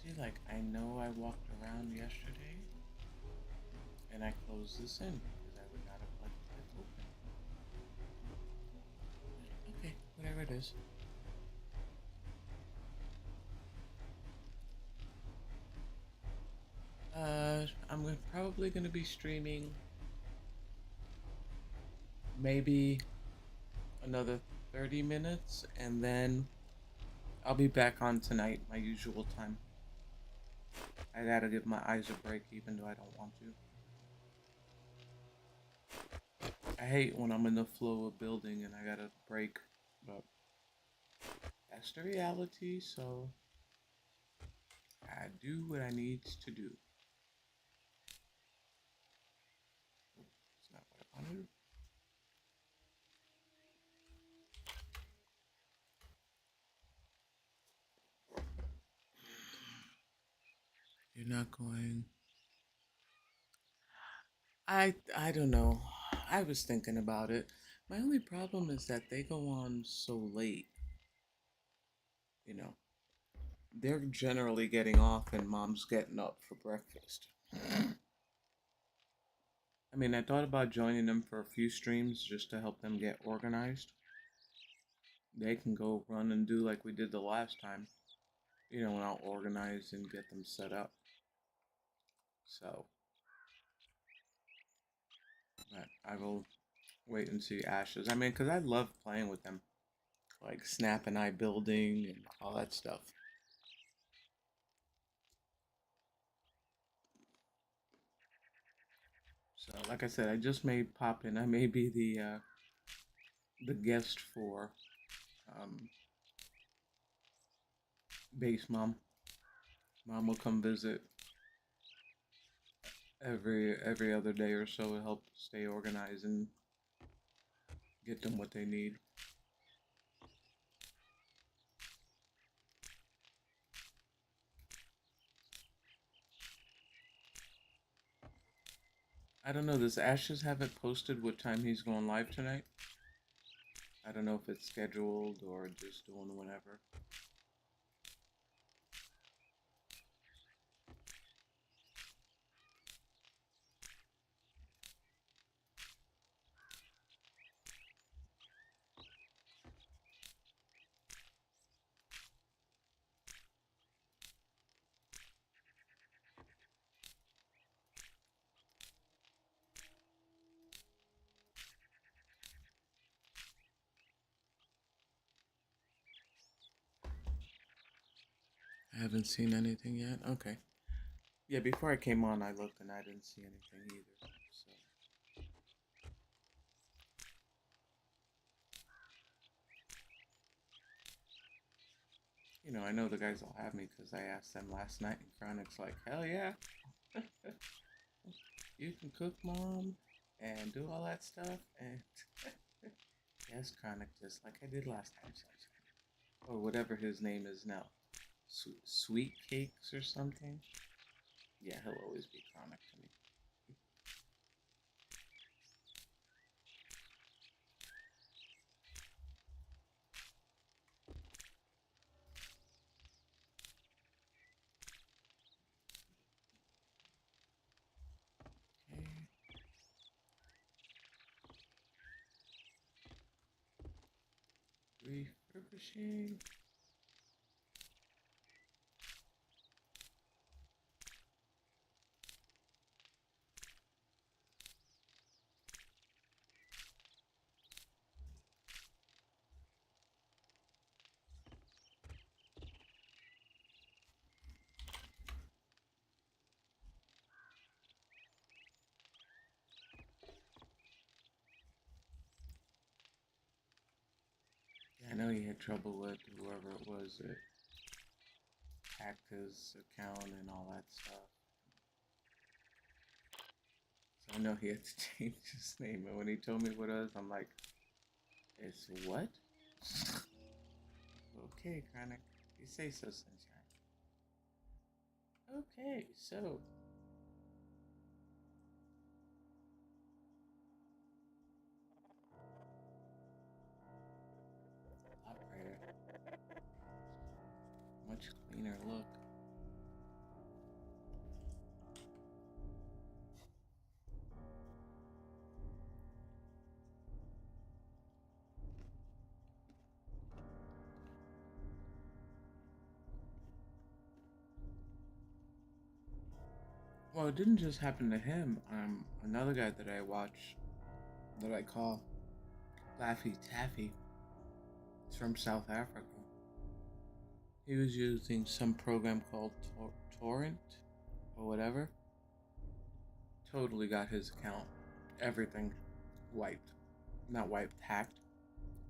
See, like, I know I walked around yesterday, Can I close this in? Because I would not have left it open. Okay, whatever it is. I'm probably gonna be streaming maybe another 30 minutes, and then I'll be back on tonight, my usual time. I gotta give my eyes a break, even though I don't want to. I hate when I'm in the flow of building and I gotta break, but that's the reality, so I do what I need to do. It's not what I wanted. You're not going. I don't know. I was thinking about it. My only problem is that they go on so late. You know, they're generally getting off and mom's getting up for breakfast. I mean, I thought about joining them for a few streams just to help them get organized. They can go run and do like we did the last time. You know, and I'll organize and get them set up. So, but I will wait and see Ashes. I mean, because I love playing with them. Like Snap and I building and all that stuff. So, like I said, I just may pop in. I may be the guest for um, Base Mom. Mom will come visit every other day or so to help stay organized and get them what they need. I don't know. Does Ashes have it posted what time he's going live tonight? I don't know if it's scheduled or just doing whenever. I haven't seen anything yet. Okay. Yeah, before I came on, I looked and I didn't see anything either. So, you know, I know the guys will have me because I asked them last night, and Chronic's like, hell yeah, you can cook, mom, and do all that stuff. And yes, Chronic, just like I did last time, or whatever his name is now, Sweet Cakes or something. Yeah, he'll always be Chronic to me. Okay. Refurbishing. Yeah, I know he had trouble with whoever it was that hacked his account and all that stuff. So I know he had to change his name, and when he told me what it was, I'm like, it's what? Okay, Chronic. You say so, Sunshine. Okay, so lot brighter, much cleaner look. Well, it didn't just happen to him. Another guy that I watch, that I call Laffy Taffy, is from South Africa. He was using some program called Torrent or whatever. Totally got his account, everything wiped. Not wiped, hacked.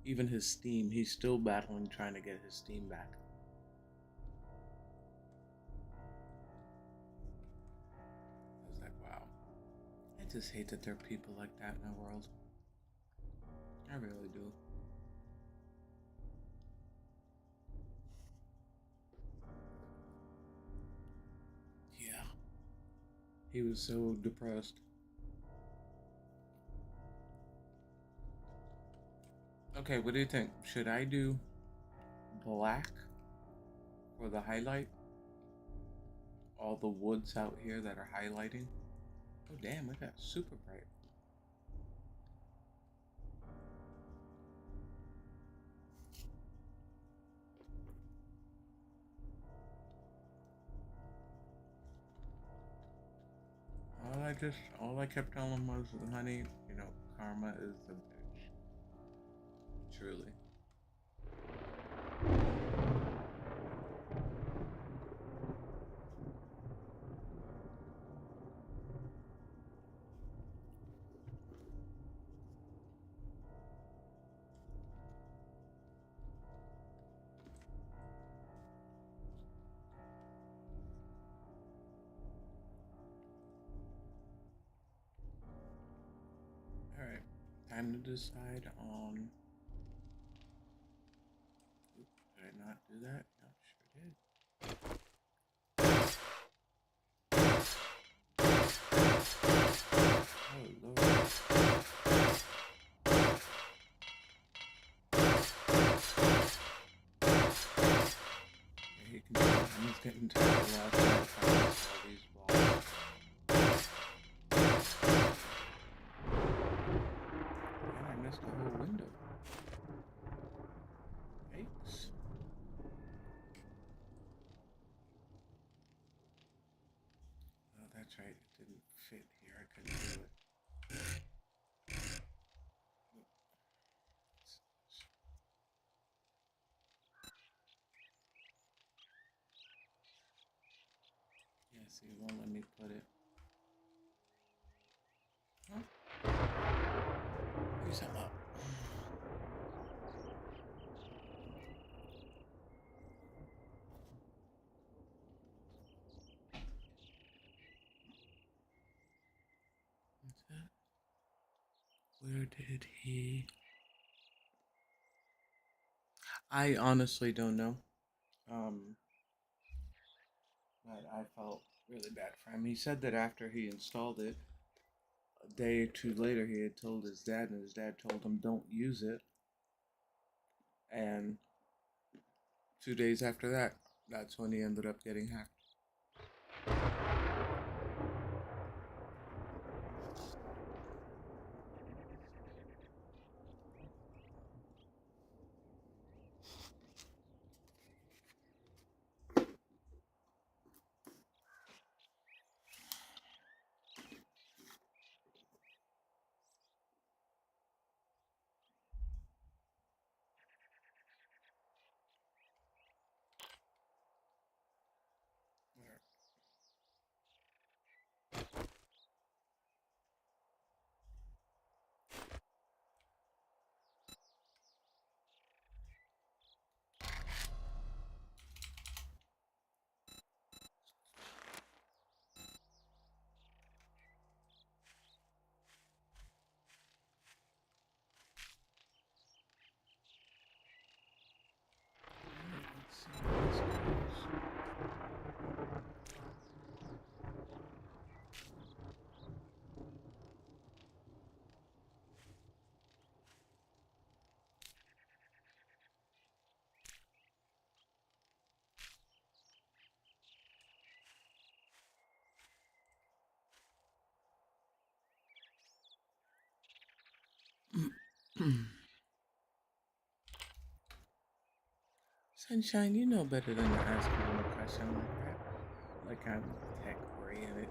Even his Steam, he's still battling trying to get his Steam back. I was like, wow. I just hate that there are people like that in the world. I really do. Yeah. He was so depressed. Okay, what do you think? Should I do black for the highlight? All the woods out here that are highlighting? Oh damn, look at that, super bright. All I kept telling him was, honey, karma is a bitch. Truly. Alright, time to decide on. Oop, did I not do that? No, sure did. Oh lord. Yeah, he can tell. I'm just getting tired of watching all these walls. And I missed a whole window. Yikes. Oh, that's right. It didn't fit here. I couldn't do it. Yeah, see, it won't let me put it. Huh? Use him up. What's that? Where did he? I honestly don't know. Um, but I felt really bad for him. He said that after he installed it, a day or two later, he had told his dad, and his dad told him, don't use it. And 2 days after that, that's when he ended up getting hacked. Sunshine, you know better than to ask me a question like that. Like I'm tech oriented.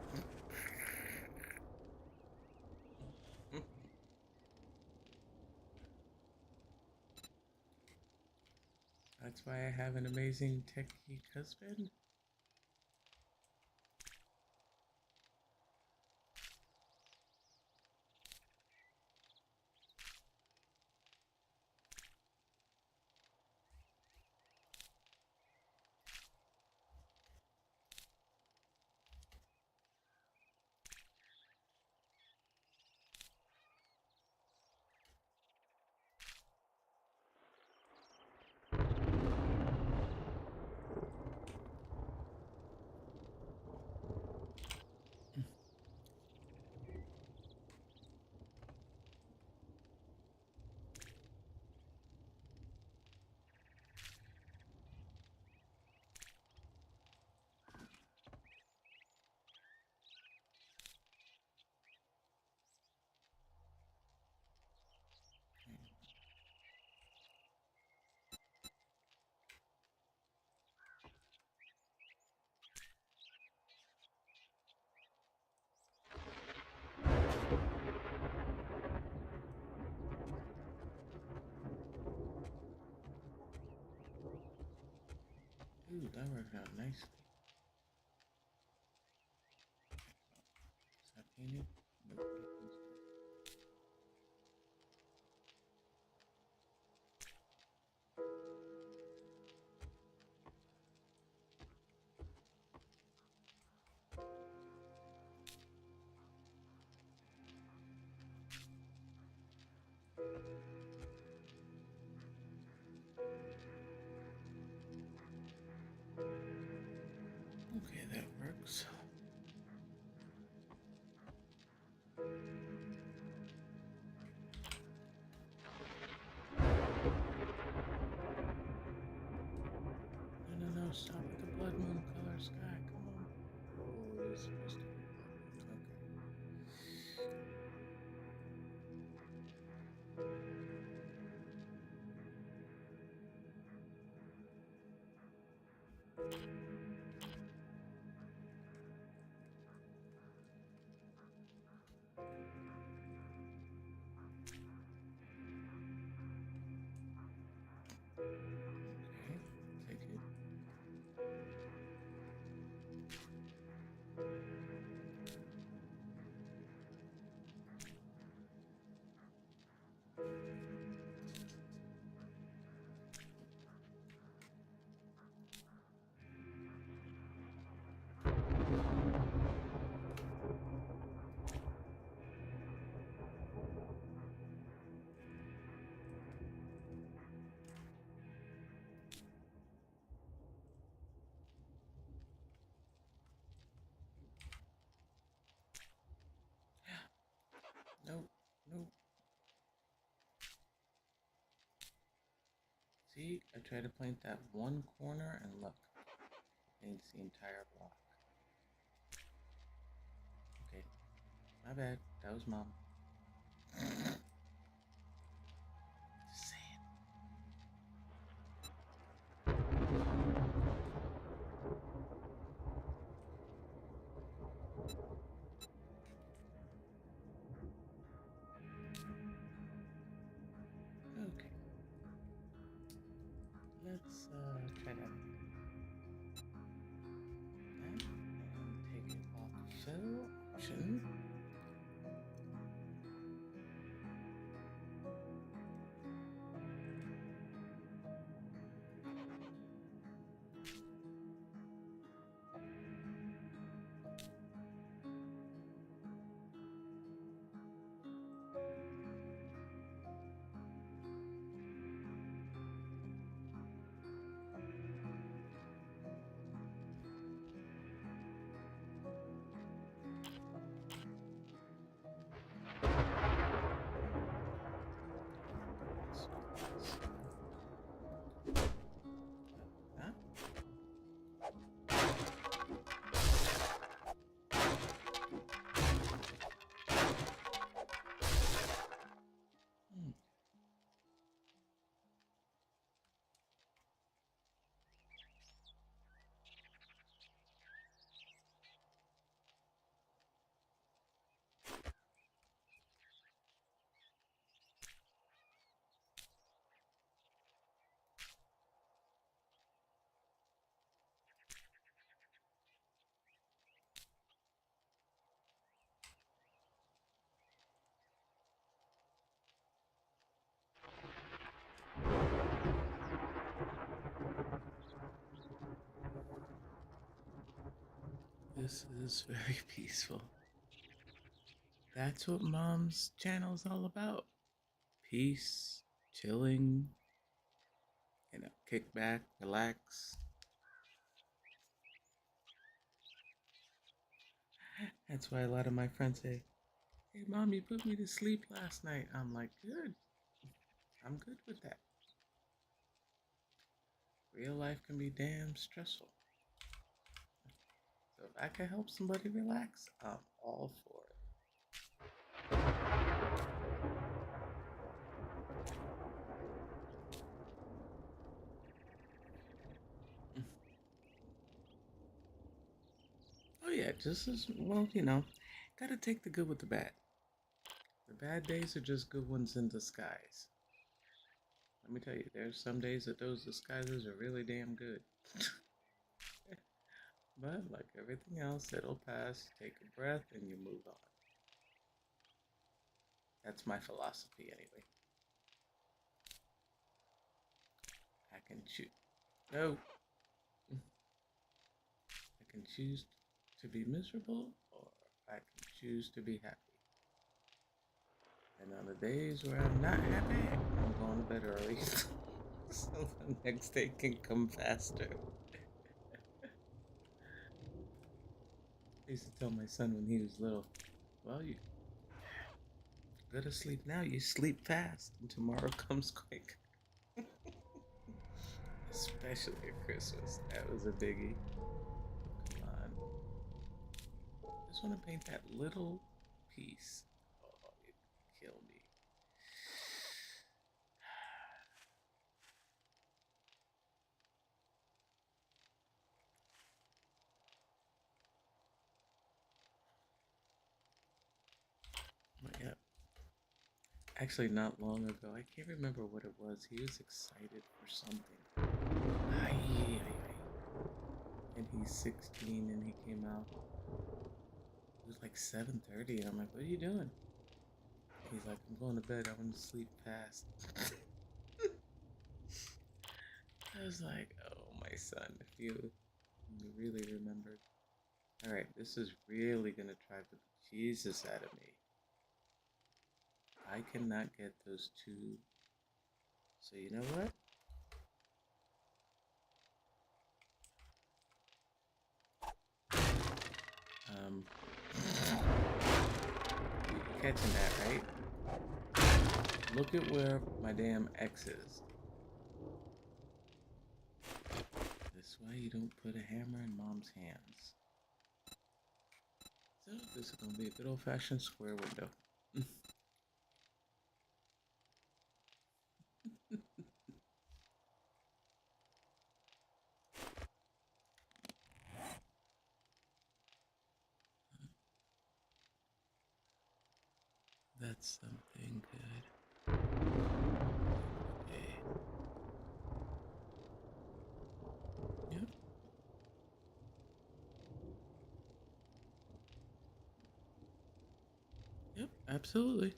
That's why I have an amazing tech geek husband. Ooh, that worked out nicely. Is that painted? Nope. Okay, that works. No, stop with the blood moon color sky. Come on. Oh, it's supposed to be blood moon. Okay. Okay, take it. Nope. Nope. See, I tried to paint that one corner and look, paints the entire block. Okay, my bad. That was mom. Just saying. Okay. Let's try that and take it off fill option. This is very peaceful. That's what Mom's channel is all about. Peace, chilling, kick back, relax. That's why a lot of my friends say, "Hey, Mom, you put me to sleep last night." I'm like, "Good. I'm good with that." Real life can be damn stressful. So if I can help somebody relax, I'm all for it. Oh yeah, just as well, gotta take the good with the bad. The bad days are just good ones in disguise. Let me tell you, there's some days that those disguises are really damn good. But like everything else, it'll pass. Take a breath and you move on. That's my philosophy anyway. I can choose. No. I can choose to be miserable or I can choose to be happy. And on the days where I'm not happy, I'm going to bed early. So the next day can come faster. I used to tell my son when he was little, well, you go to sleep now, you sleep fast, and tomorrow comes quick. Especially at Christmas. That was a biggie. Come on. Just want to paint that little piece. Oh, it kill me. But yeah. Actually, not long ago, I can't remember what it was. He was excited for something. Aye. And he's 16 and he came out. It was like 7:30 and I'm like, "What are you doing?" He's like, "I'm going to bed. I want to sleep fast." I was like, "Oh, my son, if you really remembered." All right, this is really gonna drive the Jesus out of me. I cannot get those two. So you know what? You're catching that, right? Look at where my damn X is. This way you don't put a hammer in Mom's hands. So this is gonna be a good old-fashioned square window. That's something good. Okay. Yep. Yep. Absolutely.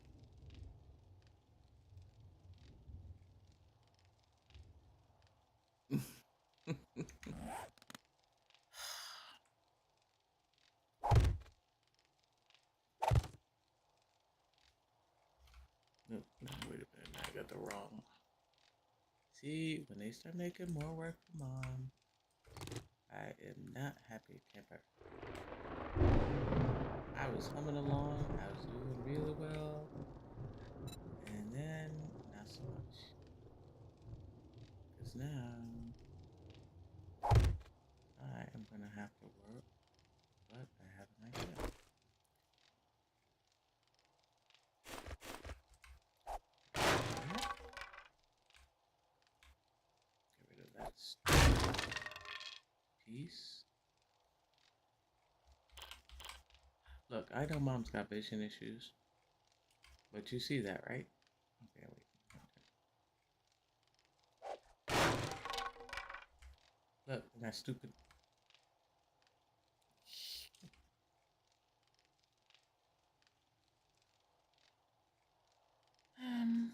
Nope. No, wait a minute. I got the wrong. See, when they start making more work for Mom, I am not happy camper. I was humming along. I was doing really well. And then, not so much. Because now, I am going to have to work. But I have an idea. Get rid of that piece. Look, I know Mom's got vision issues. But you see that, right? Okay, wait. Look, that stupid. Um,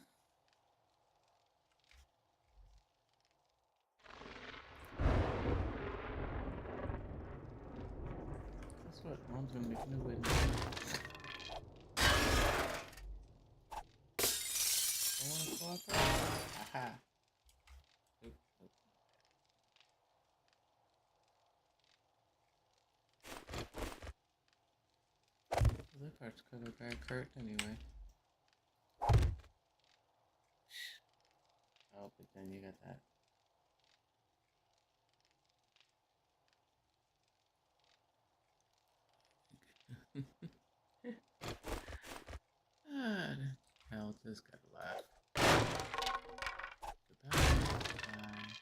what? Mom's gonna make a new window. I wanna cooperate? Aha. Nope, nope. Well, that part's covered by a curtain anyway. Oh, but then you got that. Ah, hell, just gotta laugh. Goodbye. Goodbye.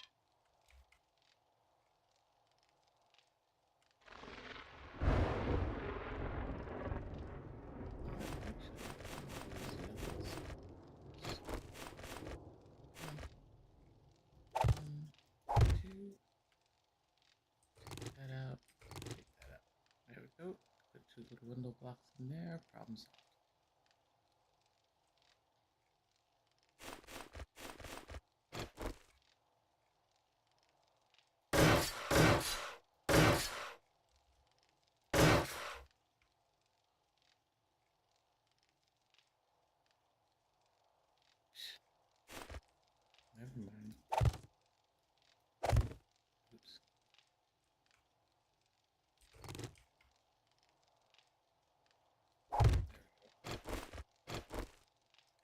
Two. Take that out. Take that out. There we go. Put two little window blocks in there. Problem solved. Never mind. Oops.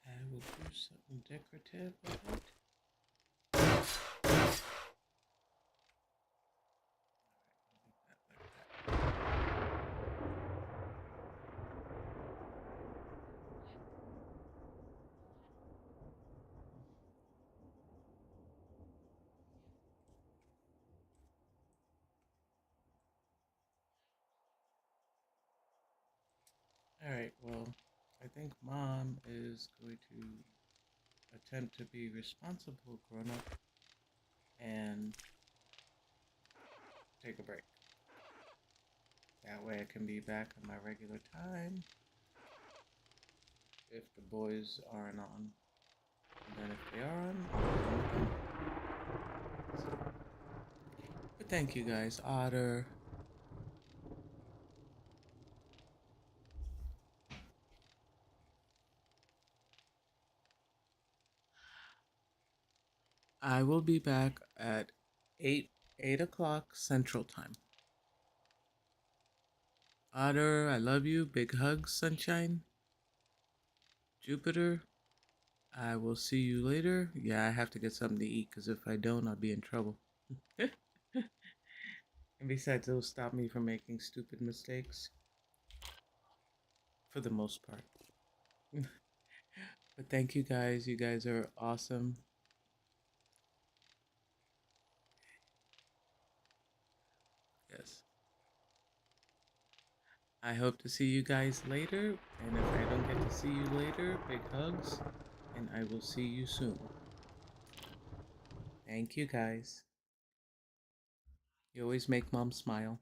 I will do something decorative with it. Alright, well, I think Mom is going to attempt to be responsible grown up and take a break. That way I can be back on my regular time if the boys aren't on. And then if they are on, I'll be on with them. So, but thank you guys, Otter. I will be back at 8 o'clock Central Time. Otter, I love you. Big hugs, sunshine. Jupiter, I will see you later. Yeah, I have to get something to eat because if I don't, I'll be in trouble. And besides, it'll stop me from making stupid mistakes. For the most part. But thank you guys. You guys are awesome. Yes. I hope to see you guys later. And if I don't get to see you later, big hugs. And I will see you soon. Thank you guys. You always make Mom smile.